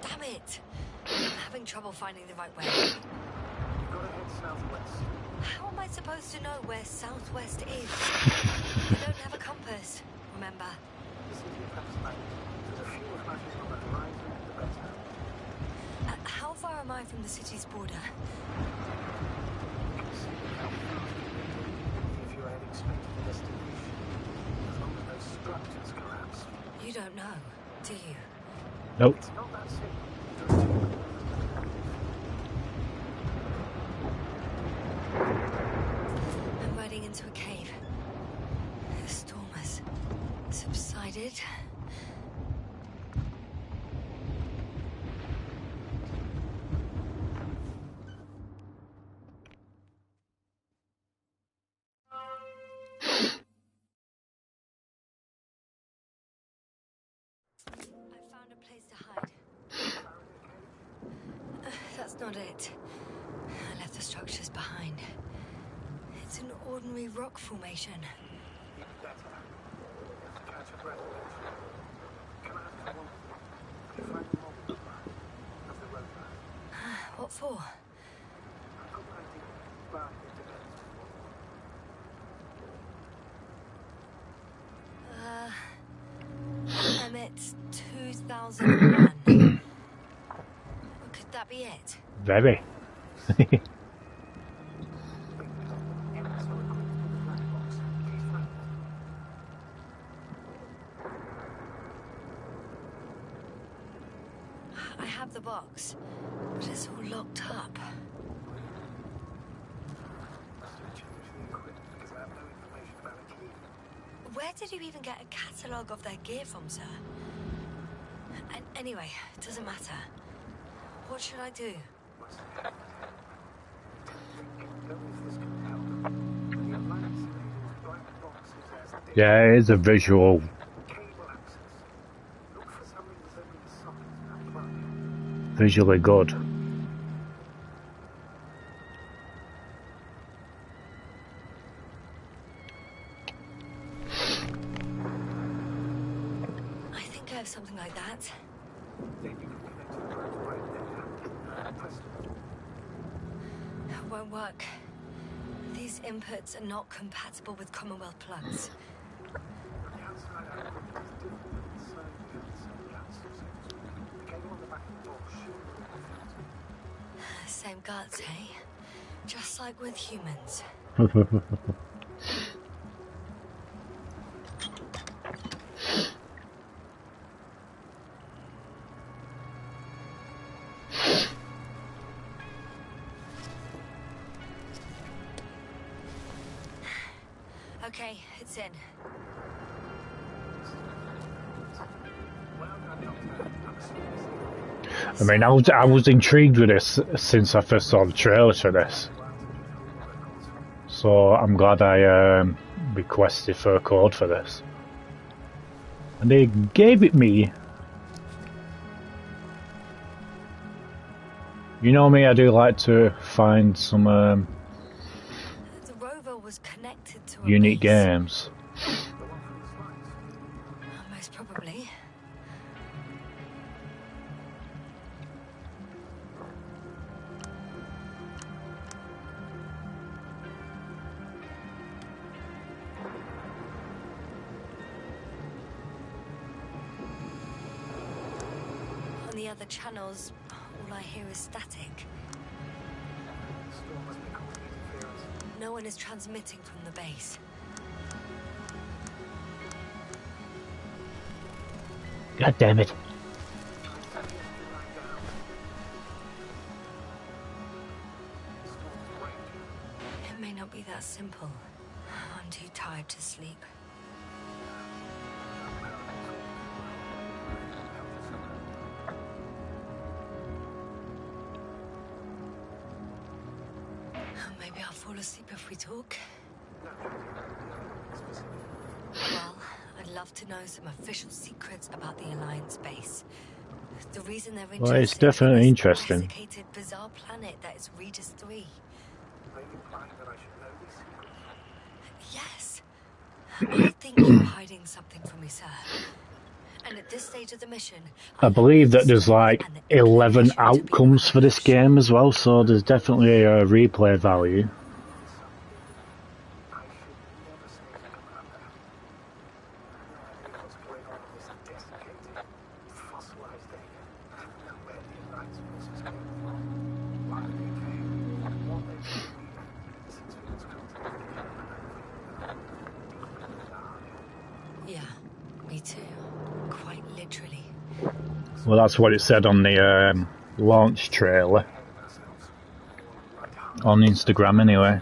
Damn it! I'm having trouble finding the right way. You've got to head southwest. How am I supposed to know where southwest is? I don't have a compass, remember? The city packs back. There's a few flashes on the horizon, the better. How far am I from the city's border? You can see how fast you can do if you're heading straight to the destination. As long as those structures collapse. You don't know, do you? Nope. It's not that simple. I'm riding into a cave. The storm has subsided. I found a place to hide. That's not it. I left the structures behind. It's an ordinary rock formation. Catch a breath. Can I have one? You find the moment of the road map. What for? I've got an idea, but it depends. I'm at 2001. Could that be it? Very. I have the box, but it's all locked up. Where did you even get a catalogue of their gear from, sir? Anyway, it doesn't matter. What should I do? Yeah, it is a visual. Visually good. I think I have something like that. It won't work. These inputs are not compatible with Commonwealth plugs. guts, hey? Just like with humans. Okay, it's in. I mean, I was intrigued with this since I first saw the trailer for this. So I'm glad I requested for a code for this. And they gave it me. You know me, I do like to find some The rover was connected to a unique base. games. Most probably. On the other channels, all I hear is static. No one is transmitting from the base. God damn it. It may not be that simple. I'm too tired to sleep. Maybe I'll fall asleep if we talk. Well, I'd love to know some official secrets about the Alliance base. The reason they're interested Well, it's definitely in this interesting. desiccated, bizarre planet that is Regis 3. Are you implying that I should know these secrets? Yes. I think you're hiding something from me, sir. And at this stage of the mission, I believe that there's like 11 outcomes for this game as well, so there's definitely a replay value. I should never say to Commander. No idea what's going on in this desiccated, fossilized area. And where the Alliance forces came from. Why they came, what they need. Since we lost contact with them, Yeah, me too. Quite literally. Well, that's what it said on the launch trailer. On Instagram, anyway.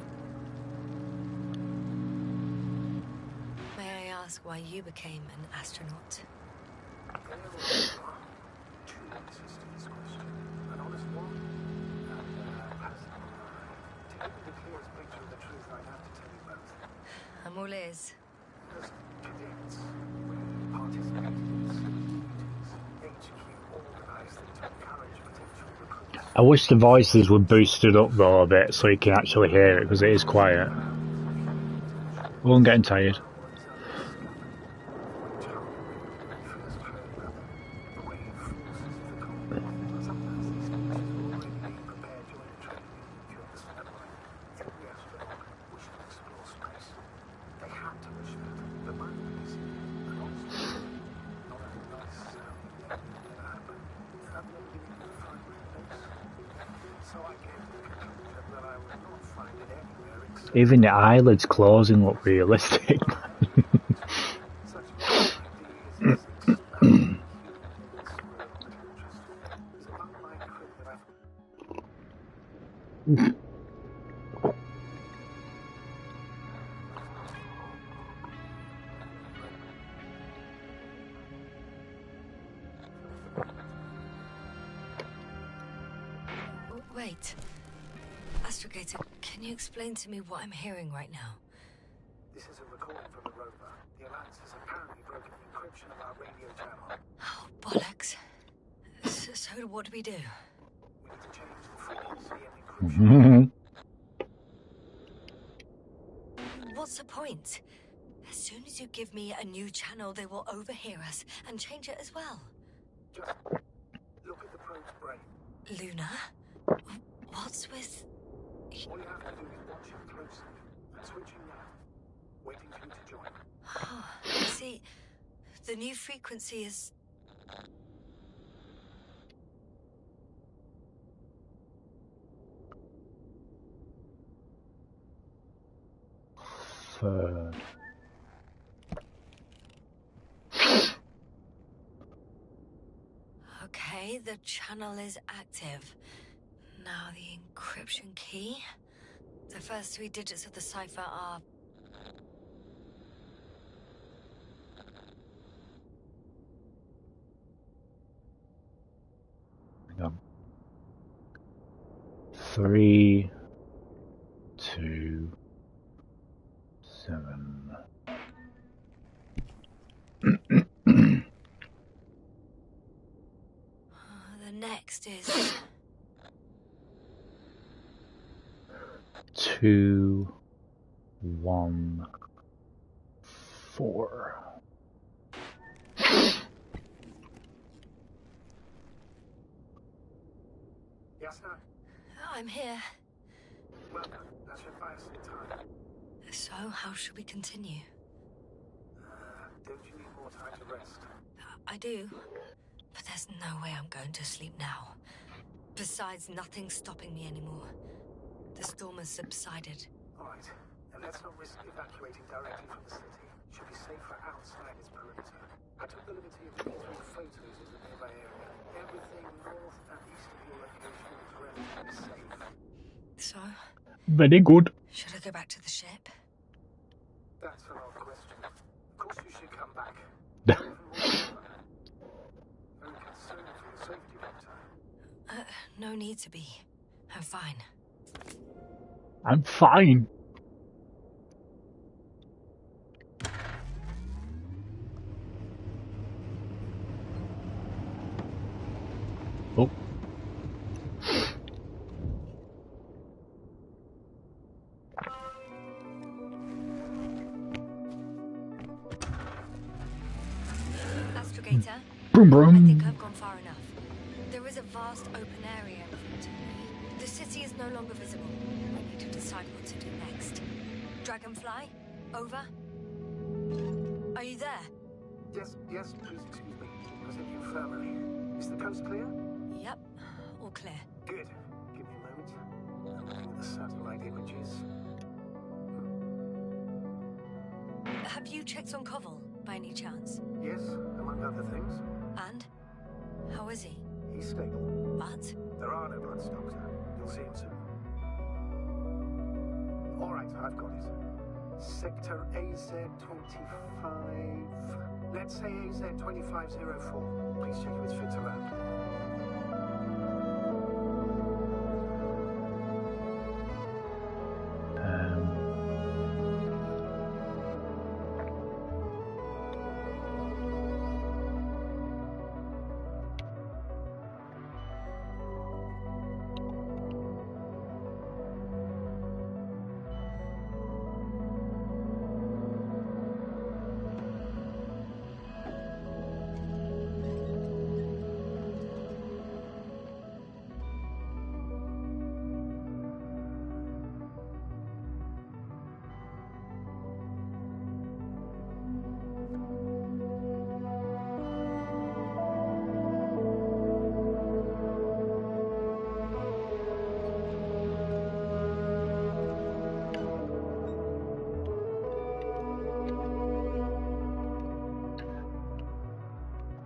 May I ask why you became an astronaut? there are two answers to this question. An honest one, and personal. To give you the clearest picture of the truth, I'd have to tell you both. I'm all ears. As cadets, we participated in secret meetings. HQ organized them to encourage potential recruits. I wish the voices were boosted up though a bit so you can actually hear it, because it is quiet. Oh, I'm getting tired. Even the eyelids closing look realistic. Wait. Astrogator, can you explain to me what I'm hearing right now? This is a recording from the rover. The Alliance has apparently broken the encryption of our radio channel. Oh, bollocks. So what do we do? We need to change the frequency and encryption. What's the point? As soon as you give me a new channel, they will overhear us and change it as well. Just look at the probe's brain. Luna? What's with... All you have to do is watch it closely. I'm switching now. Waiting for you to join. Oh, I see. The new frequency is... third. Okay, the channel is active. Now the encryption key. The first 3 digits of the cipher are... Hang on. 3, 2, 7. The next is... 2, 1, 4. Yes, sir. I'm here. Welcome. That's your buy us some time. So, how should we continue? Don't you need more time to rest? I do. But there's no way I'm going to sleep now. Besides, nothing's stopping me anymore. The storm has subsided. All right. And let's not risk evacuating directly from the city. It should be safer outside its perimeter. I took the liberty of looking through photos of the nearby area. Everything north and east of your location is relatively safe. So? Very good. Should I go back to the ship? That's an odd question. Of course you should come back. Very concerned for your safety, Doctor. No need to be. I'm fine. I'm fine. Oh. Astrogator, Broom broom. I think I've gone far enough. There is a vast open area in front of me. The city is no longer visible. I need to decide what to do next. Dragonfly, over. Are you there? Yes, please excuse me. Present you infirmary. Is the coast clear? Yep, all clear. Good. Give me a moment. I'm looking at the satellite images. Have you checked on Koval, by any chance? Yes, among other things. And? How is he? He's stable. But? There are no bloods, Doctor. You'll see him soon. All right, I've got it. Sector AZ-25... Let's say AZ-2504. Please check if it's fit to land.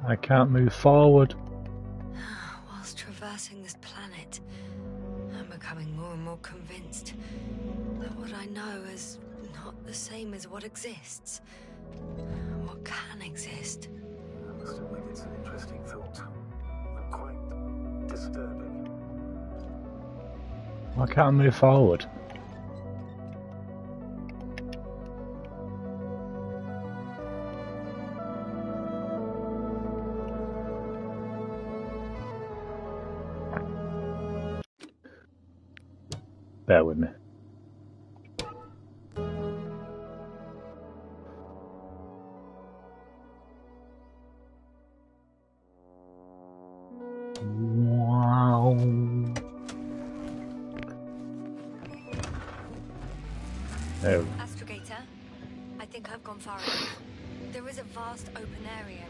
I can't move forward. Whilst traversing this planet, I'm becoming more and more convinced that what I know is not the same as what exists. What can exist. I must admit it's an interesting thought. And quite disturbing. I can't move forward. Bear with me. Wow. There. Astrogator, I think I've gone far enough. There is a vast open area in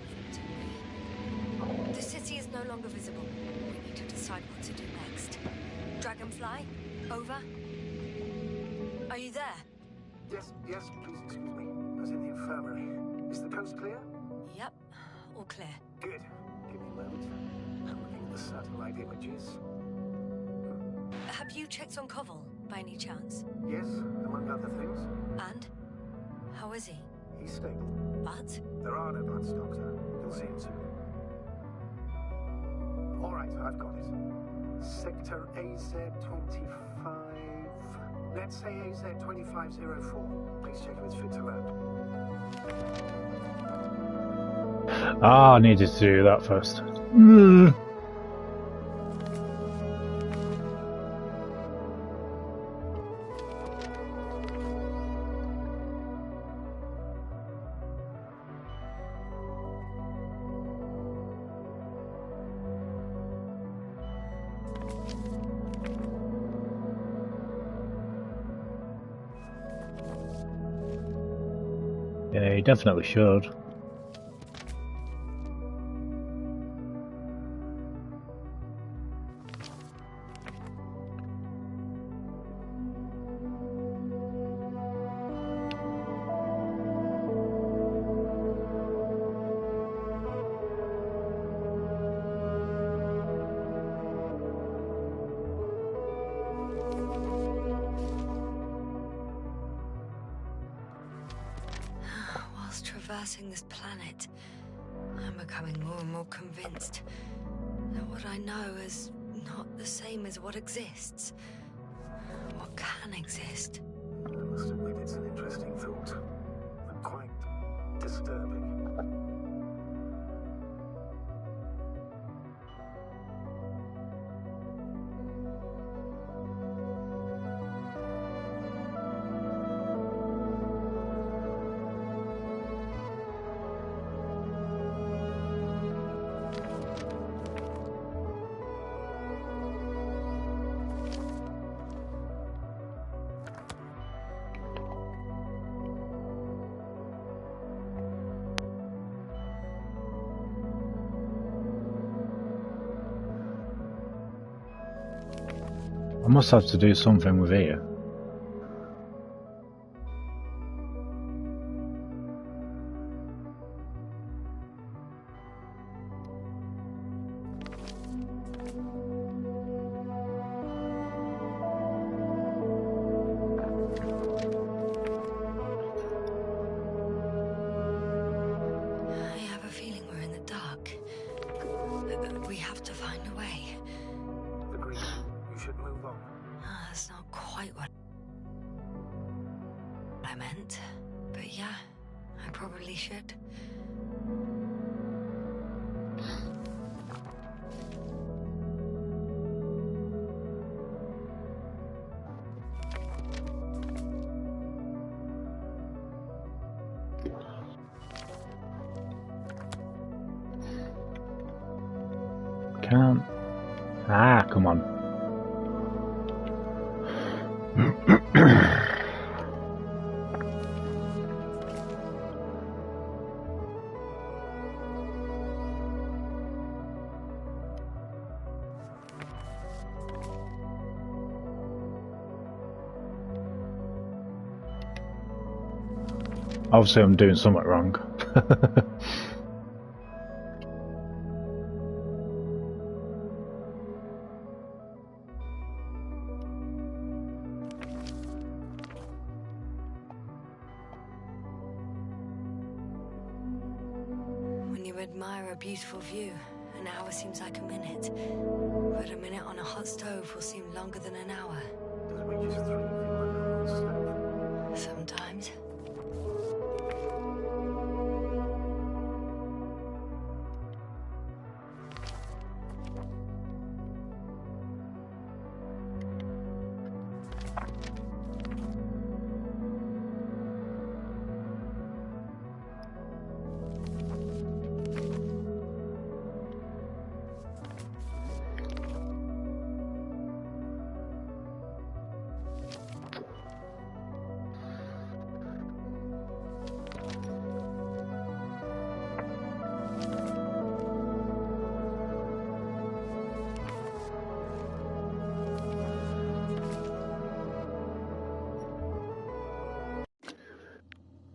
front of me. The city is no longer visible. We need to decide what to do next. Dragonfly, over. Are you there? Yes, please excuse me. I was in the infirmary. Is the coast clear? Yep, all clear. Good. Give me a moment. I'm looking at the satellite images. Have you checked on Koval, by any chance? Yes, among other things. And? How is he? He's stable. But? There are no buts, Doctor. You'll see him soon. All right, I've got it. Sector AZ-25... Let's say AZ-2504. Please check if it's fit to land. Ah, I needed to do that first. Yeah, you definitely should. Whilst traversing this planet, I'm becoming more and more convinced that what I know is not the same as what exists. What can exist. I must admit it's an interesting thought. And quite disturbing. I must have to do something with here. I have a feeling we're in the dark. We have to find a way. Agreed. You should move on. That's not quite what I meant. But yeah, I probably should. Can't. Ah, come on. Obviously, I'm doing something wrong. When you admire a beautiful view, an hour seems like a minute. But a minute on a hot stove will seem longer than an hour. Does we just three feel like a whole stove? Sometimes.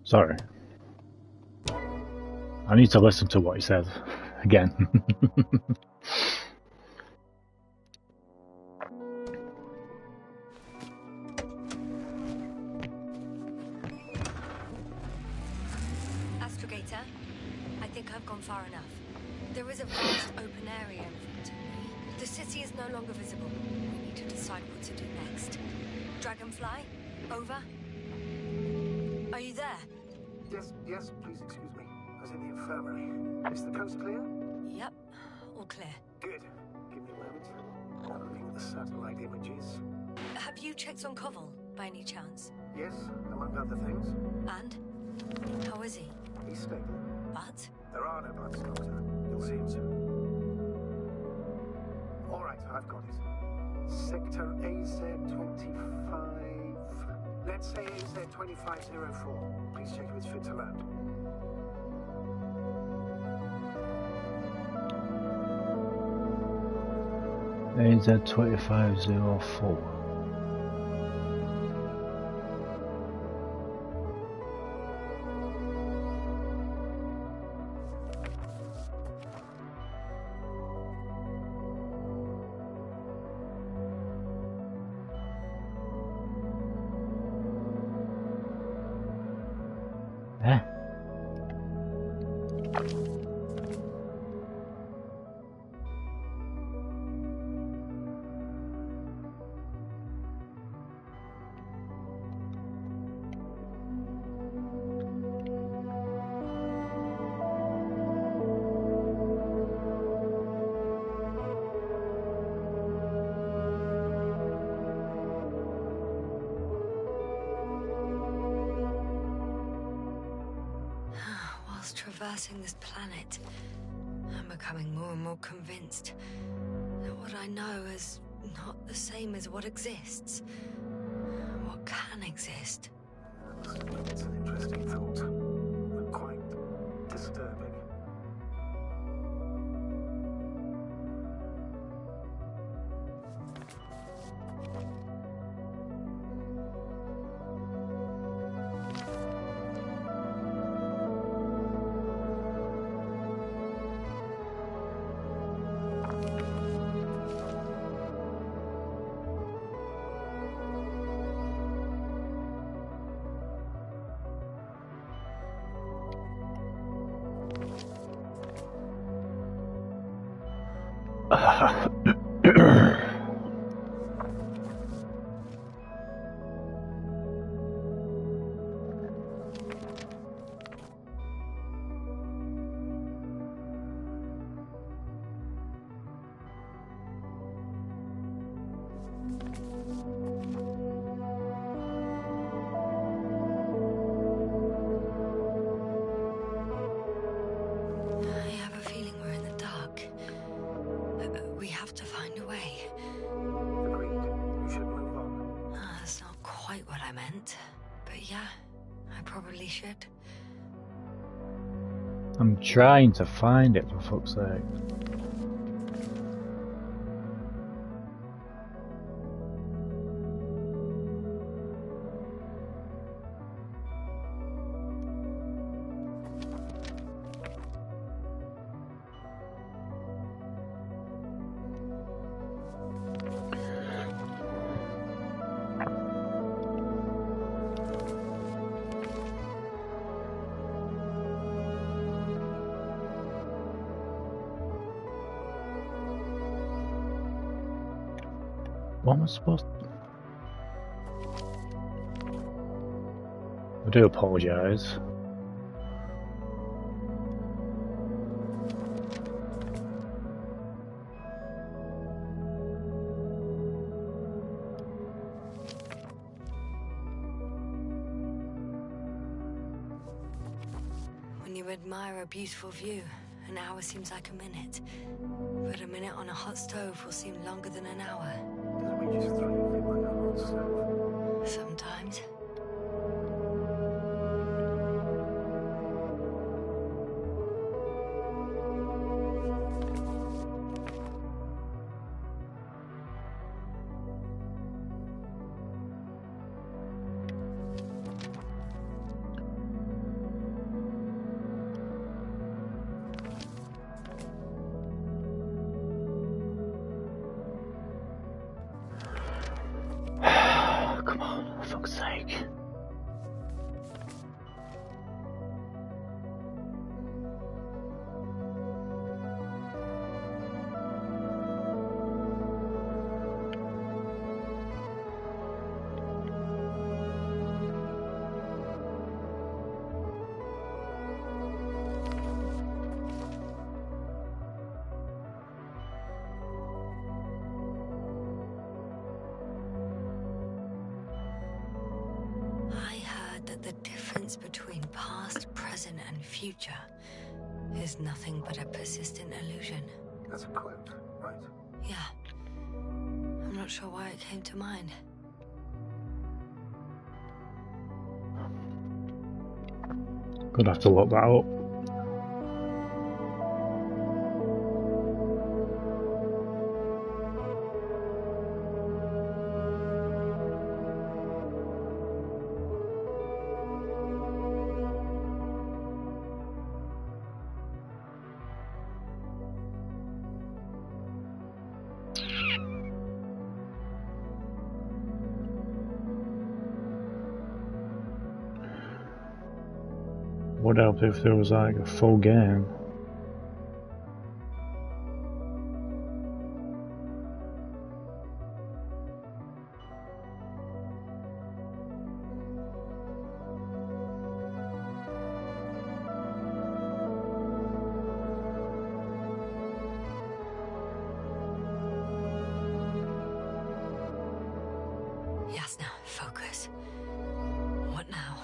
Sorry. I need to listen to what he says again. Astrogator, I think I've gone far enough. There is a vast open area in front of me. The city is no longer visible. We need to decide what to do next. Dragonfly, over. Are you there? Yes, please excuse me. I was in the infirmary. Is the coast clear? Yep, all clear. Good. Give me a moment. I'm looking at the satellite images. Have you checked on Koval, by any chance? Yes, among other things. And? How is he? He's stable. But? There are no bugs, Doctor. You'll see him soon. All right, I've got it. Sector AZ-25. Let's say AZ-2504. Please check if it's fit to land. AZ-2504. Whilst traversing this planet, I'm becoming more and more convinced that what I know is not the same as what exists. What can exist. It's an interesting thought, but quite disturbing. I have a feeling we're in the dark. We have to find a way. Agreed. You should move on. That's not quite what I meant. But yeah, I probably should. I'm trying to find it, for fuck's sake. What am I supposed to... I do apologise. When you admire a beautiful view, an hour seems like a minute. But a minute on a hot stove will seem longer than an hour. Did we just throw you in like a hot stove? Sometimes. the difference between past, present, and future is nothing but a persistent illusion. That's a quote, right? Yeah. I'm not sure why it came to mind. Gonna have to look that up. Would help if there was like a full game. Yes, now, focus. What now?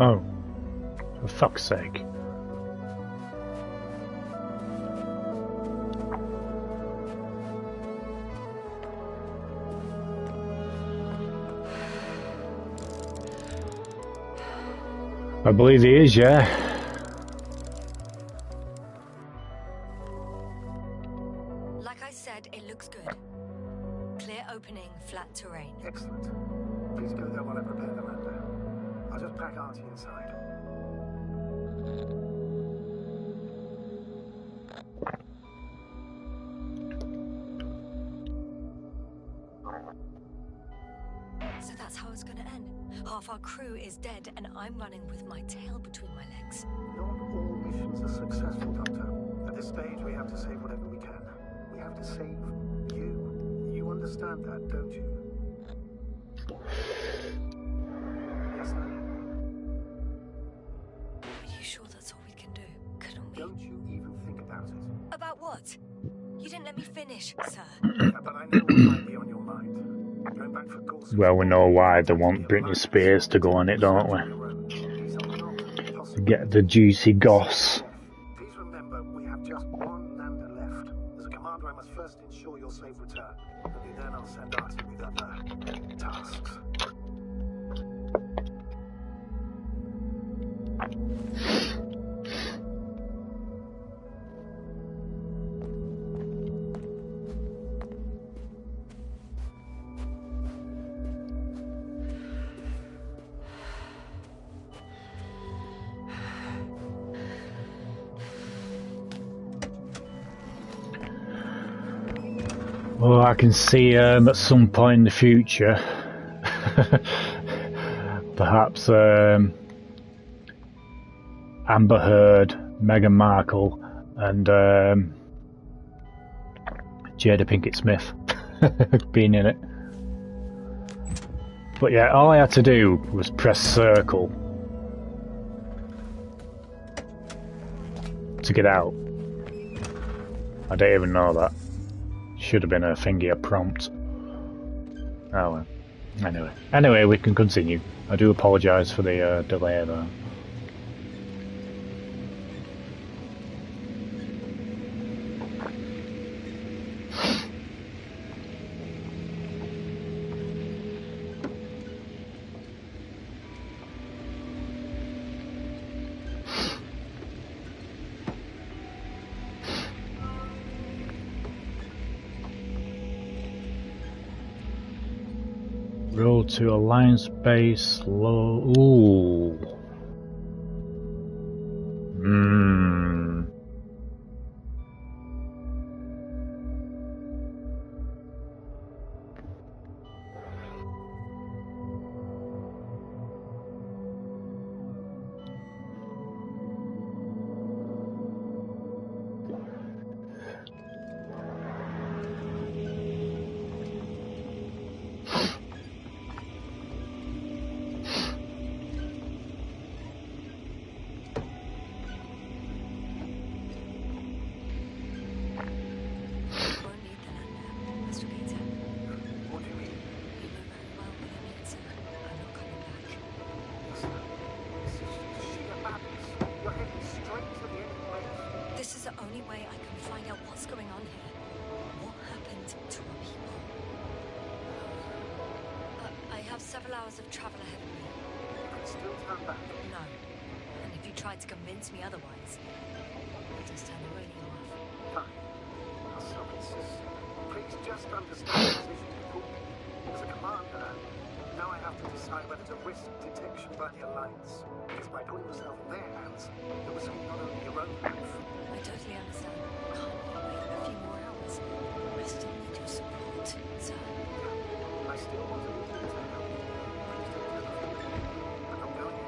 Oh, for fuck's sake. I believe he is, yeah. Like I said, it looks good. Clear opening, flat terrain. Excellent. Please go there while I prepare the lander. I'll just pack Artie inside. So that's how it's gonna end. Half our crew is dead, and I'm running with my tail between my legs. Not all missions are successful, Doctor. At this stage, we have to save whatever we can. We have to save you. You understand that, don't you? Yes, sir. Are you sure that's all we can do? Couldn't we? Don't you even think about it. About what? You didn't let me finish, sir. Yeah, but I know what might be on your mind. Going back for Gorsuch. Well, we know why they want Britney Spears to go on it, don't we? To get the juicy goss. Please remember, we have just one lander left. As a commander, I must first ensure your safe return. Only then I'll send Artie with other tasks. Well, I can see at some point in the future, perhaps Amber Heard, Meghan Markle, and Jada Pinkett Smith being in it. But yeah, all I had to do was press circle to get out. I don't even know that. Should have been a finger prompt. Oh well. Anyway, we can continue. I do apologise for the delay there. Go to Alliance base. Ooh. This is the only way I can find out what's going on here. What happened to our people? I have several hours of travel ahead of me. You can still turn back. No. And if you tried to convince me otherwise, I'll just turn the radio off. Fine. I'll stop insisting. Please just understand the position you put me. As a commander, now I have to decide whether to risk detection by the Alliance. Because by putting yourself in their hands, you're risking not only your own life. I totally understand. Can't you wait a few more hours? I still need your support, sir. I still want to be here to help you. Please don't turn off. I'm not going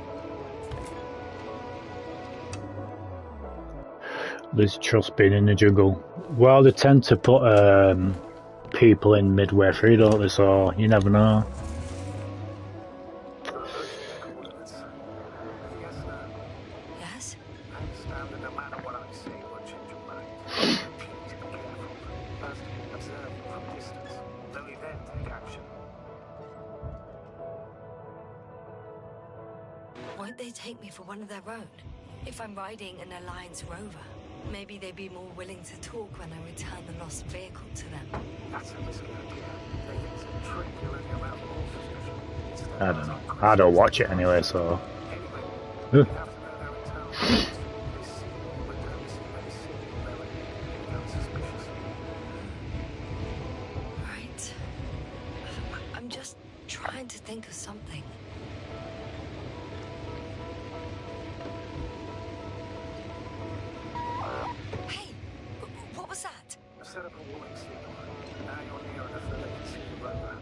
anywhere. Liz trust being in the jungle. Well, they tend to put people in midway through, don't they? So you never know. Yes? I understand that no matter what I say, you won't change your mind. Please be careful. First, observe from distance. Only then take action. Won't they take me for one of their own? If I'm riding an Alliance rover, maybe they'd be more willing to talk when I return the lost vehicle to them. That's a risky idea. They use a trick you're only around the whole position. I don't know. I don't watch it anyway, so. Anyway, you have to know their internal thoughts. They see you but don't see any signal they're become suspicious. Right. I'm just trying to think of something. Hey, what was that? I've set up a warning signal. Now you're near enough that they can see the rover.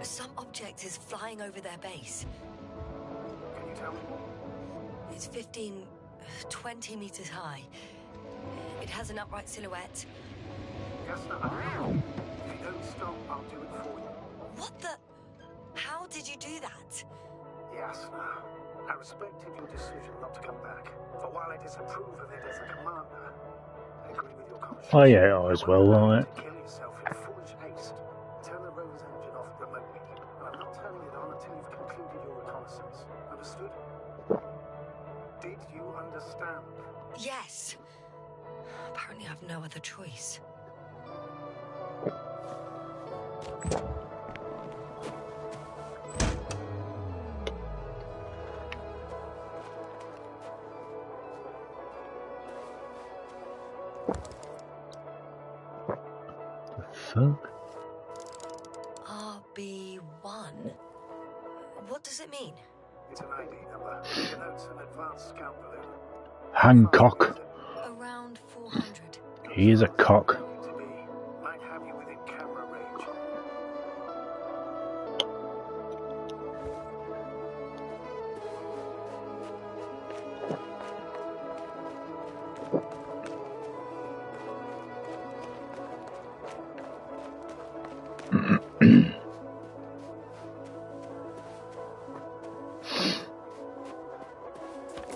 Some object is flying over their base. Can you tell me more? It's 15, 20 meters high. It has an upright silhouette. Yes, no. If you don't stop, I'll do it for you. What the? How did you do that? Yes, no. I respected your decision not to come back. For while I disapprove of it as a commander, I agree with your conscience. Oh yeah, it always will, won't it? To kill yourself in foolish haste. Turn the rover's engine off remotely. And I'm not turning it on until you've concluded your reconnaissance. Understood? Did you understand? Yes. Apparently I have no other choice. Fuck. RB1. What does it mean? It's an ID number. It denotes an advanced scout balloon. Hancock. Around 400. He is a cock. Might have you within camera range.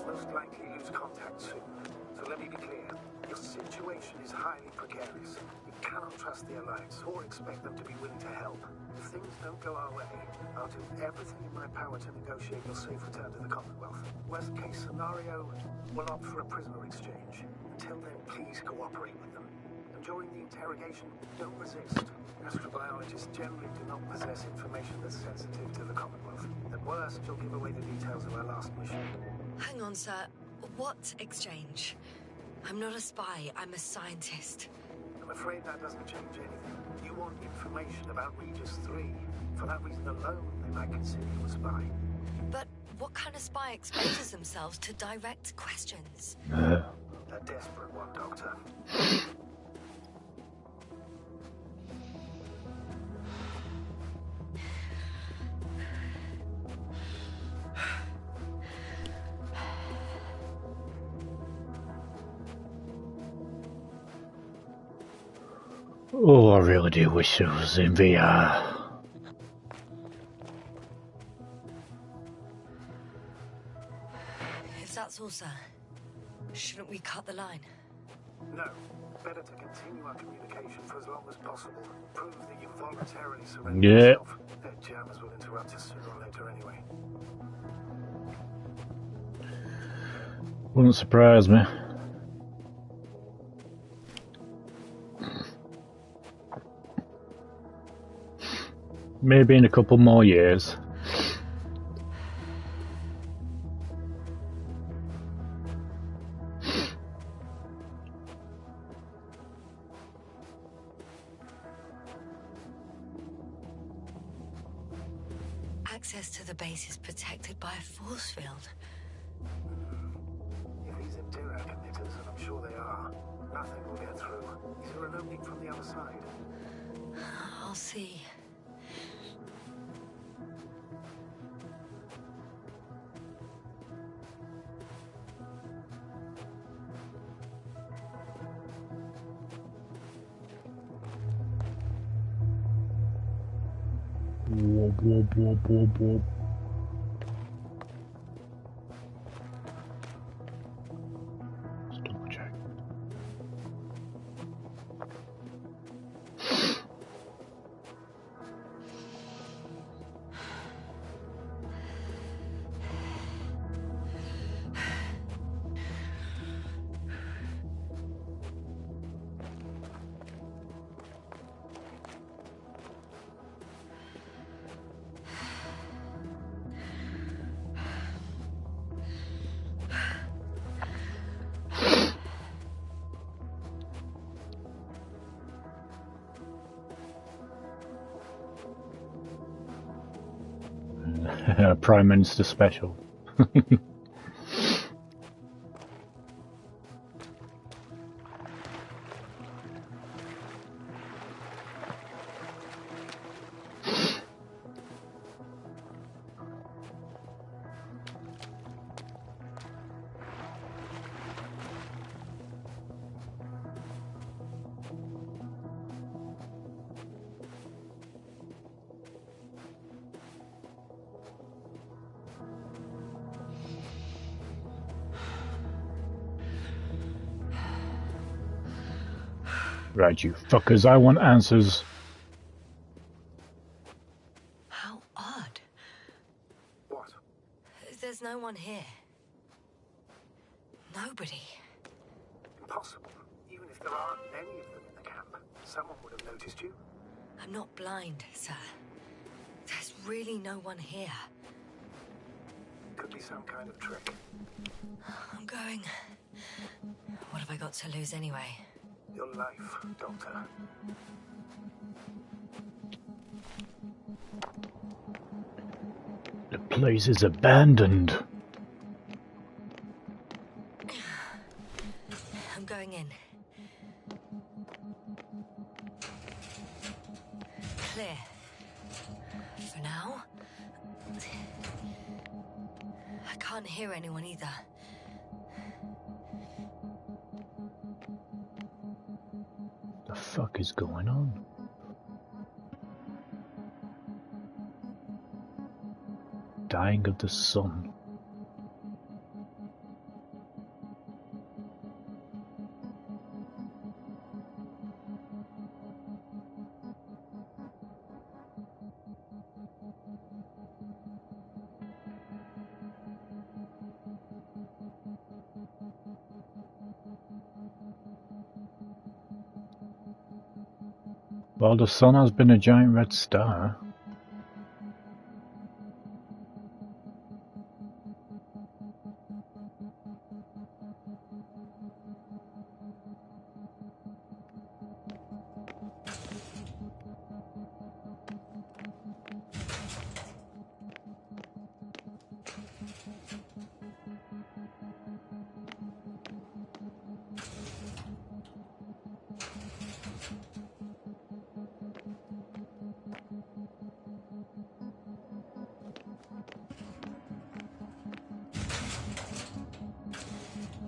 Most likely lose contact soon. So let me be clear. Your situation is highly precarious. You cannot trust the Alliance or expect them to be willing to help. If things don't go our way, I'll do everything in my power to negotiate your safe return to the Commonwealth. Worst case scenario, we'll opt for a prisoner exchange. Until then, please cooperate with them. And enjoying the interrogation? Don't resist. Astrobiologists generally do not possess information that's sensitive to the Commonwealth. At worst, you'll give away the details of our last mission. Hang on, sir. What exchange? I'm not a spy, I'm a scientist. I'm afraid that doesn't change anything. You want information about Regis 3. For that reason alone, they might consider you a spy. But what kind of spy exposes themselves to direct questions? A desperate one, Doctor. Oh, I really do wish it was in VR. If that's all, sir, shouldn't we cut the line? No. Better to continue our communication for as long as possible. Prove that you voluntarily surrendered yourself. Their jammers will interrupt us sooner or later anyway. Wouldn't surprise me. Maybe in a couple more years. Access to the base is protected by a force field. If these are Dirac emitters, and I'm sure they are, nothing will get through. Is there an opening from the other side? I'll see. Whoop, whoop, whoop, whoop, whoop. Let's double check. Prime Minister special. Right, you fuckers, I want answers. How odd. What? There's no one here. Nobody. Impossible. Even if there aren't many of them in the camp, someone would have noticed you. I'm not blind, sir. There's really no one here. Could be some kind of trick. I'm going. What have I got to lose anyway? Your life, Doctor. The place is abandoned. I'm going in. Clear. For now. I can't hear anyone either. The fuck is going on? Dying of the sun. Well, the sun has been a giant red star.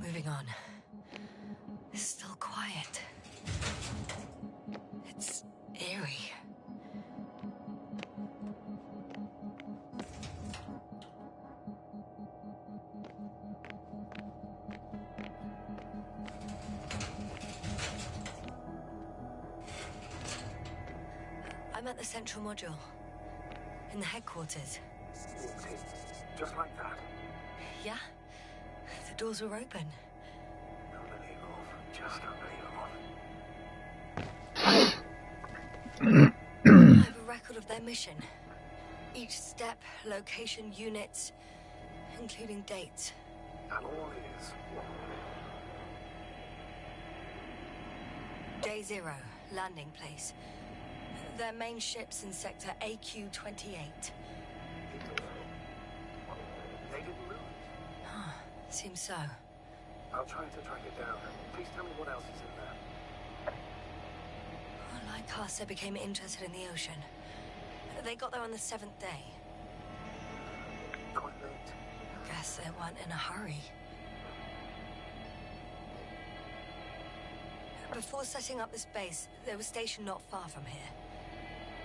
Moving on. It's still quiet. It's eerie. I'm at the central module. In the headquarters. Walked in, just like that. Yeah? The doors were open. Unbelievable. Just unbelievable. I have a record of their mission. Each step, location, units, including dates. And all is Day 0, landing place. Their main ship's in sector AQ-28. They didn't move. Seems so. I'll try to track it down. Please tell me what else is in there. Like us, they became interested in the ocean. They got there on the 7th day. Quite late. Guess they weren't in a hurry. Before setting up this base, they were stationed not far from here,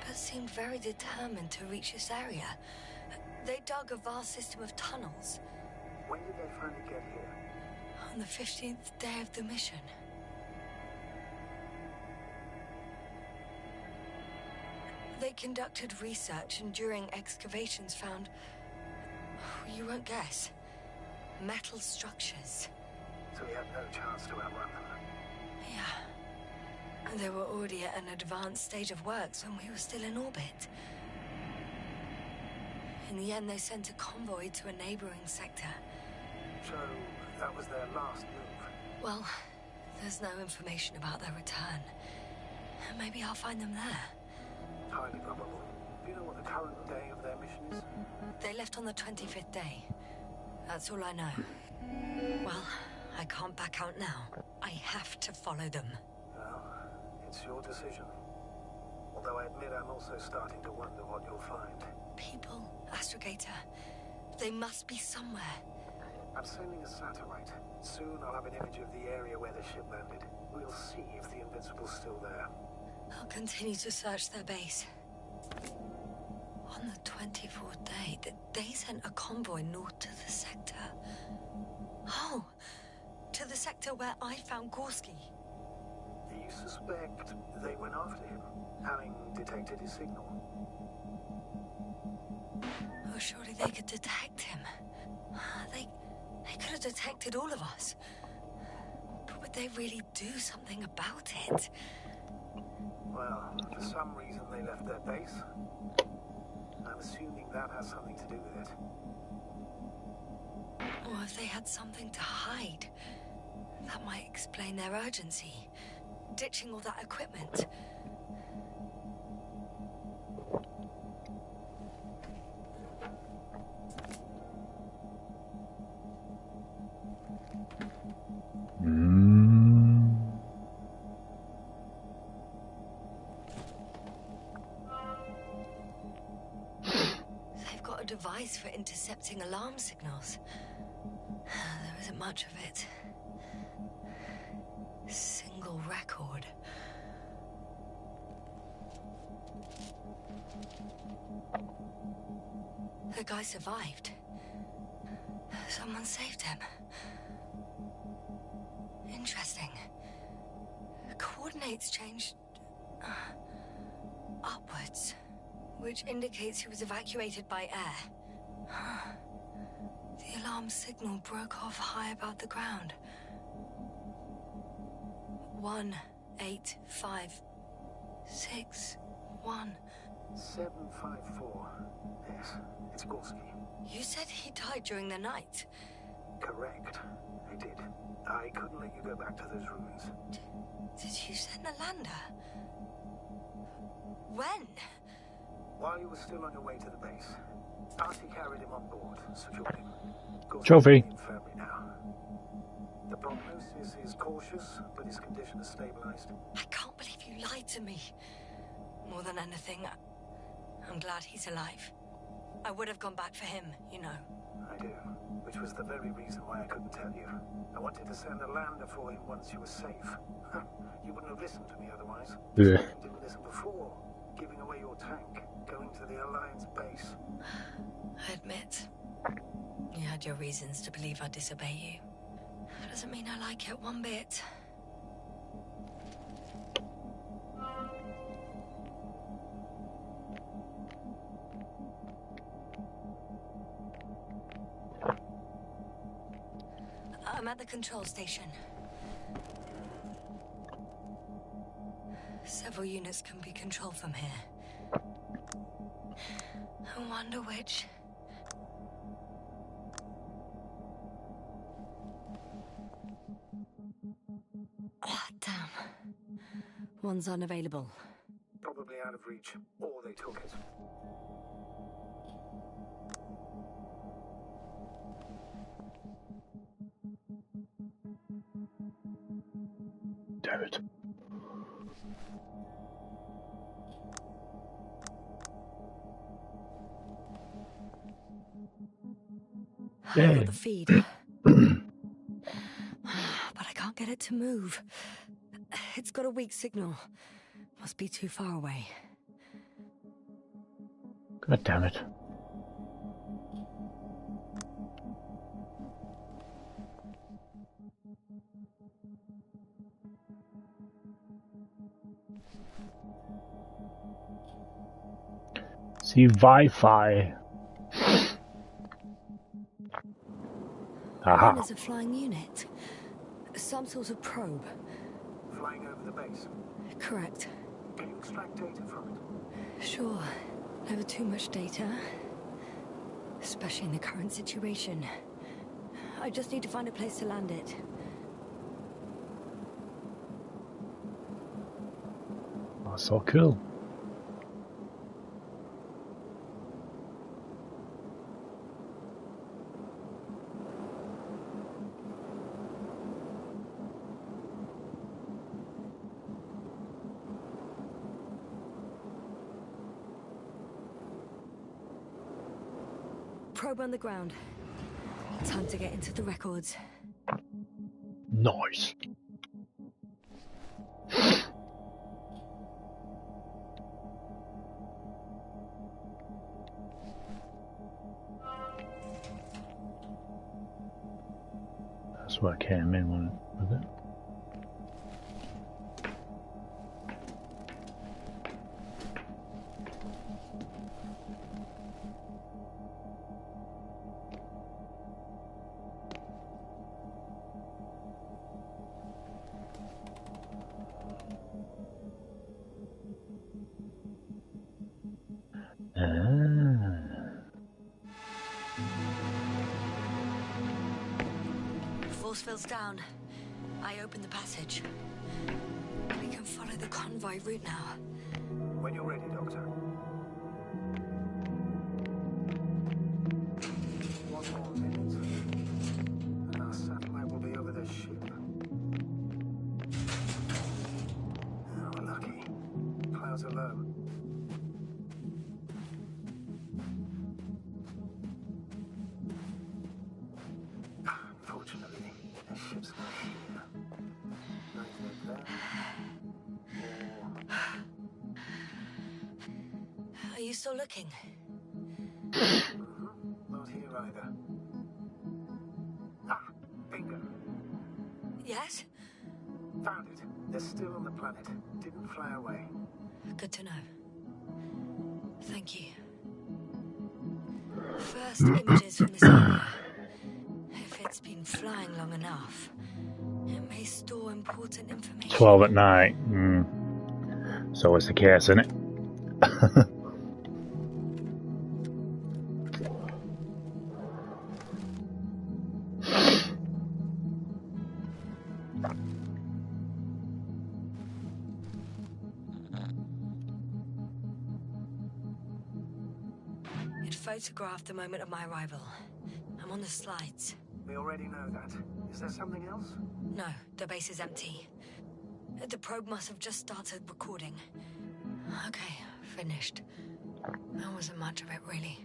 but seemed very determined to reach this area. They dug a vast system of tunnels. When did they finally get here? On the 15th day of the mission. They conducted research and during excavations found, you won't guess, metal structures. So we had no chance to outrun them. Yeah. They were already at an advanced stage of works when we were still in orbit. In the end, they sent a convoy to a neighboring sector. So that was their last move. Well, there's no information about their return. Maybe I'll find them there. Highly probable. Do you know what the current day of their mission is? They left on the 25th day. That's all I know. Well, I can't back out now. I have to follow them. Well, it's your decision. Although I admit I'm also starting to wonder what you'll find. People, Astrogator. They must be somewhere. I'm sending a satellite. Soon I'll have an image of the area where the ship landed. We'll see if the Invincible's still there. I'll continue to search their base. On the 24th day, they sent a convoy north to the sector. Oh, to the sector where I found Gorski. Do you suspect they went after him, having detected his signal? Oh, surely they could detect him. They could have detected all of us. But would they really do something about it? Well, for some reason they left their base. I'm assuming that has something to do with it. Or if they had something to hide, that might explain their urgency. Ditching all that equipment. They've got a device for intercepting alarm signals. There isn't much of it. Single record. The guy survived. Someone saved him. Interesting. The coordinates changed upwards, which indicates he was evacuated by air. The alarm signal broke off high above the ground. 185 6-1. 754. Yes, it's Gorski. You said he died during the night. Correct. I did. I couldn't let you go back to those ruins. Did you send a lander? When? While you were still on your way to the base, Artie carried him on board, secured him. Trophy. Infirmary now. The prognosis is cautious, but his condition has stabilized. I can't believe you lied to me. More than anything, I'm glad he's alive. I would have gone back for him, you know. I do, which was the very reason why I couldn't tell you. I wanted to send a lander for him once you were safe. You wouldn't have listened to me otherwise. Yeah. You didn't listen before, giving away your tank, going to the Alliance base. I admit, you had your reasons to believe I'd disobey you. Doesn't mean I like it one bit. I'm at the control station. Several units can be controlled from here. I wonder which. Ah, damn. One's unavailable. Probably out of reach, or they took it. Damn it. I got the feed. But I can't get it to move. It's got a weak signal. Must be too far away. God damn it. See Wi-Fi. Aha. There's a flying unit. Some sort of probe. Flying over the base. Correct. Can you extract data from it? Sure. Never too much data. Especially in the current situation. I just need to find a place to land it. That's so cool. Probe on the ground. Time to get into the records. Nice. That's where I came in, was it? Force field's down. I open the passage. We can follow the convoy route now. When you're ready, Doctor. One more minute, and our satellite will be over this ship. Oh, we're lucky. Clouds are low. Unfortunately, the ship's not here. Neither there or... Are you still looking? Not here either. Ah, bingo. Yes? Found it. They're still on the planet. Didn't fly away. Good to know. Thank you. First images from this area. If it's been flying long enough, it may store important information. 12 at night. So it's the case, isn't it? It photographed the moment of my arrival. I'm on the slides. We already know that. Is there something else? No, the base is empty. The probe must have just started recording. Okay, finished. That wasn't much of it, really.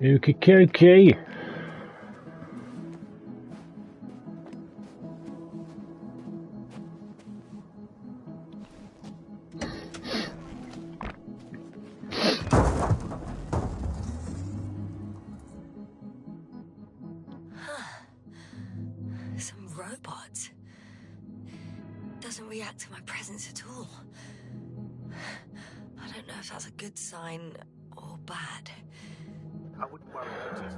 Okay. Some robots. Doesn't react to my presence at all. I don't know if that's a good sign or bad. I wouldn't worry, Otis.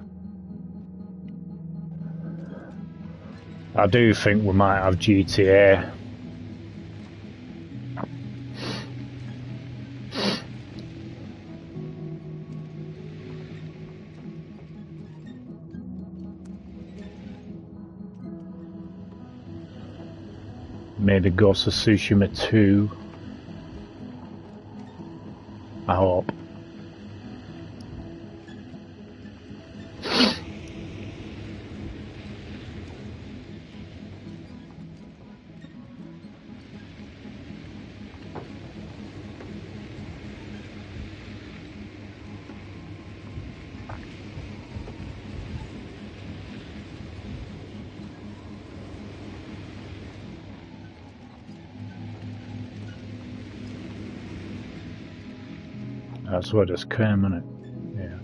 I do think we might have GTA. Maybe Ghost of Tsushima 2. I hope. That's what it's came, isn't it? Yeah.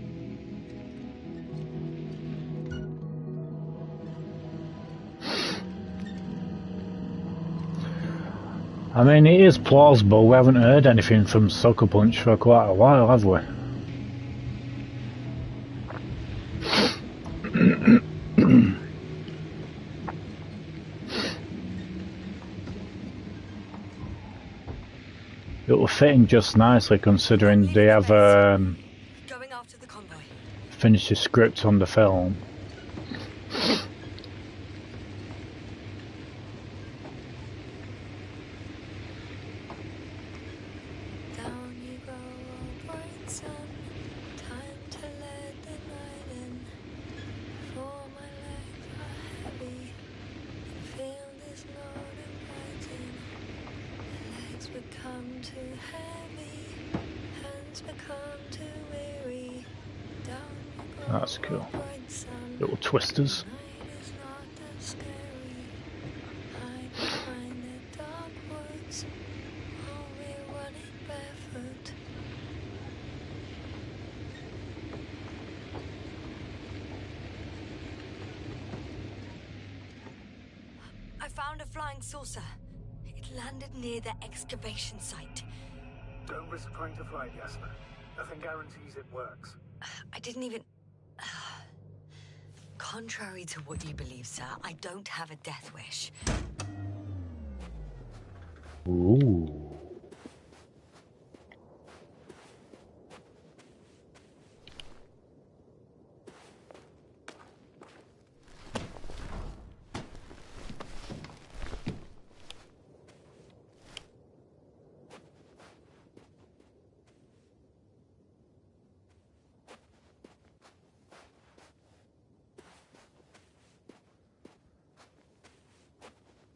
I mean, it is plausible. We haven't heard anything from Sucker Punch for quite a while, have we? It will fit in just nicely considering they have Going after the convoy. finished the script on the film. Down you go, oh bright sun. Time to let the night in. For my legs are heavy. The field is not inviting. The legs become too heavy. Hands become too weary. Down you go, That's cool. oh bright sun. Little twisters. Night is not that scary. Hide behind the dark woods. While we're running barefoot. I found a flying saucer. It landed near the excavation site. Don't risk trying to fly it, Jasper. Nothing guarantees it works. I didn't even... Contrary to what you believe, sir, I don't have a death wish. Ooh.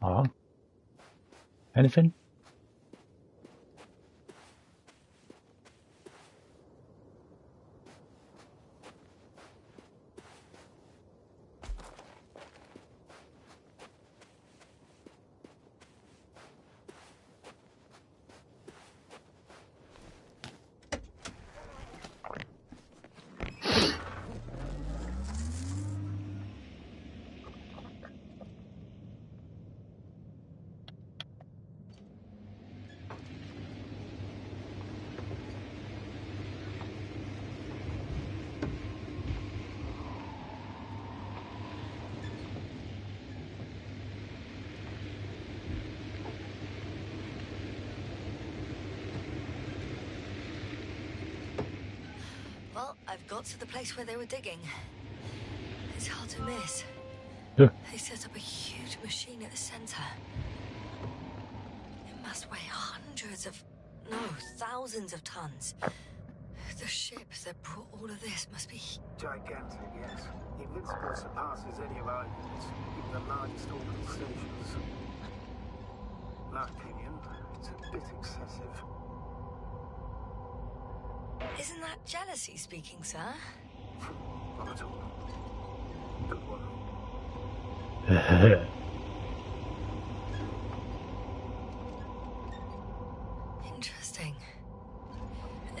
Ah. Anything? I've got to the place where they were digging. It's hard to miss. Yeah. They set up a huge machine at the center. It must weigh thousands of tons. The ship that brought all of this must be... Gigantic, yes. Invincible surpasses any of our units, even the largest orbital stations. In my opinion, it's a bit excessive. Isn't that jealousy speaking, sir? Not at all. Don't worry. Interesting.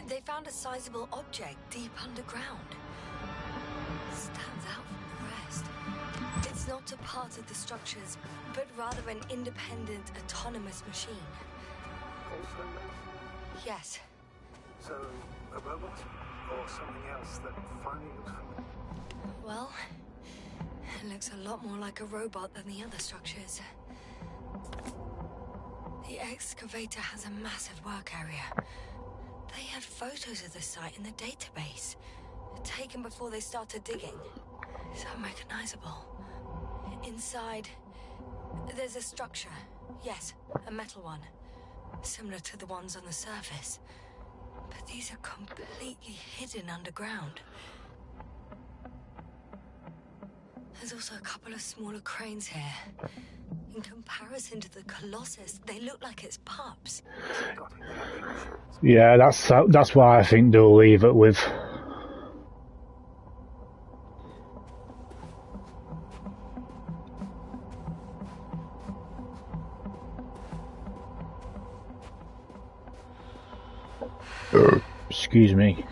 They found a sizable object deep underground. Stands out from the rest. It's not a part of the structures, but rather an independent, autonomous machine. Also, Yes. so a robot or something else that finally looks familiar? Well, it looks a lot more like a robot than the other structures. The excavator has a massive work area. They had photos of the site in the database, taken before they started digging. It's unrecognizable. Inside, there's a structure. Yes, a metal one. Similar to the ones on the surface. But these are completely hidden underground. There's also a couple of smaller cranes here. In comparison to the Colossus, they look like it's pups. Yeah, that's why I think they'll leave it with. Excuse me.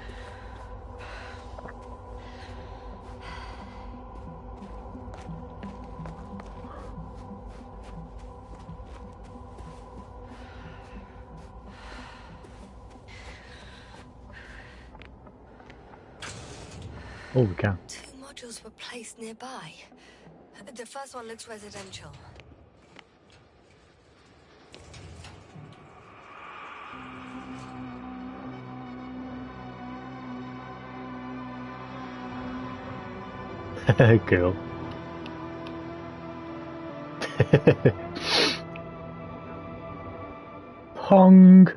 Oh, we can. 2 modules were placed nearby. The first one looks residential. Cool. Pong.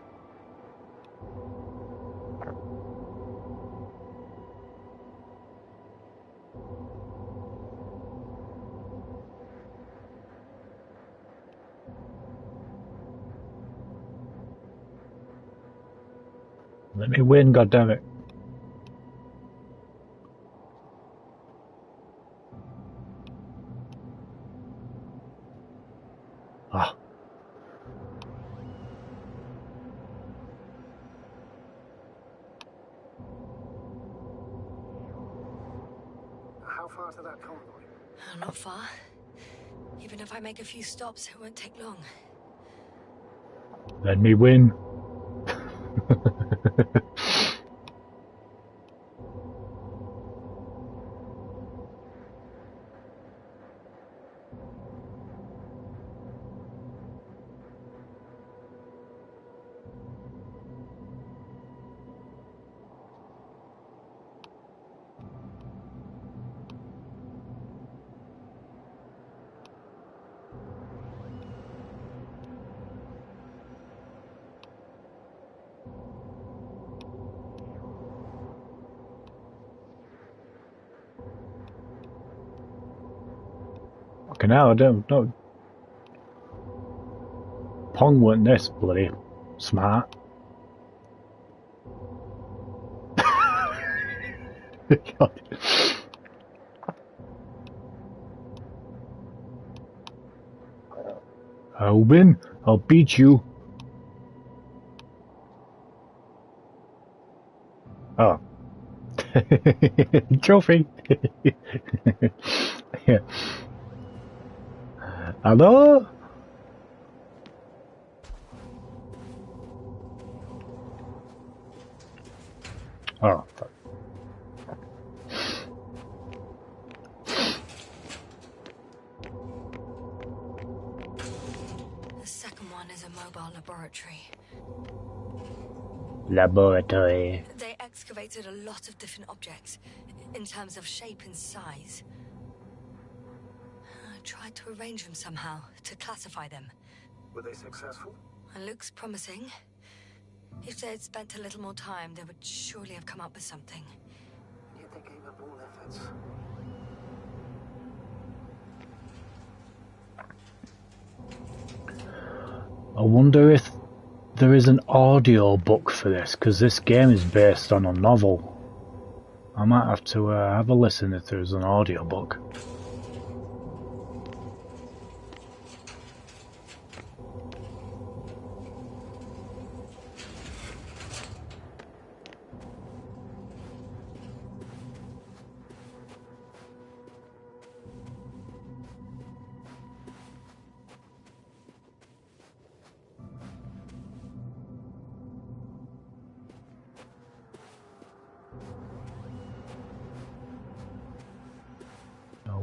Let me win, goddammit. Ah. How far to that convoy? Not far. Even if I make a few stops, it won't take long. Let me win. Okay, now I don't know. Pong weren't this bloody smart. God. I'll win. I'll beat you. Oh. Trophy. Yeah. Hello? Oh, fuck. The second one is a mobile laboratory. Laboratory. They excavate evaluated a lot of different objects in terms of shape and size. I tried to arrange them somehow to classify them. Were they successful? It looks promising. If they had spent a little more time, they would surely have come up with something. Yet they gave up all efforts. I wonder if there is an audio book for this, because this game is based on a novel. I might have to have a listen if there's an audio book.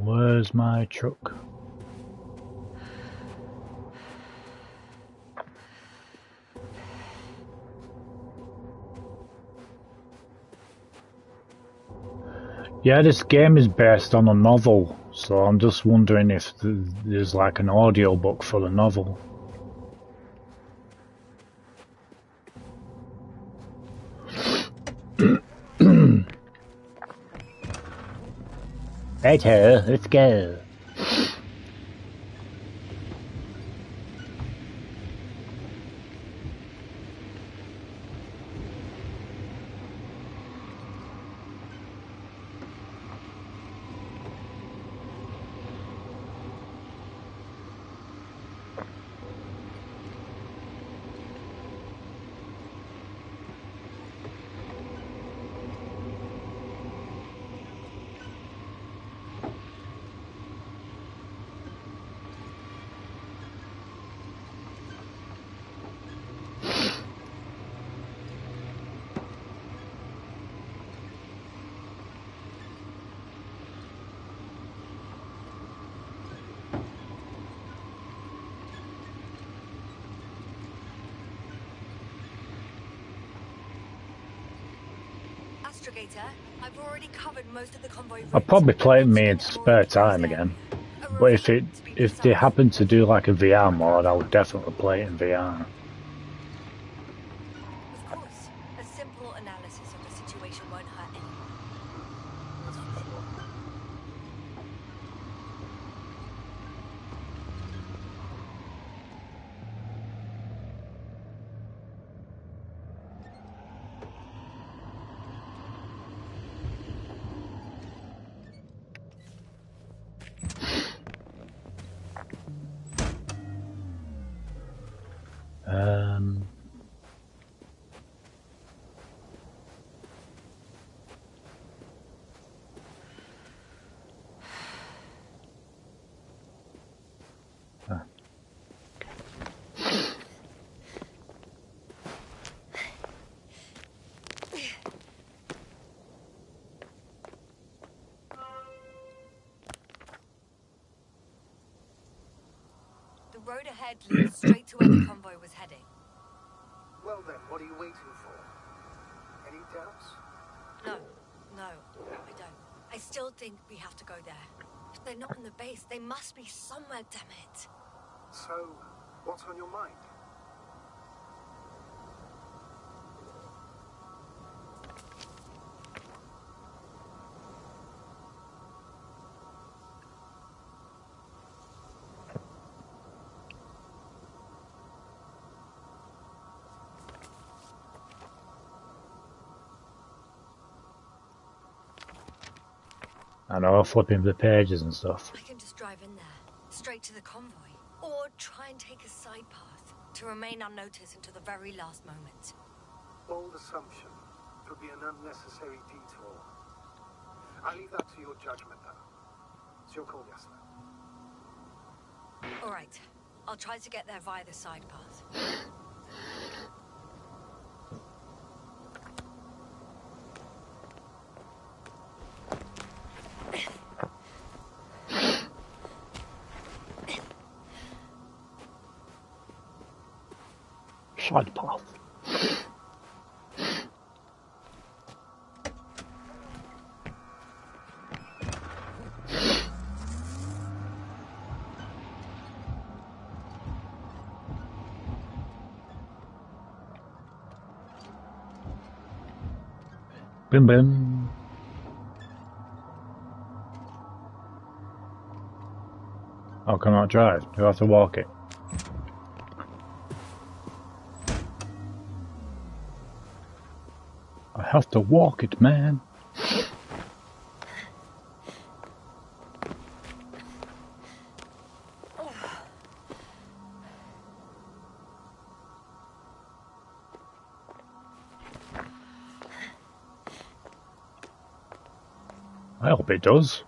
Where's my truck? Yeah, this game is based on a novel, so I'm just wondering if there's like an audio book for the novel. Right, let's go. I've already covered most of the convoy. I'll probably play it in my spare time again. But if they happen to do like a VR mod, I would definitely play it in VR. Of course, a simple analysis of the situation won't hurt anyone. The road ahead leads straight to where the convoy was heading. Well then, what are you waiting for? Any doubts? No, I don't. I still think we have to go there. If they're not in the base, they must be somewhere, damn it. So, what's on your mind? I know, flipping the pages and stuff. I can just drive in there, straight to the convoy. Or try and take a side path, to remain unnoticed until the very last moment. Bold assumption. Could be an unnecessary detour. I leave that to your judgment, though. It's your call, Yasna. Alright, I'll try to get there via the side path. Side path. Bim bim. Oh, can I not drive? Do I have to walk it? I have to walk it, man. I hope it does.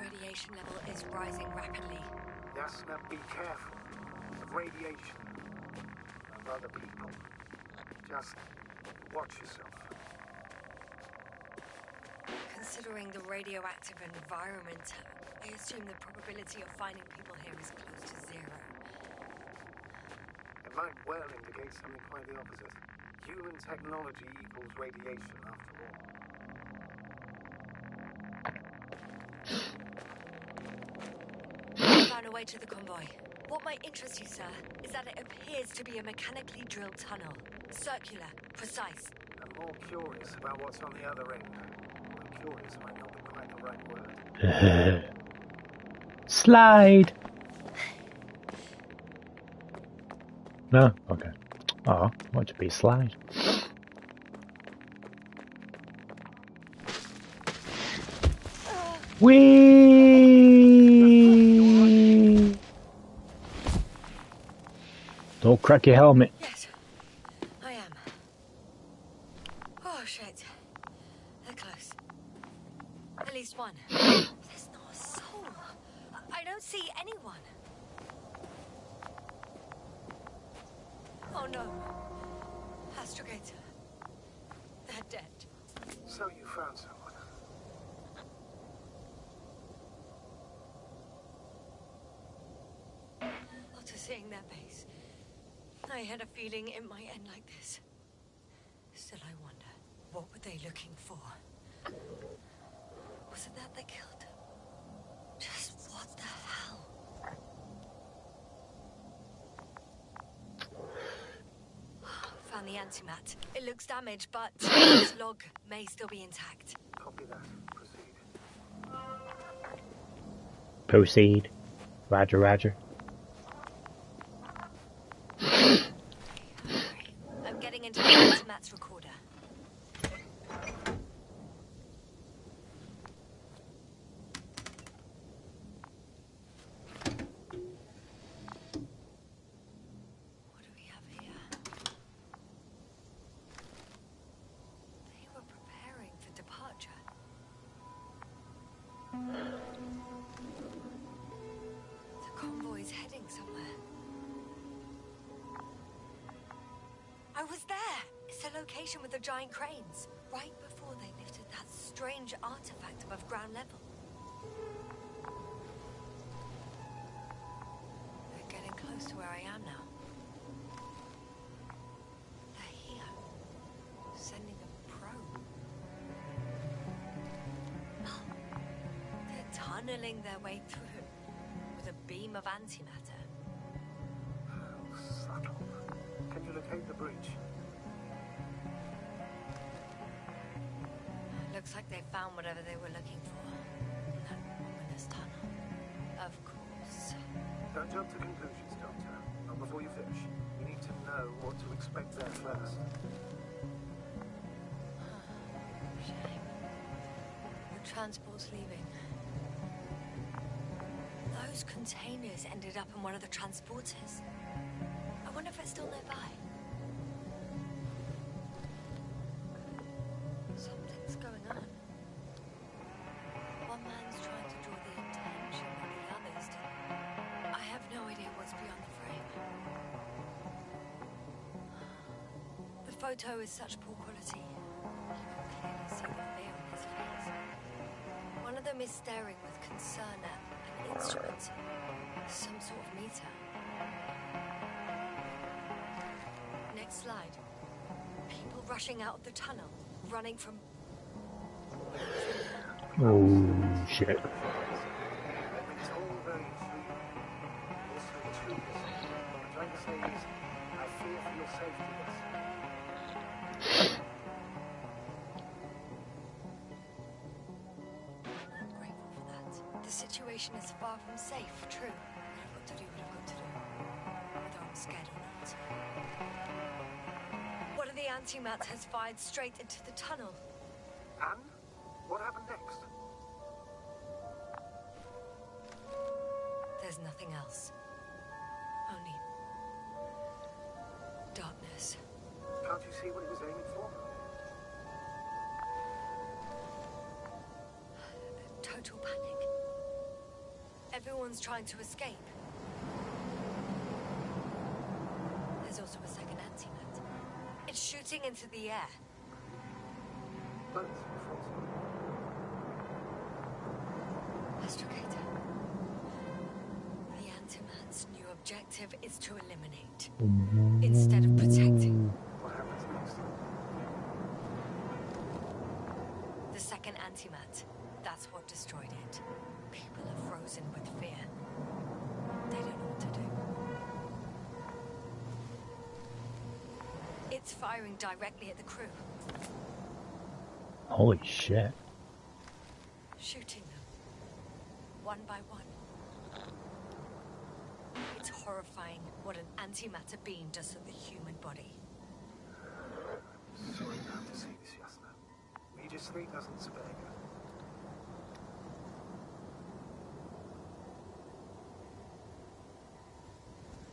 Radiation level is rising rapidly. Yes, now be careful of radiation, of other people. Just watch yourself. Considering the radioactive environment, I assume the probability of finding people here is close to zero. It might well indicate something quite the opposite. Human technology equals radiation, after all. I found a way to the convoy. What might interest you, sir, is that it appears to be a mechanically drilled tunnel. Circular, precise. I'm more curious about what's on the other end. Well, curious might not be quite the right word. Slide. No? Okay. Oh, want to be slide. Whee! Don't crack your helmet. Yes, I am. Oh, shit. They're close. At least one. There's not a soul. I don't see anyone. Oh, no. HatCHeTHaZ. They're dead. So you found someone. After seeing their base, I had a feeling it might end like this. Still, I wonder, what were they looking for? Was it that they killed them? Just what the hell? Found the antimat. It looks damaged, but its log may still be intact. Copy that. Proceed. Proceed. Roger, roger. I'm getting into the antimat's recorder. What do we have here? They were preparing for departure. The convoy's heading somewhere. I was there! It's the location with the giant cranes. Right before they lifted that strange artifact above ground level. They're getting close to where I am now. They're here. Sending a probe. Oh, they're tunneling their way through with a beam of antimatter. How subtle. Can you locate the breach? Looks like they found whatever they were looking for. That ominous tunnel. Of course. Don't jump to conclusions, Doctor. before you finish. You need to know what to expect there first. Shame. The transport's leaving. Those containers ended up in one of the transporters. I wonder if it's still nearby. Something's going on. One man's trying to draw the attention of the others to... I have no idea what's beyond the frame. The photo is such poor quality. You can clearly see the fear in his face. One of them is staring with concern at an instrument. Some sort of meter. Next slide. People rushing out of the tunnel, running from... Oh, shit. It's all very true. Also the truth is, what I'm trying to say is, I fear for your safety, yes. I'm grateful for that. The situation is far from safe, true. I've got to do what I've got to do. Whether I'm scared or not. One of the anti-mats has fired straight into the tunnel. And? What happened next? There's nothing else. Only... darkness. Can't you see what he was aiming for? Total panic. Everyone's trying to escape. There's also a second anti-mat. It's shooting into the air. Both frozen. Astrogator. The antimat's new objective is to eliminate, instead of protecting. What happens next? The second antimat. That's what destroyed it. People are frozen with fear. They don't know what to do. It's firing directly at the crew. Holy shit. Shooting them. One by one. It's horrifying what an antimatter beam does to the human body. Sorry to have to say this, Yasna. Regis 3 doesn't spare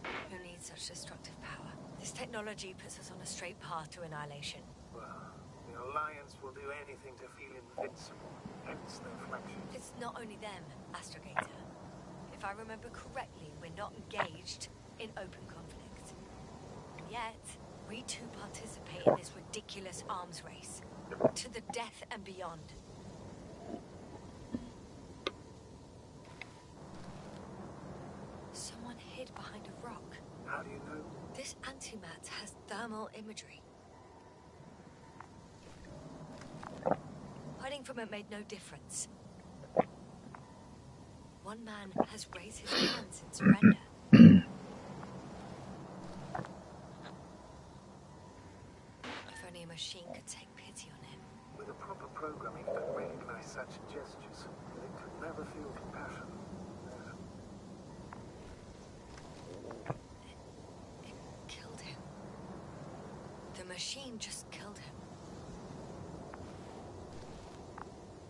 you. Who needs such destructive power? This technology puts us on a straight path to annihilation. Well, the Alliance will do anything to feel invincible, hence their flagship. It's not only them, Astrogator. If I remember correctly, we're not engaged in open conflict. And yet, we too participate in this ridiculous arms race. To the death and beyond. Someone hid behind a rock. How do you know? This antimat has thermal imagery. Hiding from it made no difference. One man has raised his hands in surrender. If only a machine could take pity on him. With a proper programming, it can recognize such gestures, but it could never feel compassion. It killed him. The machine just killed him.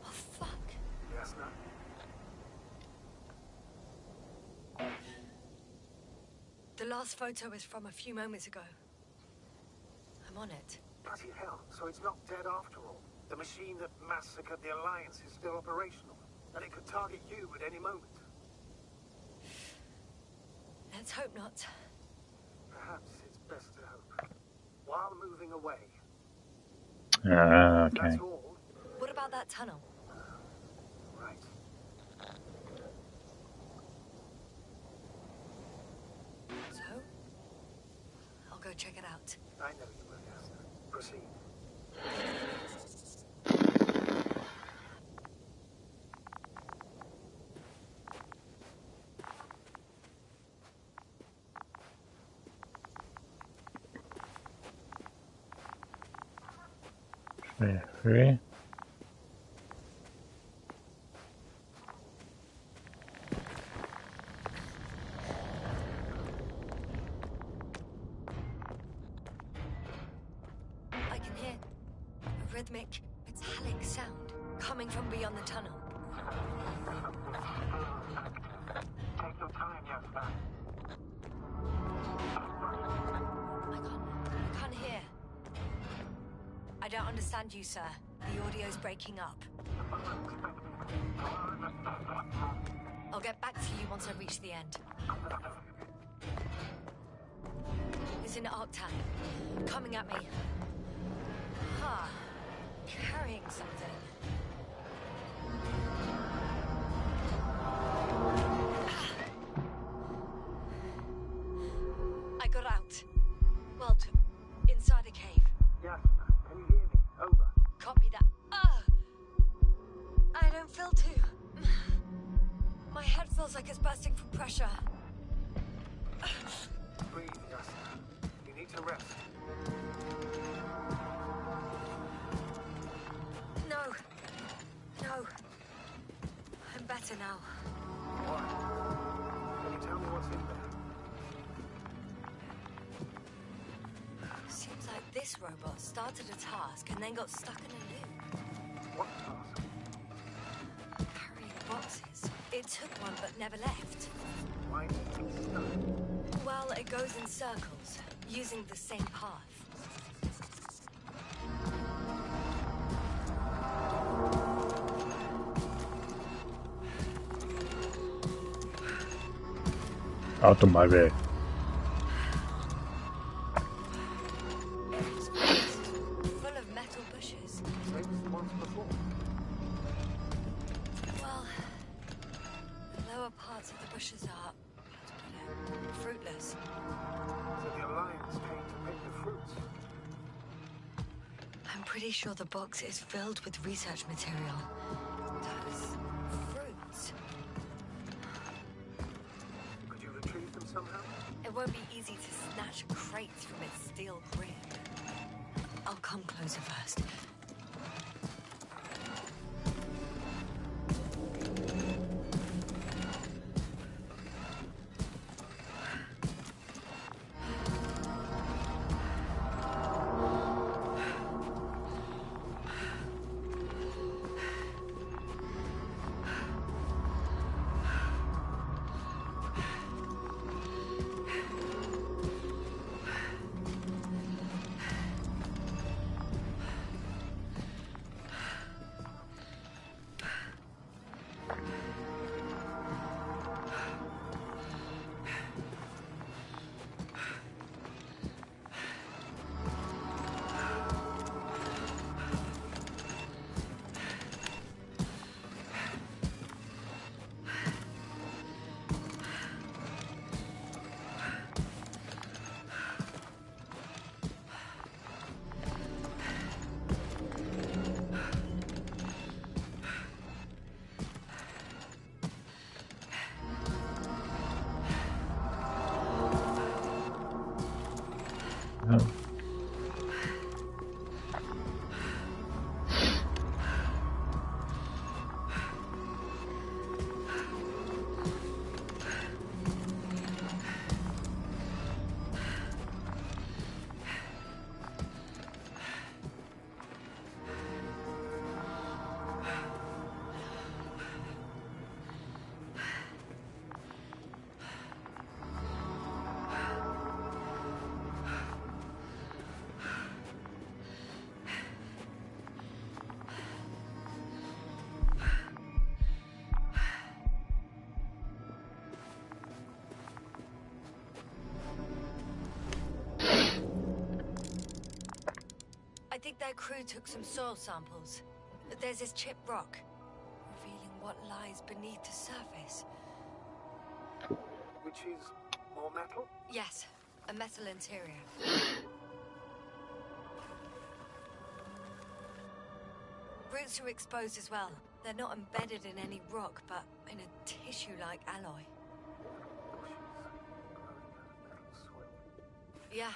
Oh, fuck. Yasna? The last photo is from a few moments ago. I'm on it. Bloody hell, so it's not dead after all. The machine that massacred the Alliance is still operational, and it could target you at any moment. Let's hope not. Perhaps it's best to hope. While moving away. Okay. That's all. What about that tunnel? Right. So? I'll go check it out. I know you will, Yasna. Proceed. Three. rhythmic, metallic sound coming from beyond the tunnel. Take your time, young man. I can't hear. I don't understand you, sir. The audio's breaking up. I'll get back to you once I reach the end. It's an arc tank. Coming at me. Carrying something. I got out. Well, inside a cave. Yes, can you hear me? Over. Copy that. I don't feel too. My head feels like it's bursting from pressure. Breathe, Yasna. You need to rest. No. I'm better now. What? Can you tell me what's in there? Seems like this robot started a task and then got stuck in a loop. What task? Carrying boxes. It took one but never left. Why did it stop? Well, it goes in circles, using the same path. Out of my way. Full of metal bushes. Same as the ones before. Well, the lower parts of the bushes are, fruitless. So the Alliance came to pick the fruits. I'm pretty sure the box is filled with research material. Those fruits. Could you retrieve them somehow? It won't be easy to snatch a crate from its steel grip. I'll come closer first. I think their crew took some soil samples. There's this chipped rock, revealing what lies beneath the surface. Which is more metal? Yes, a metal interior. Roots are exposed as well. They're not embedded in any rock, but in a tissue-like alloy. Yeah,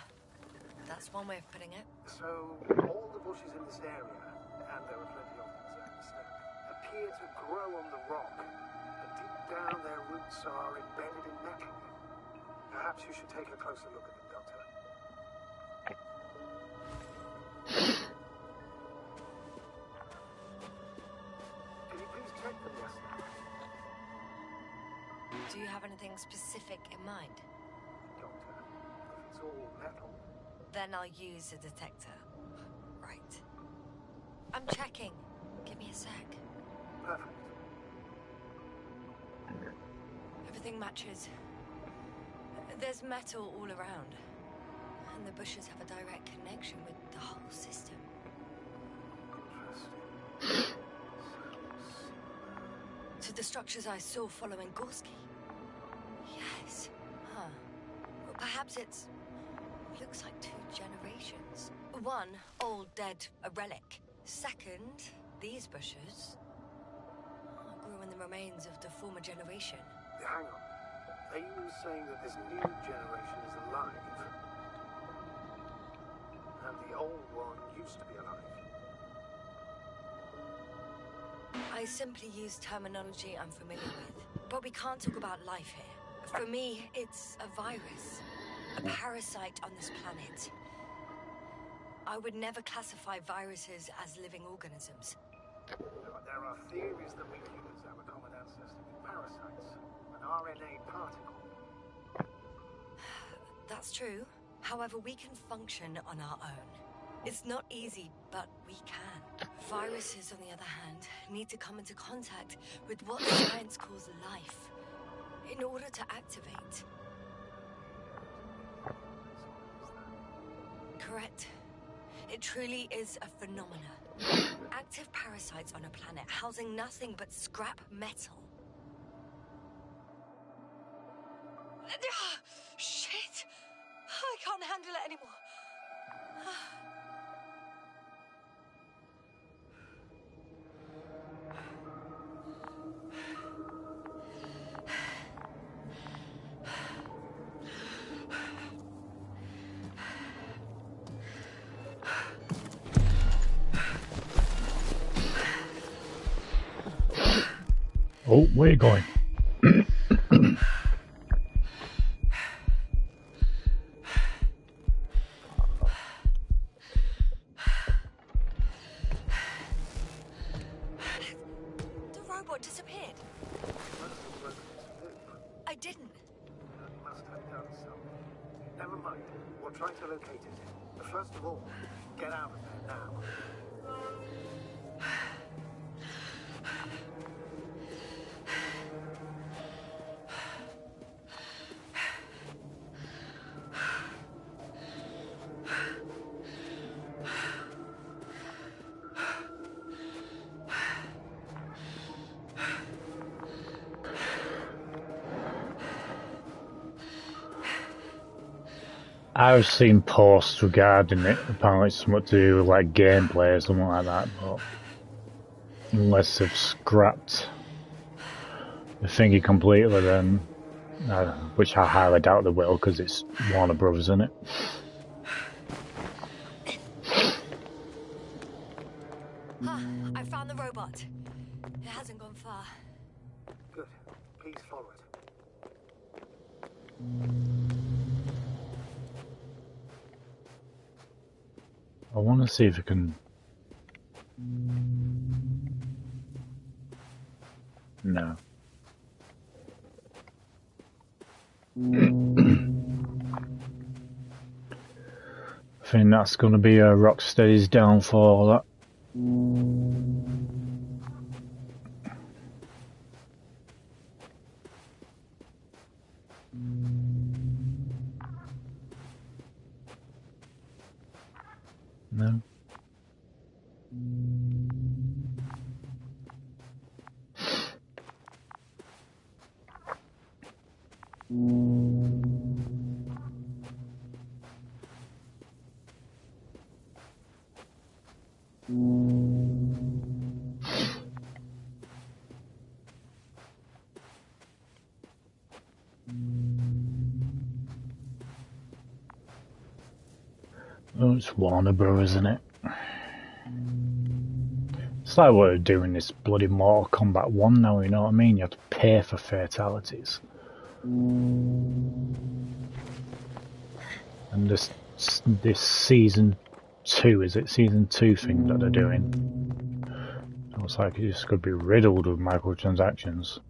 that's one way of putting it. So, all the bushes in this area, and there are plenty of them, as I understand, appear to grow on the rock, but deep down their roots are embedded in metal. Perhaps you should take a closer look at them, Doctor. than yesterday. Do you have anything specific in mind? Doctor, if it's all metal, Then I'll use a detector. Right. I'm checking. Give me a sec. perfect. Everything matches. There's metal all around. And the bushes have a direct connection with the whole system. Interesting. To the structures I saw following Gorski. Yes. Huh. Well, perhaps it's... looks like 2 generations. One, old, dead, a relic. Second, these bushes grew in the remains of the former generation. Hang on. Are you saying that this new generation is alive? And the old one used to be alive? I simply use terminology I'm familiar with. But we can't talk about life here. For me, it's a virus. A parasite on this planet. I would never classify viruses as living organisms. There are theories that we humans have a common ancestor with parasites. An RNA particle. That's true. However, we can function on our own. It's not easy, but we can. Viruses, on the other hand, need to come into contact with what science calls life in order to activate. Correct. It truly is a phenomenon. Active parasites on a planet housing nothing but scrap metal. Shit! I can't handle it anymore. Oh, where are you going? The robot disappeared. I didn't. You must have done so. Never mind. We'll try to locate it. But first of all, get out of there now. I've seen posts regarding it. Apparently it's something to do with like gameplay or something like that, but unless they've scrapped the thingy completely, then which I highly doubt they will, because it's Warner Brothers, isn't it? I found the robot. It hasn't gone far. Good. Please follow it. I want to see if I can... No. I think that's going to be a Rocksteady's downfall, that. No. Oh, it's Warner Bros, isn't it? It's like what they're doing this bloody Mortal Kombat 1 now, you know what I mean? You have to pay for fatalities. And this season 2, is it? Season 2 thing that they're doing. Looks like this could be riddled with microtransactions.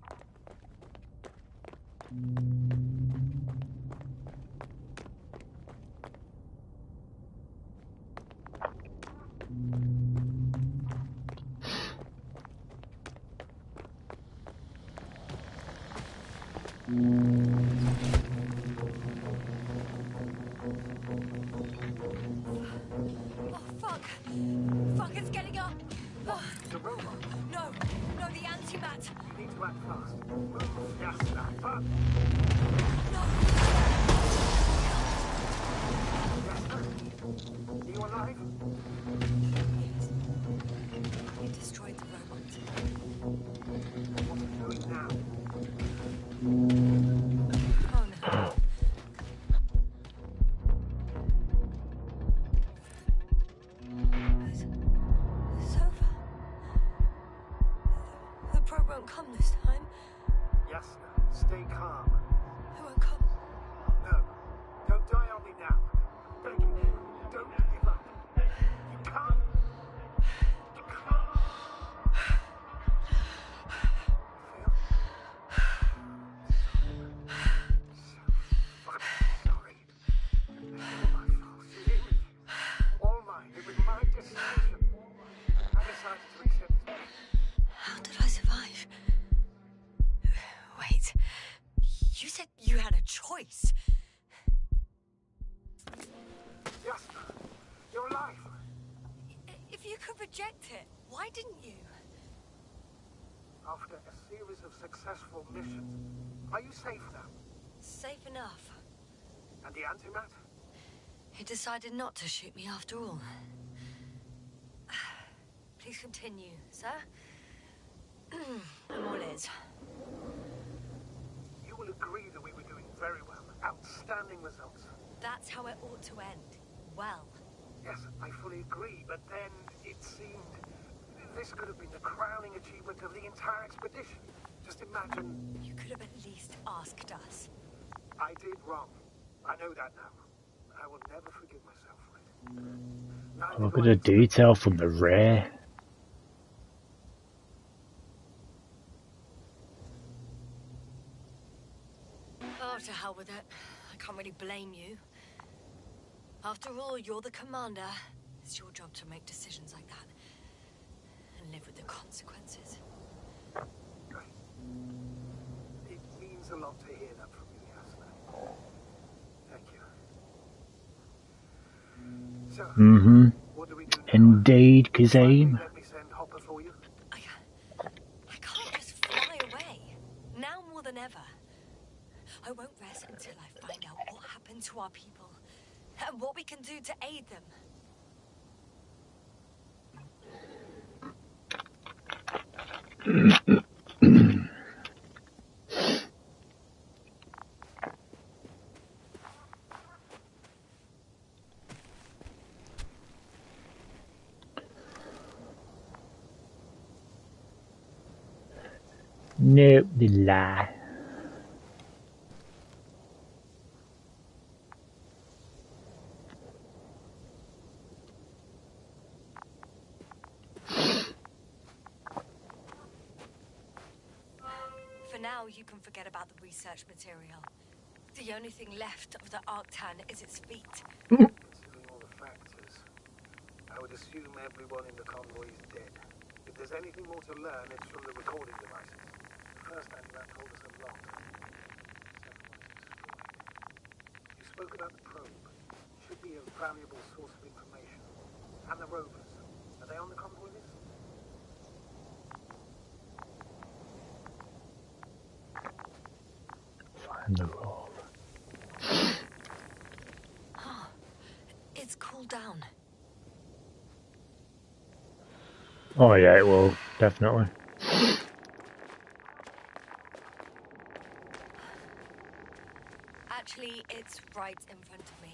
Oh, fuck! Fuck, it's getting up! Oh, The robot. no, the antimat! You need to act fast. Move, Jasna. Fuck. Jasna? Are you alive? You destroyed the robot. What are you doing now? Oh no. It's over. The probe won't come this time. Jasna, stay calm. It won't come. No, don't die on me now. Beg you, don't give up. You can't. You can't. Sorry. All my fault. You hear me? All mine. It was my decision. I decided to accept it. How did I survive? Wait. You said you had a choice. Jasna, you're alive. If you could reject it, why didn't you? After a series of successful missions, are you safe now? Safe enough. And the antimat? He decided not to shoot me after all. Please continue, sir. I'm all ears. You will agree that we were doing very well. Outstanding results. That's how it ought to end. Well. Yes, I fully agree, but then it seemed this could have been the crowning achievement of the entire expedition. Just imagine. You could have at least asked us. I did wrong. I know that now. I will never forgive myself for it. Neither Look do at I the detail from the rear. Oh, to hell with it. I can't really blame you. After all, you're the commander. It's your job to make decisions like that. And live with the consequences. It means a lot to hear that from you, Jasna. Thank you. So, what do we do now? Indeed, Kazame. Let me send Hopper for you. I can't just fly away. Now more than ever. I won't rest until I find out what happened to our people. And what we can do to aid them. Nope, the lie. For now, you can forget about the research material. The only thing left of the Arctan is its feet. Considering all the factors, I would assume everyone in the convoy is dead. If there's anything more to learn, it's from the recording devices. The first antimat told us a lot. Second one is destroyed. You spoke about the probe. Should be a valuable source of information. And the rovers. Are they on the convoy list? Find the roll. Oh, it's cooled down. Oh yeah, it will, definitely. Actually, it's right in front of me.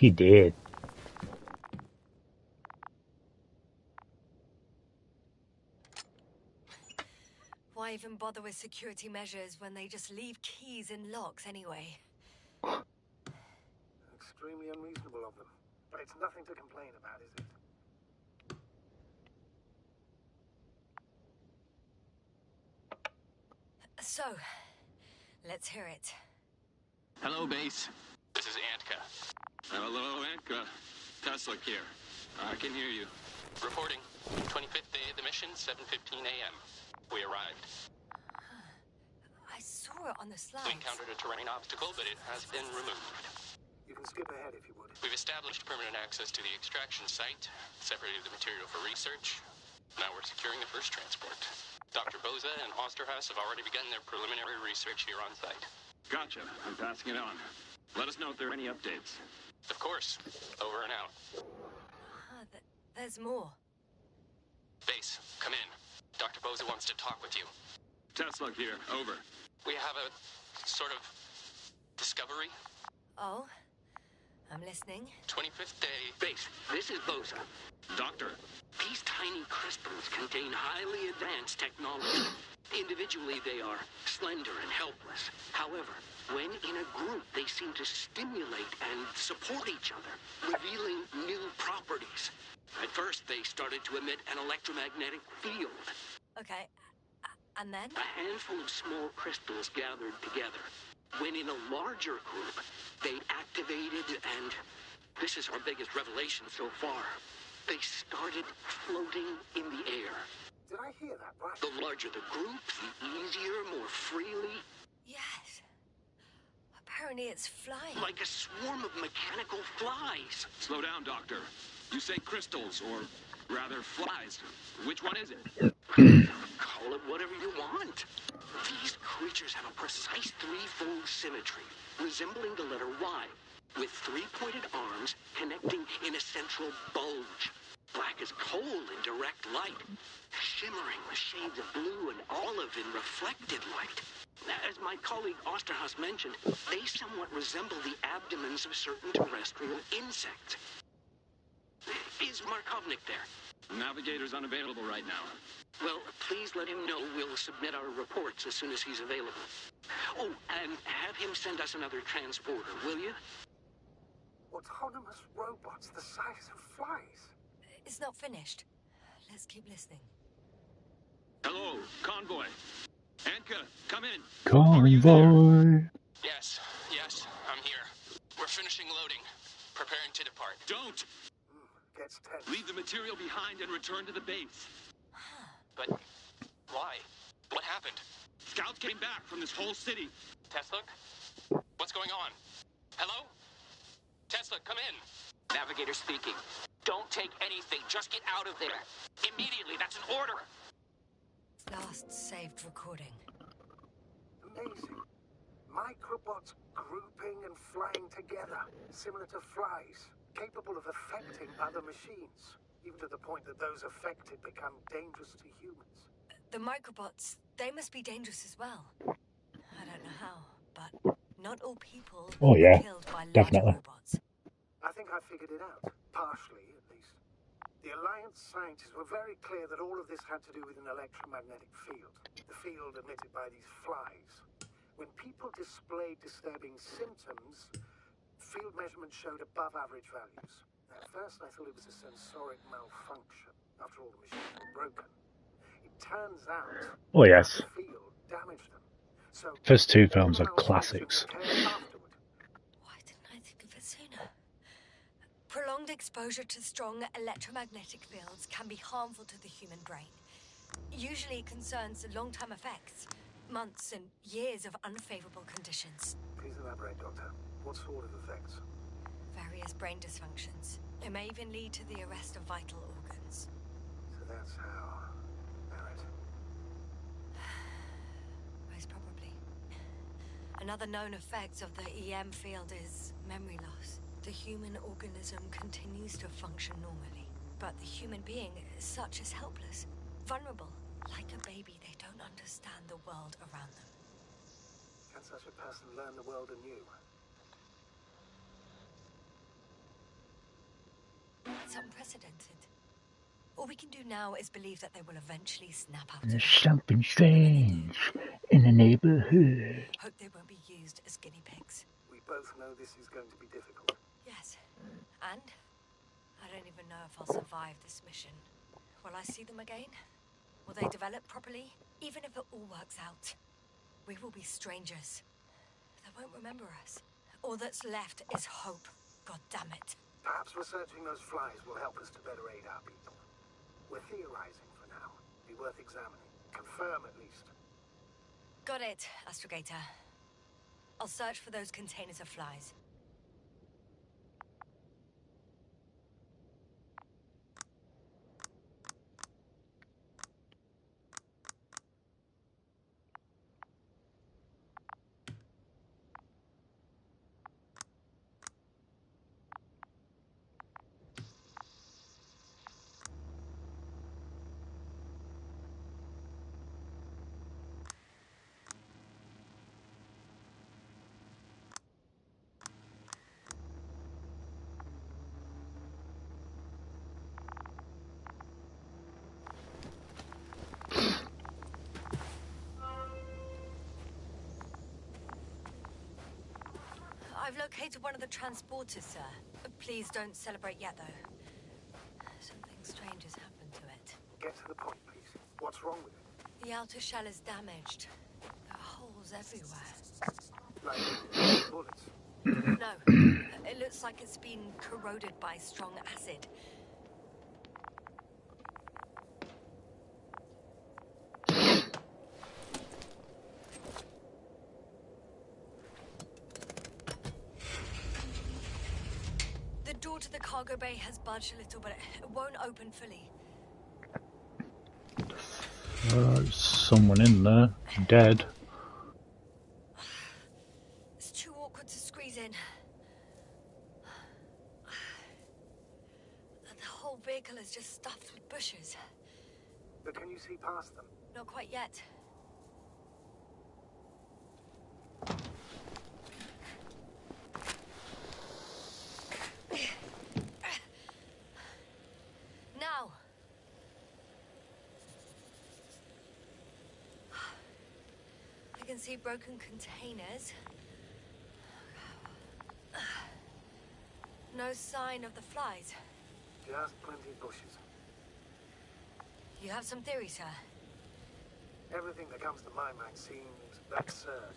He did. Why even bother with security measures when they just leave keys in locks anyway? Extremely unreasonable of them. But it's nothing to complain about, is it? So, let's hear it. Hello, base. This is Antka. Hello, Antka. Tesla here. I can hear you. Reporting. 25th day of the mission, 7:15 a.m. We arrived. I saw it on the slides. We encountered a terrain obstacle, but it has been removed. You can skip ahead if you would. We've established permanent access to the extraction site, separated the material for research. Now we're securing the first transport. Dr. Boza and HatCHeTHaZ have already begun their preliminary research here on site. Gotcha. I'm passing it on. Let us know if there are any updates. Of course. Over and out. There's more. Base, come in. Dr. Boza wants to talk with you. Tesla here. Over. We have a sort of discovery. Oh? I'm listening. 25th day. Base, this is Boza. Doctor. These tiny crystals contain highly advanced technology. Individually, they are slender and helpless. However, when in a group, they seem to stimulate and support each other, revealing new properties. At first, they started to emit an electromagnetic field. Okay, and then? A handful of small crystals gathered together. When in a larger group, they activated and... this is our biggest revelation so far. They started floating in the air. Did I hear that right? The larger the group, the easier, more freely. Yes. Apparently it's flying. Like a swarm of mechanical flies. Slow down, Doctor. You say crystals, or rather flies. Which one is it? Call it whatever you want. These creatures have a precise threefold symmetry, resembling the letter Y, with three-pointed arms connecting in a central bulge. Black as coal in direct light, shimmering with shades of blue and olive in reflected light. As my colleague HatCHeTHaZ mentioned, they somewhat resemble the abdomens of certain terrestrial insects. Is Markovnik there? Navigator's unavailable right now. Well, please let him know we'll submit our reports as soon as he's available. Oh, and have him send us another transporter, will you? Autonomous robots the size of flies. It's not finished. Let's keep listening. Hello, convoy. Antka, come in. Convoy. Yes, I'm here. We're finishing loading. Preparing to depart. Don't! Gets tense. Leave the material behind and return to the base. But why? What happened? Scouts came back from this whole city. Tesla? What's going on? Hello? Tesla, come in. Navigator speaking. Don't take anything. Just get out of there. Immediately. That's an order. Last saved recording. Amazing. Microbots grouping and flying together, similar to flies, capable of affecting other machines, even to the point that those affected become dangerous to humans. The microbots, they must be dangerous as well. I don't know how, but not all people Oh, yeah, were killed by definitely. larger robots. I think I figured it out, partially at least. The Alliance scientists were very clear that all of this had to do with an electromagnetic field, the field emitted by these flies. When people displayed disturbing symptoms, field measurements showed above average values. At first I thought it was a sensoric malfunction, after all the machines were broken. It turns out Oh, yes. the field damaged them. So First two films are classics. Why didn't I think of it sooner? Prolonged exposure to strong electromagnetic fields can be harmful to the human brain. Usually it concerns long-term effects, months and years of unfavorable conditions. Please elaborate, Doctor. What sort of effects? Various brain dysfunctions. It may even lead to the arrest of vital organs. So that's how... Barrett. Most probably. Another known effect of the EM field is memory loss. The human organism continues to function normally, but the human being as such is helpless, vulnerable. Like a baby, they don't understand the world around them. Can such a person learn the world anew? It's unprecedented. All we can do now is believe that they will eventually snap out. There's something strange in the neighborhood. Hope they won't be used as guinea pigs. We both know this is going to be difficult. Yes. And I don't even know if I'll survive this mission. Will I see them again? Will they develop properly? Even if it all works out, we will be strangers. They won't remember us. All that's left is hope. God damn it. Perhaps researching those flies will help us to better aid our people. We're theorizing for now. Be worth examining. Confirm at least. Got it, Astrogator. I'll search for those containers of flies. I've located one of the transporters, sir. Please don't celebrate yet, though. Something strange has happened to it. Get to the point, please. What's wrong with it? The outer shell is damaged. There are holes everywhere. Like bullets? No. It looks like it's been corroded by strong acid. The door to the cargo bay has budged a little, but it won't open fully. There's someone in there, dead. It's too awkward to squeeze in. The whole vehicle is just stuffed with bushes. But can you see past them? Not quite yet. Now. I can see broken containers. No sign of the flies. Just plenty of bushes. You have some theory, sir? Everything that comes to my mind seems absurd.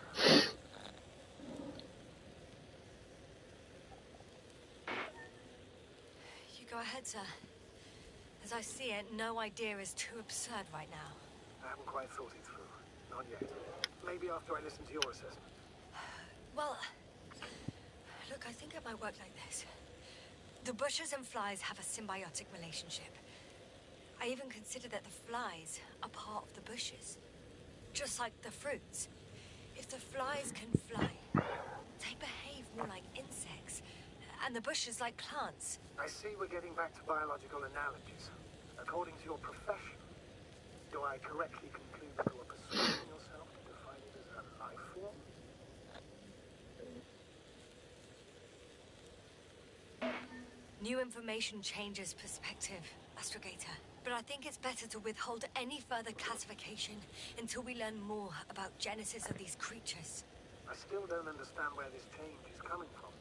You go ahead, sir. As I see it, no idea is too absurd right now. I haven't quite thought it through. Not yet. Maybe after I listen to your assessment. Well, look, I think it might work like this. The bushes and flies have a symbiotic relationship. I even consider that the flies are part of the bushes. Just like the fruits. If the flies can fly, they behave more like insects. And the bushes like plants. I see we're getting back to biological analogies. According to your profession, do I correctly conclude that you are persuading yourself to define it as a life form? New information changes perspective, Astrogator. But I think it's better to withhold any further classification until we learn more about genesis of these creatures. I still don't understand where this change is coming from.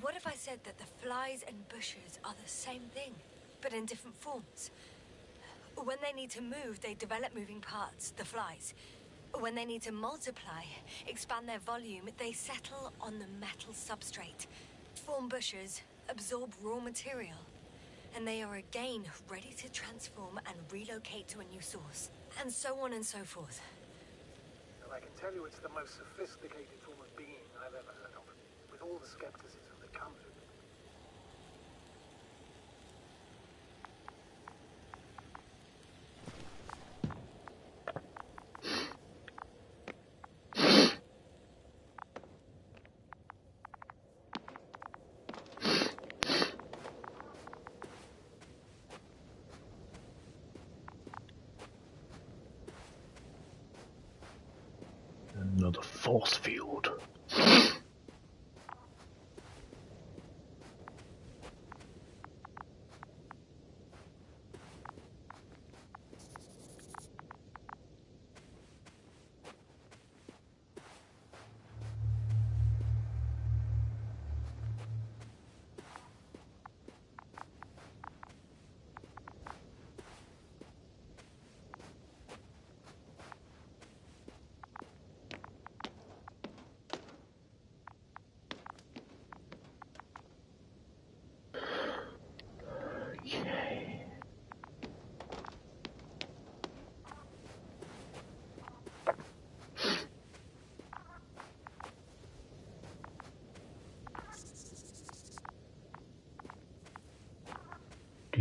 What if I said that the flies and bushes are the same thing, but in different forms? When they need to move, they develop moving parts, the flies. When they need to multiply, expand their volume, they settle on the metal substrate, form bushes, absorb raw material, and they are again ready to transform and relocate to a new source, and so on and so forth. And I can tell you it's the most sophisticated form of being I've ever heard of, with all the skepticism that comes with it. Another force field. I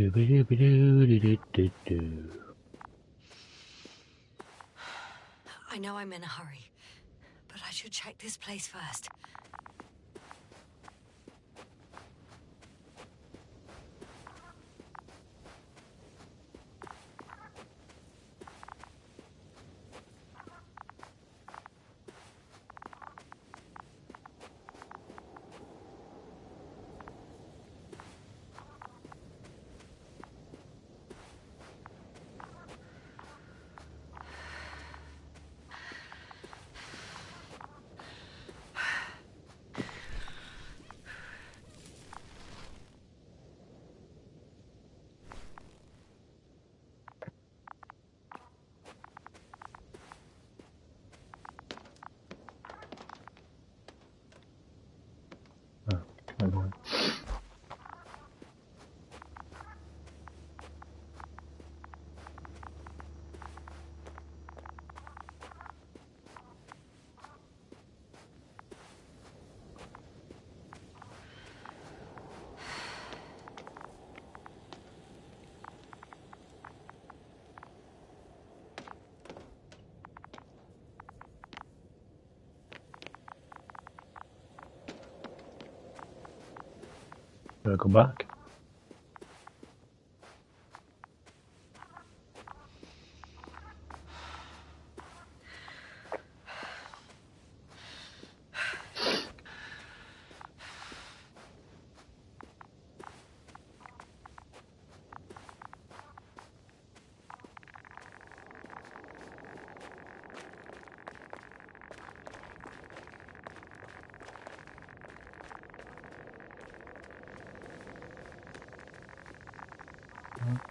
know I'm in a hurry, but I should check this place first. Go back.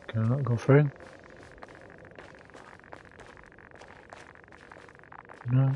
Can I not go through? No.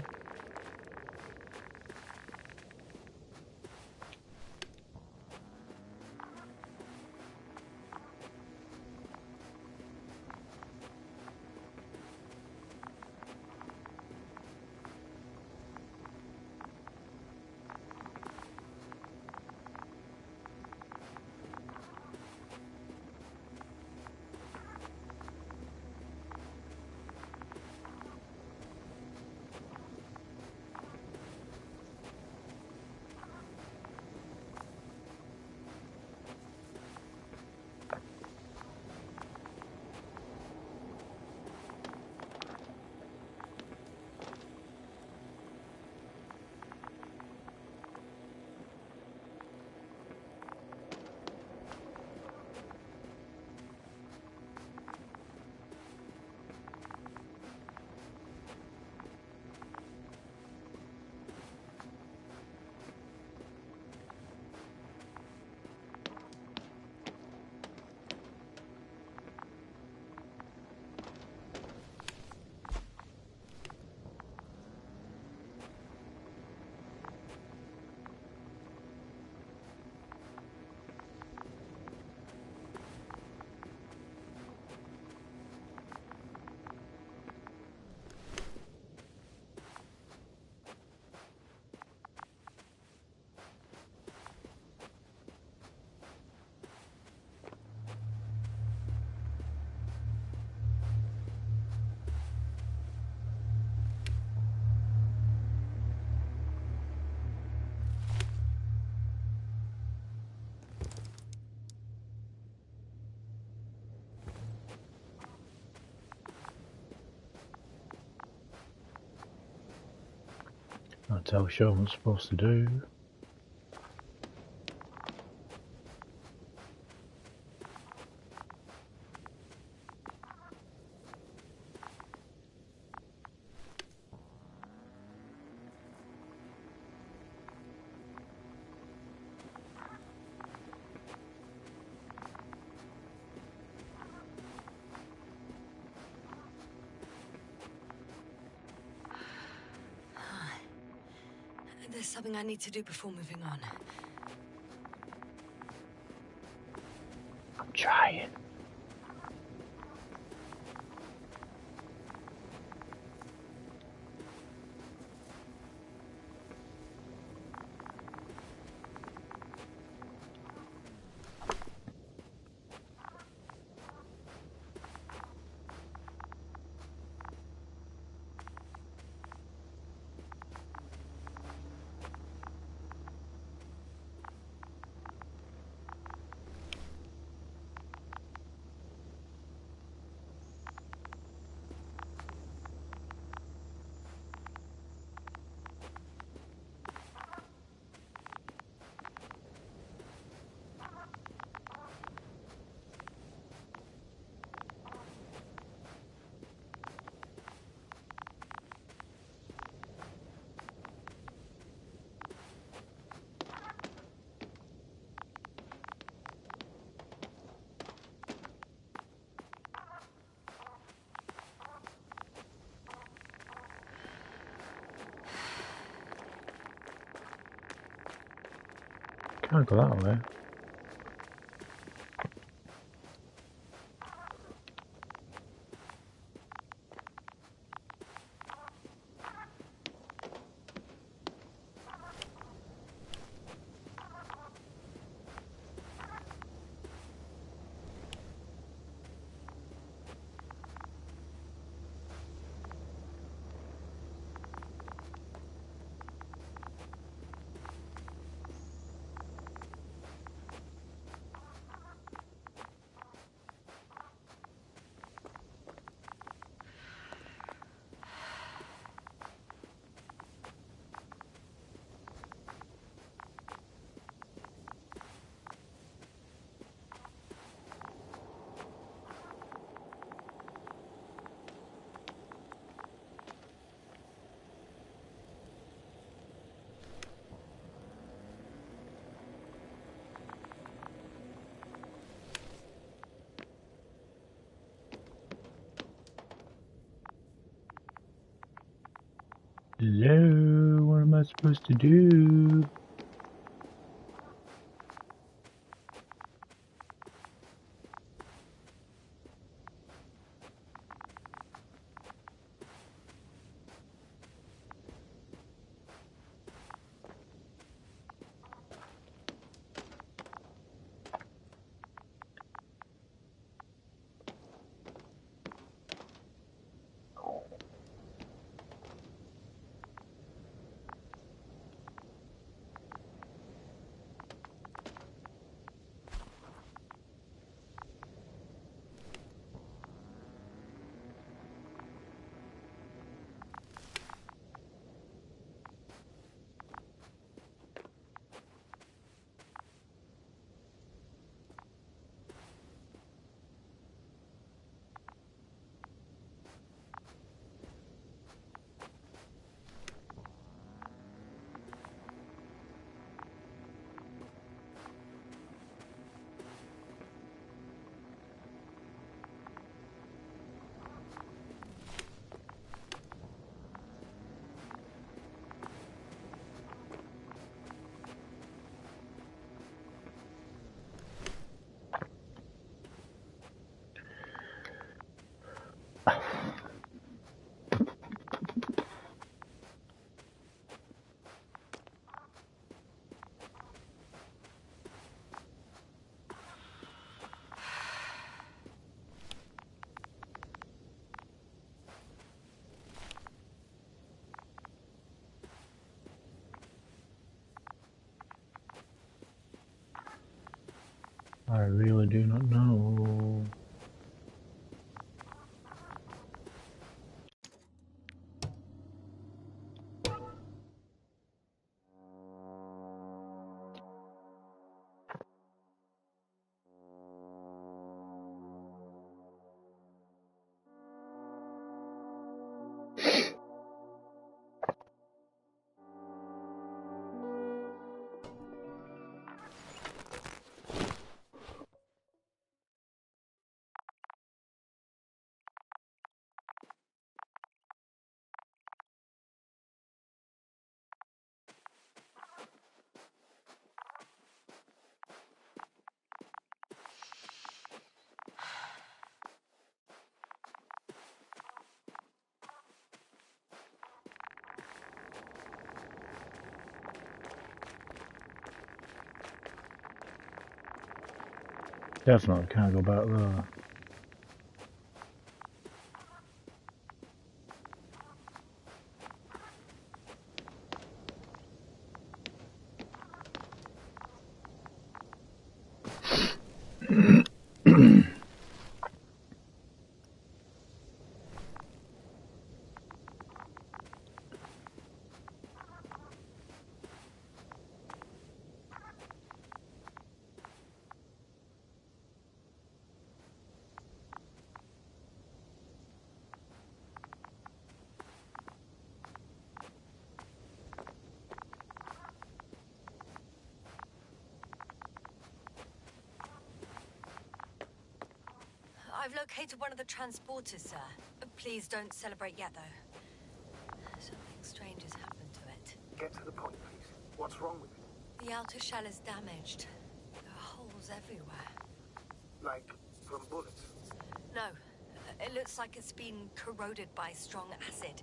I'll tell Sean what I'm supposed to do. There's something I need to do before moving on. I'm trying. Can't go that way. Hello, what am I supposed to do? I really do not know. Definitely can't go back there. I've located one of the transporters, sir. Please don't celebrate yet, though. Something strange has happened to it. Get to the point, please. What's wrong with it? The outer shell is damaged. There are holes everywhere. Like from bullets? No. It looks like it's been corroded by strong acid.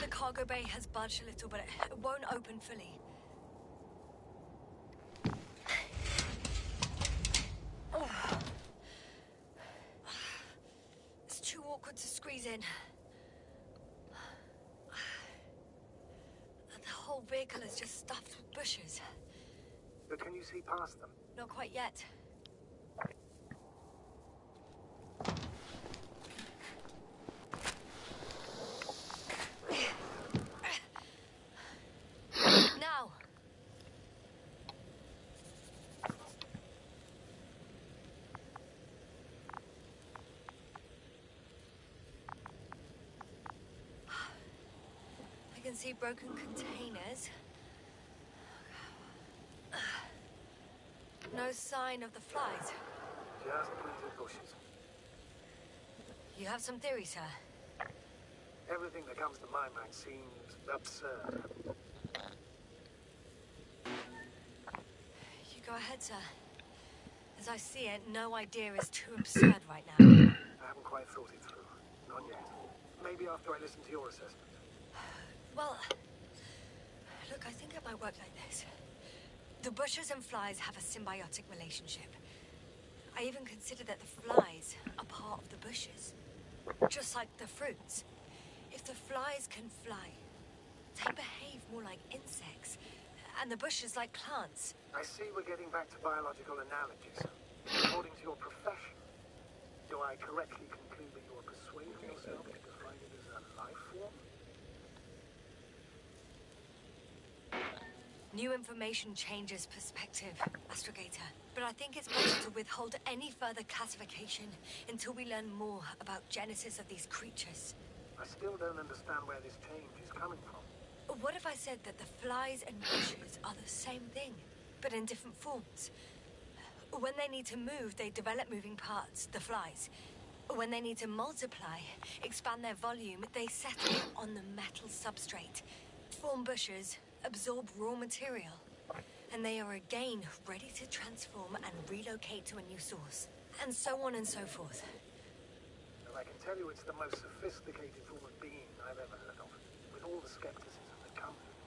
The cargo bay has budged a little, but it won't open fully. It's too awkward to squeeze in. The whole vehicle is just stuffed with bushes. But can you see past them? Not quite yet. Now. I can see broken containers. No sign of the flies. Just plenty of bushes. You have some theories, sir? Everything that comes to my mind seems absurd. You go ahead, sir. As I see it, no idea is too absurd right now. I haven't quite thought it through. Not yet. Maybe after I listen to your assessment. Well, look, I think it might work like this. The bushes and flies have a symbiotic relationship. I even consider that the flies are part of the bushes. Just like the fruits. If the flies can fly, they behave more like insects, and the bushes like plants. I see we're getting back to biological analogies. According to your profession, do I correctly conclude that you are persuading yourself to define it as a life form? New information changes perspective, Astrogator. But I think it's better to withhold any further classification until we learn more about genesis of these creatures. I still don't understand where this change is coming from. What if I said that the flies and bushes are the same thing, but in different forms? When they need to move, they develop moving parts, the flies. When they need to multiply, expand their volume, they settle on the metal substrate, form bushes, absorb raw material, and they are again ready to transform and relocate to a new source, and so on and so forth. And I can tell you it's the most sophisticated form of being I've ever heard of, with all the skepticism that comes with it.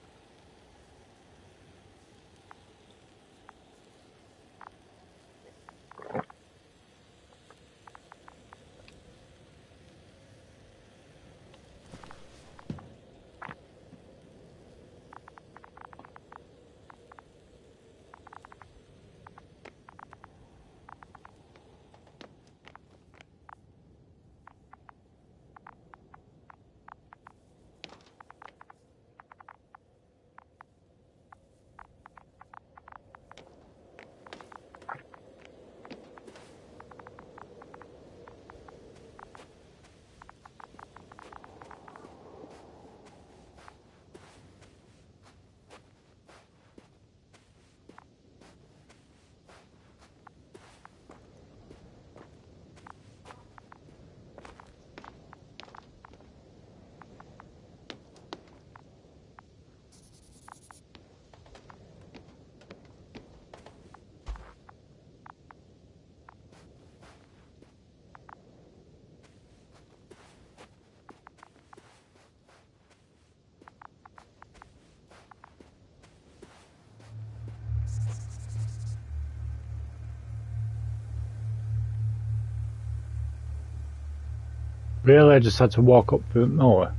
Really, I just had to walk up through nowhere.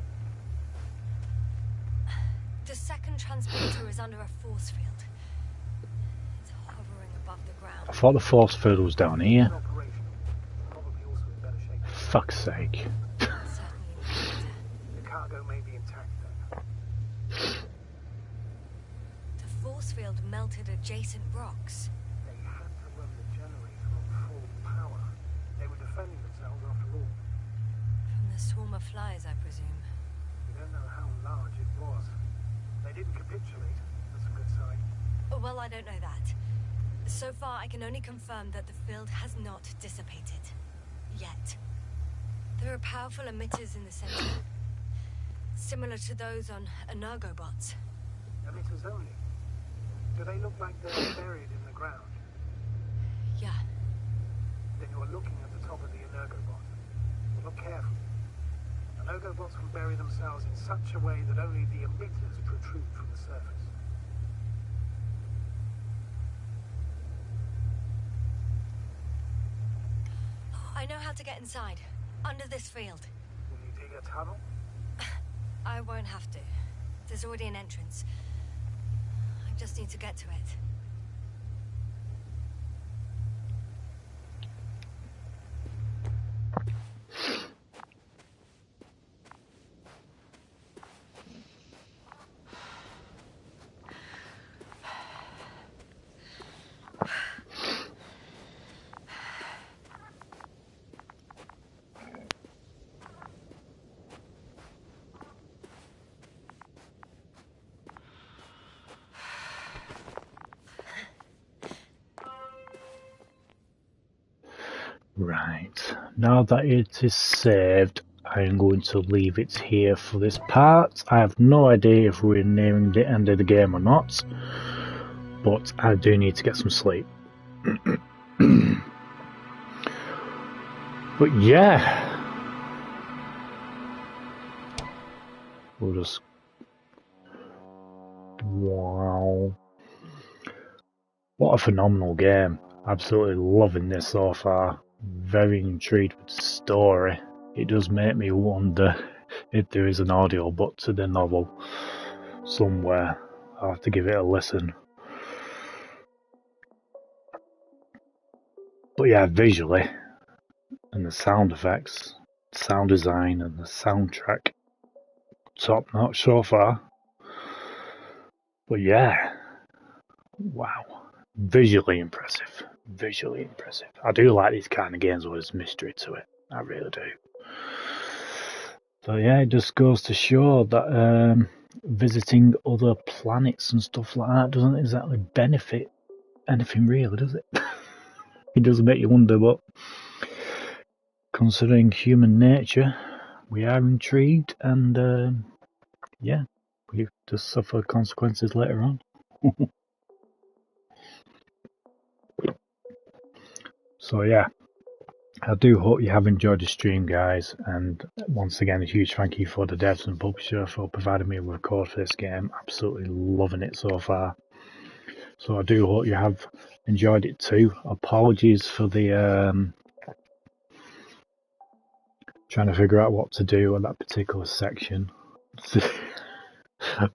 The second transporter is under a force field. It's hovering above the ground. I thought the force field was down here. fuck's sake. Certainly much better. The cargo may be intact then. The force field melted adjacent rocks. They had to run the generator on full power. They were defending themselves after all. From the swarm of flies, I presume. We don't know how large it was. They didn't capitulate. That's a good sign. Oh, well, I don't know that. So far, I can only confirm that the field has not dissipated. Yet. There are powerful emitters in the center. Similar to those on Energobots. Emitters only? Do they look like they're buried in the ground? Yeah. Then you're looking at the top of the Energobot. Well, look carefully. Energobots can bury themselves in such a way that only the emitters protrude from the surface. I know how to get inside. Under this field. Will you dig a tunnel? I won't have to. There's already an entrance. I just need to get to it. Right, now that it is saved, I am going to leave it here for this part. I have no idea if we're nearing the end of the game or not, but I do need to get some sleep. But yeah, we'll just... Wow. What a phenomenal game. Absolutely loving this so far. Very intrigued with the story. It does make me wonder if there is an audio book to the novel somewhere. I'll have to give it a listen. But yeah, visually, and the sound effects, sound design and the soundtrack, top notch so far. But yeah, wow. Visually impressive. Visually impressive. I do like these kind of games where there's mystery to it. I really do. So yeah, it just goes to show that visiting other planets and stuff like that doesn't exactly benefit anything really, does it? It does make you wonder, but considering human nature, we are intrigued and yeah, we just suffer consequences later on. So yeah, I do hope you have enjoyed the stream, guys, and once again a huge thank you for the devs and publisher for providing me with a code for this game. Absolutely loving it so far. So I do hope you have enjoyed it too. Apologies for the trying to figure out what to do on that particular section.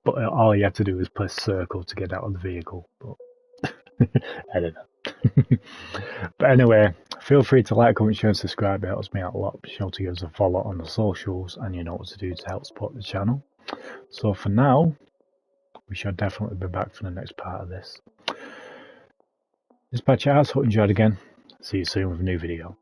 But all you have to do is press circle to get out of the vehicle. But I don't know. But anyway, feel free to like, comment, share and subscribe. It helps me out a lot. Be sure to give us a follow on the socials and you know what to do to help support the channel. So for now, we shall definitely be back for the next part of this. This is HatCHeTHaZ. Hope you enjoyed again. See you soon with a new video.